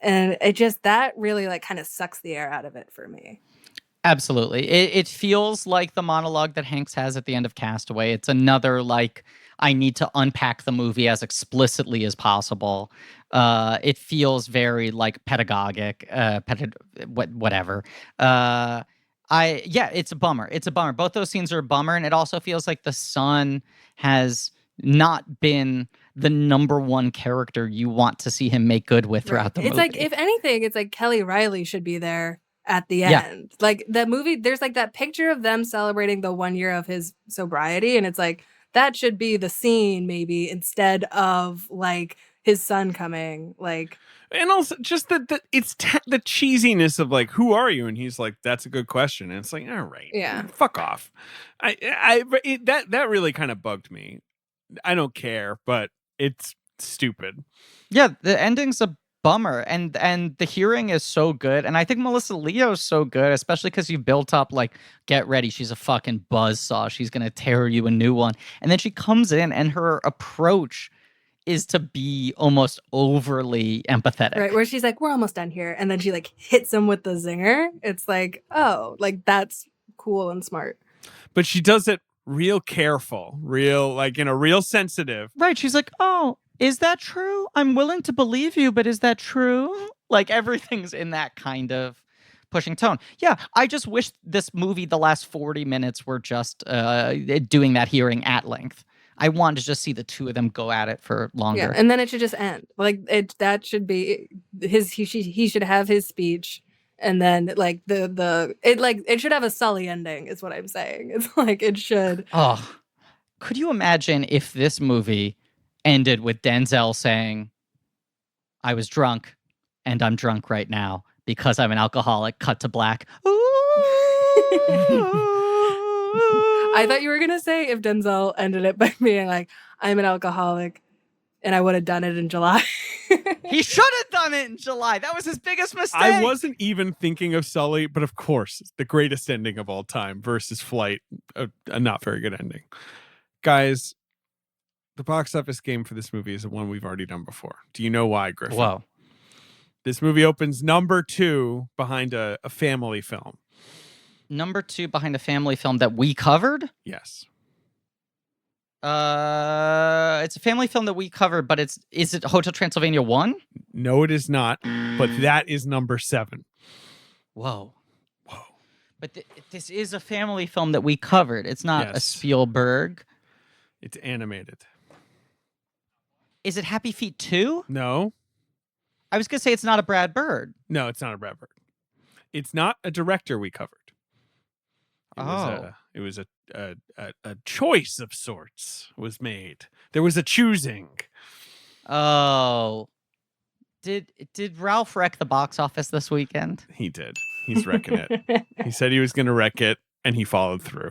And it just, that really like kind of sucks the air out of it for me. Absolutely. It feels like the monologue that Hanks has at the end of Castaway. It's another like, I need to unpack the movie as explicitly as possible. It feels very like pedagogic, whatever. It's a bummer. It's a bummer. Both those scenes are a bummer. And it also feels like the son has not been the number one character you want to see him make good with throughout the movie. It's like, if anything, it's like Kelly Riley should be there at the end. Like the movie, there's like that picture of them celebrating the 1 year of his sobriety. And it's like, that should be the scene maybe, instead of like his son coming. Like, and also just the cheesiness of like, who are you? And he's like, that's a good question. And it's like, all right, fuck off. That really kind of bugged me. I don't care, but it's stupid. Yeah, the ending's a bummer, and the hearing is so good, and I think Melissa Leo's so good, especially because you built up like, get ready, she's a fucking buzzsaw, she's gonna tear you a new one, and then she comes in and her approach is to be almost overly empathetic, right? Where she's like, we're almost done here, and then she like hits him with the zinger. It's like, oh, like that's cool and smart, but she does it real careful, real sensitive. Right. She's like, oh, is that true? I'm willing to believe you, but is that true? Like everything's in that kind of pushing tone. Yeah. I just wish this movie, the last 40 minutes were just doing that hearing at length. I wanted to just see the two of them go at it for longer. Yeah, and then it should just end. Like that should be he should have his speech, and then like it should have a Sully ending. Is what I'm saying. It's like it should. Oh, could you imagine if this movie ended with Denzel saying, "I was drunk, and I'm drunk right now because I'm an alcoholic." Cut to black. I thought you were gonna say if Denzel ended it by being like, "I'm an alcoholic, and I would have done it in July." He should have done it in July. That was his biggest mistake. I wasn't even thinking of Sully, but of course, the greatest ending of all time versus Flight, a not very good ending. Guys, the box office game for this movie is one we've already done before. Do you know why, Griffin? Whoa. This movie opens number 2 behind a family film. Number 2 behind a family film that we covered? Yes. It's a family film that we covered, but is it Hotel Transylvania 1? No, it is not. But that is number 7. Whoa. But this is a family film that we covered. It's not a Spielberg. It's animated. Is it Happy Feet 2? No. I was going to say it's not a Brad Bird. No, it's not a Brad Bird. It's not a director we covered. It was a choice of sorts was made. There was a choosing. Oh. Did Ralph wreck the box office this weekend? He did. He's wrecking it. He said he was going to wreck it, and he followed through.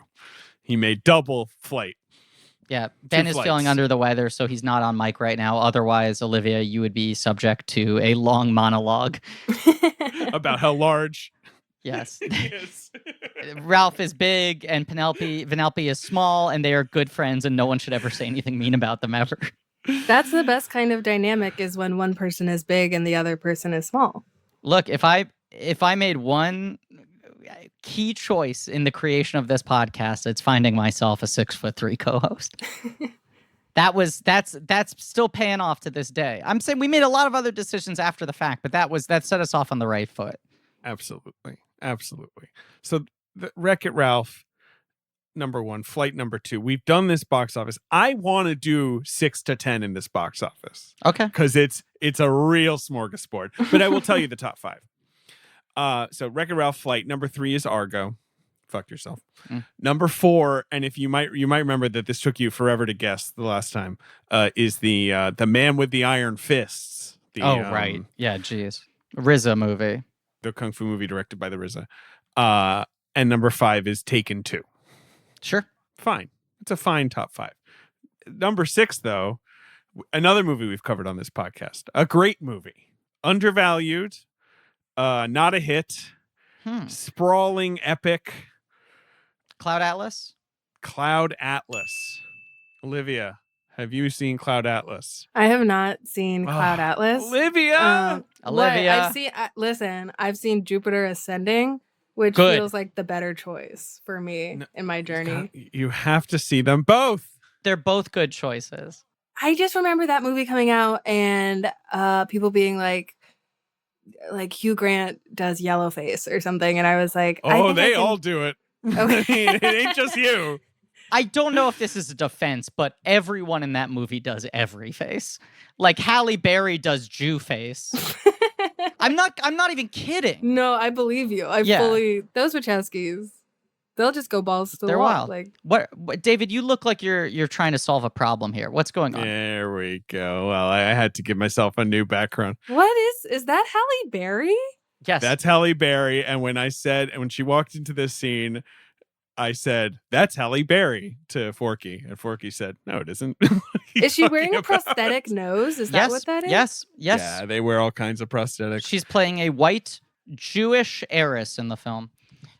He made double Flight. Yeah, Ben is feeling under the weather, so he's not on mic right now. Otherwise, Olivia, you would be subject to a long monologue about how large. Yes. Ralph is big and Vanellope is small, and they are good friends, and no one should ever say anything mean about them ever. That's the best kind of dynamic, is when one person is big and the other person is small. Look, if I made one key choice in the creation of this podcast, it's finding myself a 6'3" co-host. That's still paying off to this day. I'm saying we made a lot of other decisions after the fact, but that set us off on the right foot. Absolutely. So Wreck-It Ralph, number 1, Flight number 2. We've done this box office. I want to do 6 to 10 in this box office. Okay. Because it's a real smorgasbord. But I will tell you the top 5. So Wreck-It Ralph, Flight. Number 3 is Argo. Fuck yourself. Number 4, and if you might remember that this took you forever to guess the last time, is the Man with the Iron Fists. Right. Yeah, geez. RZA movie. The Kung Fu movie directed by the RZA. And number 5 is Taken 2. Sure. Fine. It's a fine top 5. Number 6, though, another movie we've covered on this podcast. A great movie. Undervalued. Not a hit. Sprawling epic. Cloud Atlas. Olivia, have you seen Cloud Atlas? I have not seen Cloud Atlas. Olivia! I've seen Jupiter Ascending, which feels like the better choice for me in my journey. You have to see them both. They're both good choices. I just remember that movie coming out and people being like Hugh Grant does Yellowface or something, and I was like, they all do it. Okay. It ain't just you. I don't know if this is a defense, but everyone in that movie does every face. Like Halle Berry does Jew face. I'm not even kidding. No, I believe you. Those Wachowskis, they'll just go balls to the They're wall. wild. Like what, David, you look like you're trying to solve a problem here. What's going on? There we go. Well, I had to give myself a new background. What is that Halle Berry? Yes. That's Halle Berry. And when she walked into this scene, I said, "That's Halle Berry" to Forky. And Forky said, "No, it isn't." Is she wearing a prosthetic nose? Is that what that is? Yes. Yeah, they wear all kinds of prosthetics. She's playing a white Jewish heiress in the film.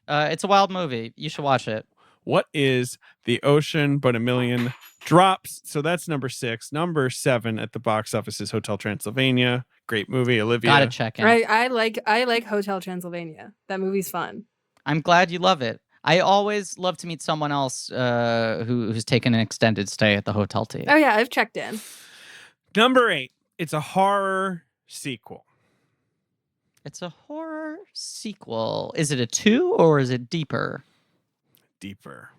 It's a wild movie. You should watch it. What is The Ocean But a Million Drops? So that's number 6. Number 7 at the box office is Hotel Transylvania. Great movie, Olivia. Gotta check in. I like Hotel Transylvania. That movie's fun. I'm glad you love it. I always love to meet someone else who's taken an extended stay at the hotel too. Oh yeah, I've checked in. Number 8. It's a horror sequel. It's a horror sequel. Is it a 2 or is it deeper? Deeper.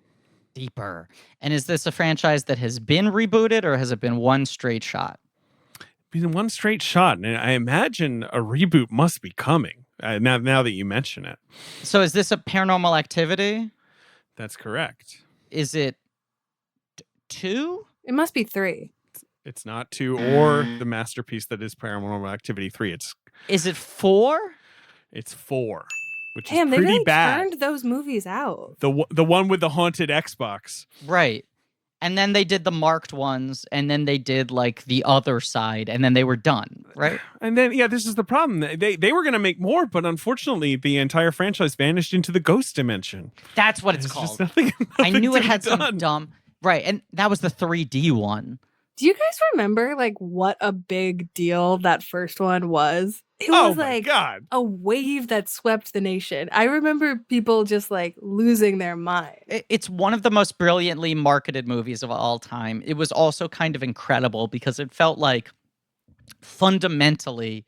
Deeper. And is this a franchise that has been rebooted, or has it been one straight shot? Been one straight shot, and I imagine a reboot must be coming. Now that you mention it, So is this a Paranormal Activity? that's correct. Is it 2? It must be 3. It's not 2 or the masterpiece that is Paranormal Activity 3. Is it 4? It's 4, which Damn, is they pretty really bad. turned those movies out. The one with the haunted Xbox. Right. And then they did the marked ones, and then they did like the other side, and then they were done, right? And then, this is the problem. They were going to make more, but unfortunately, the entire franchise vanished into the ghost dimension. That's what it's There's called. just nothing I knew to it be had some done. dumb... Right, and that was the 3D one. Do you guys remember like what a big deal that first one was? It Oh was my like God. a wave that swept the nation. I remember people just like losing their mind. It's one of the most brilliantly marketed movies of all time. It was also kind of incredible because it felt like fundamentally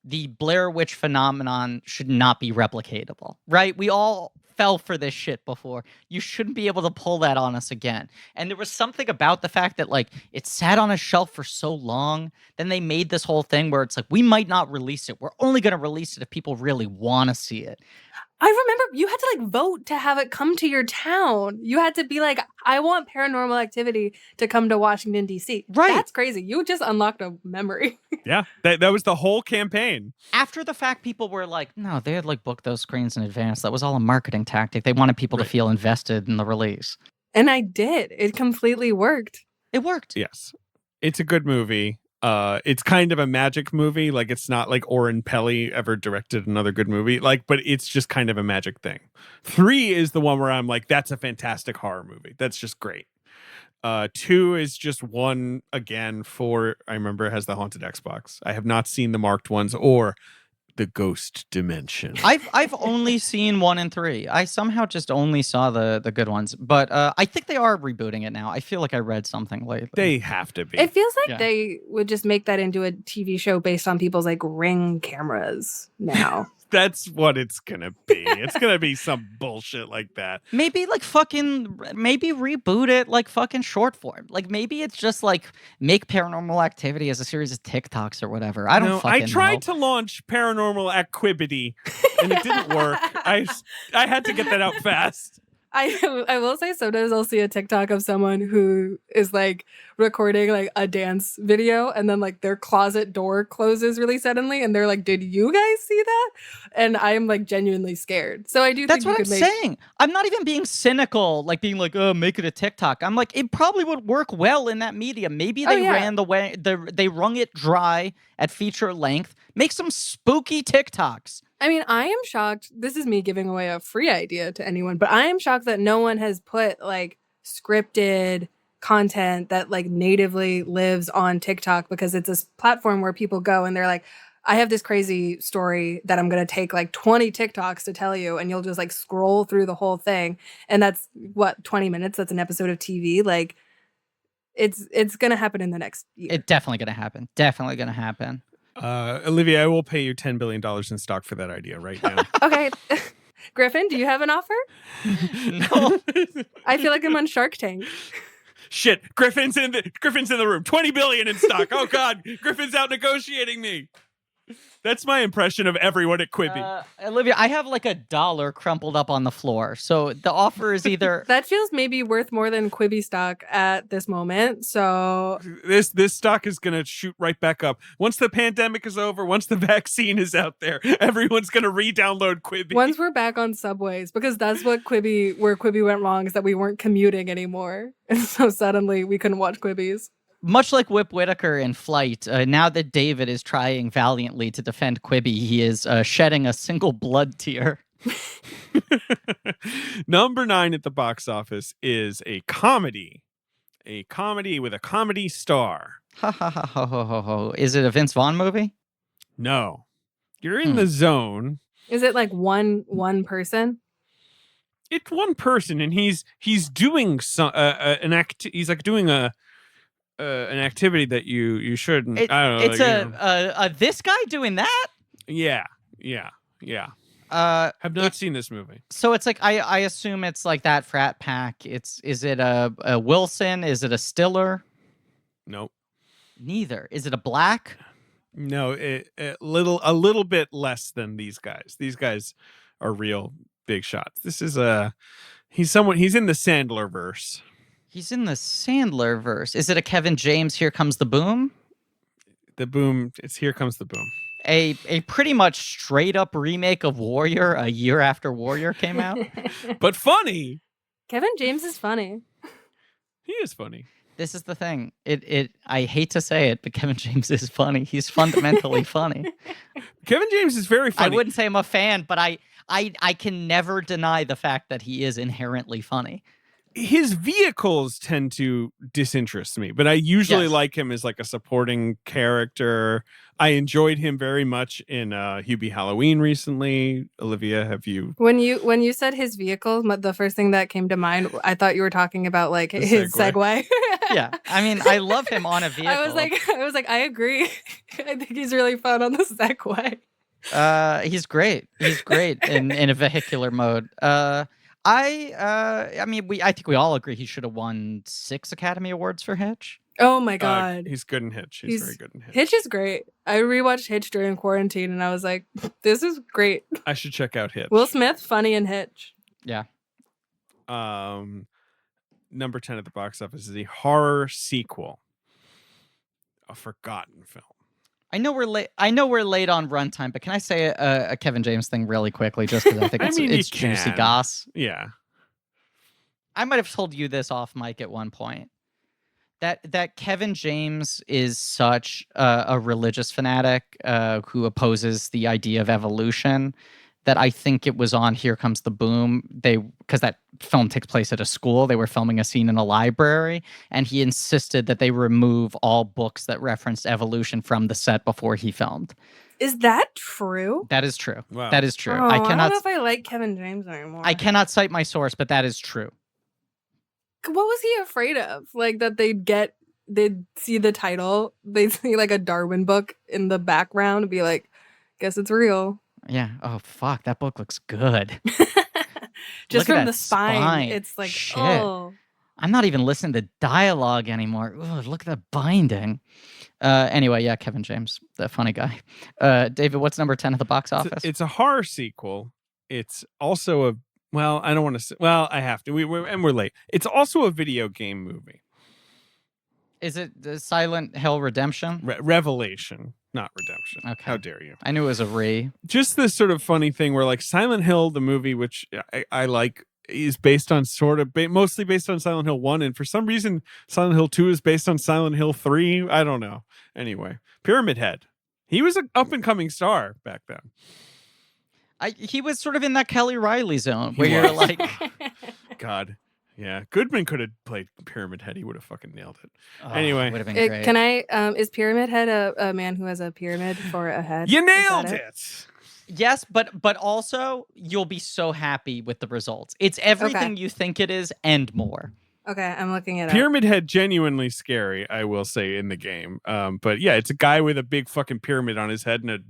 the Blair Witch phenomenon should not be replicatable, right? We all fell for this shit before. You shouldn't be able to pull that on us again. And there was something about the fact that like it sat on a shelf for so long. Then they made this whole thing where it's like, we might not release it. We're only going to release it if people really want to see it. I remember you had to like vote to have it come to your town. You had to be like, I want Paranormal Activity to come to Washington, D.C. Right. That's crazy. You just unlocked a memory. Yeah, that was the whole campaign. After the fact, people were like, no, they had like booked those screens in advance. That was all a marketing tactic. They wanted people to feel invested in the release. And I did. It completely worked. It worked. Yes. It's a good movie. It's kind of a magic movie. Like, it's not like Oren Peli ever directed another good movie. Like, but it's just kind of a magic thing. 3 is the one where I'm like, that's a fantastic horror movie. That's just great. 2 is just one again. 4, I remember, has the haunted Xbox. I have not seen the marked ones or the ghost dimension. I've only seen 1 and 3. I somehow just only saw the good ones. But I think they are rebooting it now. I feel like I read something lately. They have to be. It feels like Yeah. they would just make that into a TV show based on people's like Ring cameras now. That's what it's gonna be. It's gonna be some bullshit like that. Maybe like maybe reboot it like fucking short form. Like maybe it's just like make Paranormal Activity as a series of TikToks or whatever. I don't fucking I tried know. to launch Paranormal Activity and it didn't work. I had to get that out fast. I will say sometimes I'll see a TikTok of someone who is like recording like a dance video and then like their closet door closes really suddenly and they're like, did you guys see that? And I'm like genuinely scared. So I do That's think what you I'm could make saying. I'm not even being cynical, like being like, oh, make it a TikTok. I'm like, it probably would work well in that medium. Maybe they they wrung it dry at feature length. Make some spooky TikToks. I mean, I am shocked. This is me giving away a free idea to anyone, but I am shocked that no one has put like scripted content that like natively lives on TikTok, because it's a platform where people go and they're like, I have this crazy story that I'm going to take like 20 TikToks to tell you. And you'll just like scroll through the whole thing. And that's 20 minutes. That's an episode of TV. Like it's going to happen in the next year. It's definitely going to happen. Definitely going to happen. Olivia, I will pay you $10 billion in stock for that idea right now. Okay. Griffin, do you have an offer? No. I feel like I'm on Shark Tank. Shit, Griffin's in the room. 20 billion in stock. Oh God, Griffin's out negotiating me. That's my impression of everyone at Quibi. Olivia, I have like $1 crumpled up on the floor. So the offer is either That feels maybe worth more than Quibi stock at this moment. So This stock is gonna shoot right back up once the pandemic is over. Once the vaccine is out there, everyone's gonna re-download Quibi. once we're back on subways, because that's what where Quibi went wrong, is that we weren't commuting anymore. And so suddenly we couldn't watch Quibis. much like Whip Whitaker in Flight. Now that David is trying valiantly to defend Quibi, he is shedding a single blood tear. Number 9 at the box office is a comedy with a comedy star. Ha ha ha ho ho ho ho. Is it a Vince Vaughn movie? No, you're in the zone. Is it like one person? It's one person, and he's doing some he's like doing an activity that you shouldn't. I don't know. It's this guy doing that? Yeah. Have not seen this movie. So it's like I assume it's like that frat pack. Is it a Wilson? Is it a Stiller? Nope. Neither. Is it a Black? No, a little bit less than these guys. These guys are real big shots. This is he's in the Sandler verse. He's in the Sandler verse. Is it a Kevin James Here Comes the Boom? The Boom, it's Here Comes the Boom. A pretty much straight up remake of Warrior a year after Warrior came out. But funny. Kevin James is funny. He is funny. This is the thing. I hate to say it, but Kevin James is funny. He's fundamentally funny. Kevin James is very funny. I wouldn't say I'm a fan, but I can never deny the fact that he is inherently funny. His vehicles tend to disinterest me, but I usually like him as like a supporting character. I enjoyed him very much in Hubie Halloween recently. Olivia, have you? When you said his vehicle, the first thing that came to mind, I thought you were talking about like his Segway. Yeah, I mean, I love him on a vehicle. I was like, I agree. I think he's really fun on the Segway. He's great. He's great in a vehicular mode. I think we all agree he should have won 6 Academy Awards for Hitch. Oh my God. He's good in Hitch. He's very good in Hitch. Hitch is great. I rewatched Hitch during quarantine and I was like, this is great. I should check out Hitch. Will Smith, funny in Hitch. Yeah. Number 10 at the box office is a horror sequel. A forgotten film. I know we're late on runtime, but can I say a Kevin James thing really quickly, just because I think it's juicy goss? Yeah. I might have told you this off mic at one point. That Kevin James is such a religious fanatic who opposes the idea of evolution that I think it was on Here Comes the Boom. Because that film takes place at a school. They were filming a scene in a library, and he insisted that they remove all books that referenced evolution from the set before he filmed. Is that true? That is true. Wow. That is true. Oh, I don't know if I like Kevin James anymore. I cannot cite my source, but that is true. What was he afraid of? Like that they'd see the title, they'd see like a Darwin book in the background and be like, guess it's real. Yeah. Oh, fuck. That book looks good. Just Look at from the that spine. It's like, shit. oh. I'm not even listening to dialogue anymore. Ugh, look at that binding. Anyway, yeah, Kevin James, the funny guy. David, what's number 10 at the box office? It's a horror sequel. It's also I don't want to say, I have to. We're late. It's also a video game movie. Is it the Silent Hill Redemption? Revelation, not Redemption. Okay. How dare you? I knew it was a re. Just this sort of funny thing where like Silent Hill, the movie, which I like, is based on mostly based on Silent Hill 1. And for some reason, Silent Hill 2 is based on Silent Hill 3. I don't know. Anyway, Pyramid Head. He was an up and coming star back then. He was sort of in that Kelly Riley zone where you're like, God. Yeah, Goodman could have played Pyramid Head. He would have fucking nailed it. oh, Anyway, would have been great. Can I? Is Pyramid Head a man who has a pyramid for a head? You nailed it. Yes, but also you'll be so happy with the results. It's everything you think it is and more. Okay, I'm looking it up. Pyramid Head, genuinely scary, I will say, in the game. But yeah, it's a guy with a big fucking pyramid on his head and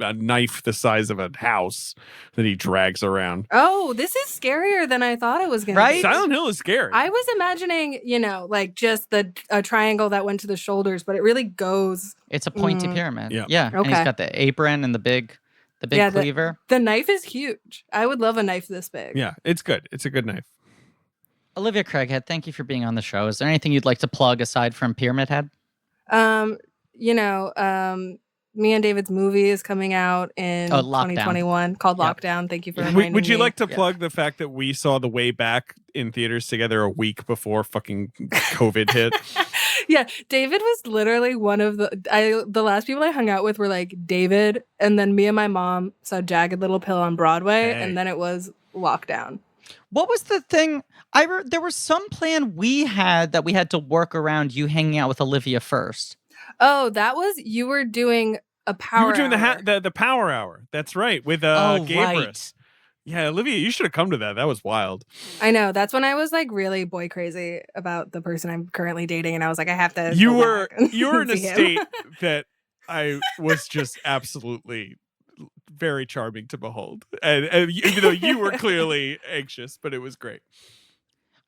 a knife the size of a house that he drags around. Oh, this is scarier than I thought it was going to Right? be. Silent Hill is scary. I was imagining, like just a triangle that went to the shoulders, but it really goes. It's a pointy pyramid. Yeah. Yeah. Okay. And he's got the apron and the big cleaver. The knife is huge. I would love a knife this big. Yeah, it's good. It's a good knife. Olivia Craighead, thank you for being on the show. Is there anything you'd like to plug aside from Pyramid Head? Me and David's movie is coming out in 2021 called Lockdown. Thank you for reminding me. Would you like to plug the fact that we saw The Way Back in theaters together a week before fucking COVID hit? Yeah, David was literally one of the last people I hung out with were like David, and then me and my mom saw Jagged Little Pill on Broadway, and then it was Lockdown. What was the thing? There was some plan we had that we had to work around you hanging out with Olivia first. Oh, that was you were doing a power. You were doing hour. the power hour. That's right, with Gabrus. Right. Yeah, Olivia, you should have come to that. That was wild. I know. That's when I was like really boy crazy about the person I'm currently dating, and I was like, I have to. You were in a see him. state that I was just absolutely very charming to behold. And even though you were clearly anxious, but it was great.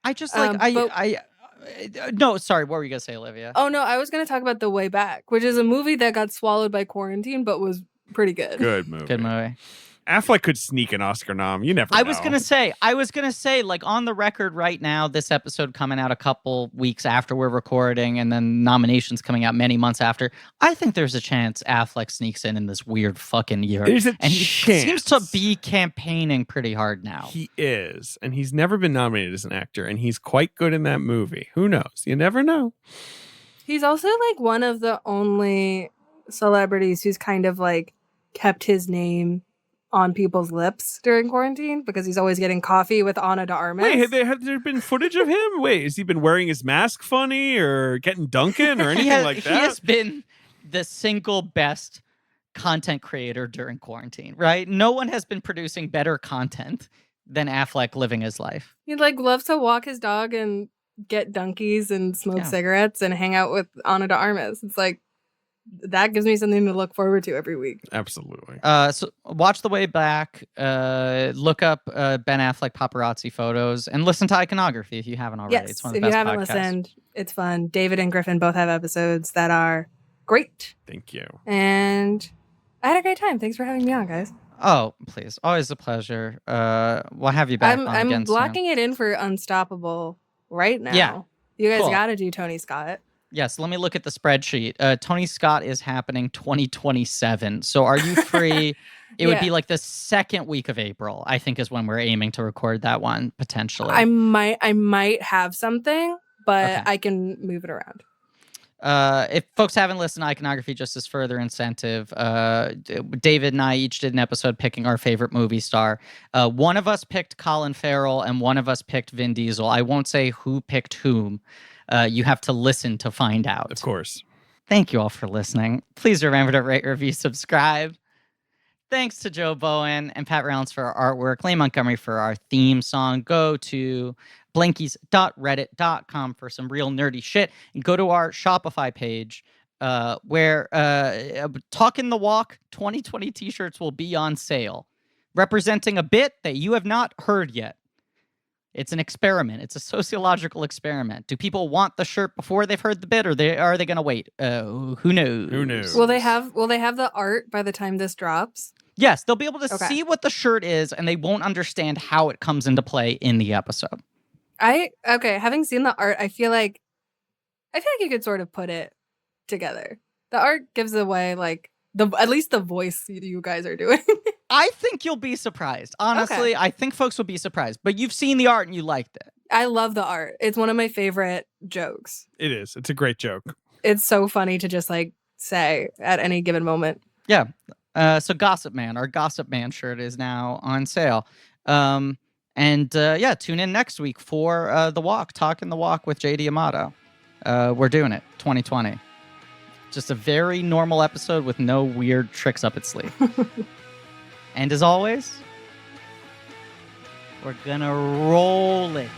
I just like no, sorry, what were you gonna say, Olivia? Oh no, I was gonna talk about The Way Back, which is a movie that got swallowed by quarantine, but was pretty good. Good movie. Good movie. Affleck could sneak an Oscar nom. You never know. I was gonna say, like, on the record right now, this episode coming out a couple weeks after we're recording, and then nominations coming out many months after. I think there's a chance Affleck sneaks in this weird fucking year. There's a and chance. He seems to be campaigning pretty hard now. He is, and he's never been nominated as an actor, and he's quite good in that movie. Who knows? You never know. He's also like one of the only celebrities who's kind of like kept his name on people's lips during quarantine because he's always getting coffee with Ana de Armas. Wait, have there been footage of him? Wait, has he been wearing his mask funny or getting Dunkin' or anything like that? He has been the single best content creator during quarantine, right? No one has been producing better content than Affleck living his life. He like loves to walk his dog and get Dunkies and smoke cigarettes and hang out with Ana de Armas. It's like, that gives me something to look forward to every week. Absolutely. So watch The Way Back, look up Ben Affleck paparazzi photos, and listen to Iconography if you haven't already. Yes, it's one of if the you best haven't podcasts. listened, it's fun. David and Griffin both have episodes that are great. Thank you. And I had a great time. Thanks for having me on, guys. Oh, please. Always a pleasure. We'll have you back on I'm again blocking it in for Unstoppable right now. Yeah. You guys Cool. got to do Tony Scott. Yes, let me look at the spreadsheet. Tony Scott is happening 2027. So are you free? It would be like the second week of April, I think, is when we're aiming to record that one, potentially. I might have something, but Okay. I can move it around. If folks haven't listened to Iconography, just as further incentive, David and I each did an episode picking our favorite movie star. One of us picked Colin Farrell and one of us picked Vin Diesel. I won't say who picked whom. You have to listen to find out. Of course. Thank you all for listening. Please remember to rate, review, subscribe. Thanks to Joe Bowen and Pat Reynolds for our artwork, Lee Montgomery for our theme song. Go to blankies.reddit.com for some real nerdy shit. And go to our Shopify page where Talkin' the Walk 2020 t-shirts will be on sale, representing a bit that you have not heard yet. It's an experiment. It's a sociological experiment. Do people want the shirt before they've heard the bit, or are they going to wait? Who knows? Who knows? Will they have the art by the time this drops? Yes, they'll be able to Okay. see what the shirt is, and they won't understand how it comes into play in the episode. Having seen the art, I feel like you could sort of put it together. The art gives away like at least the voice you guys are doing. I think you'll be surprised. Honestly, I think folks will be surprised. But you've seen the art and you liked it. I love the art. It's one of my favorite jokes. It is. It's a great joke. It's so funny to just like say at any given moment. Yeah. So Gossip Man, our Gossip Man shirt is now on sale. Tune in next week for The Walk, Talking the Walk with JD Amato. We're doing it, 2020. Just a very normal episode with no weird tricks up its sleeve. And as always, we're gonna roll it.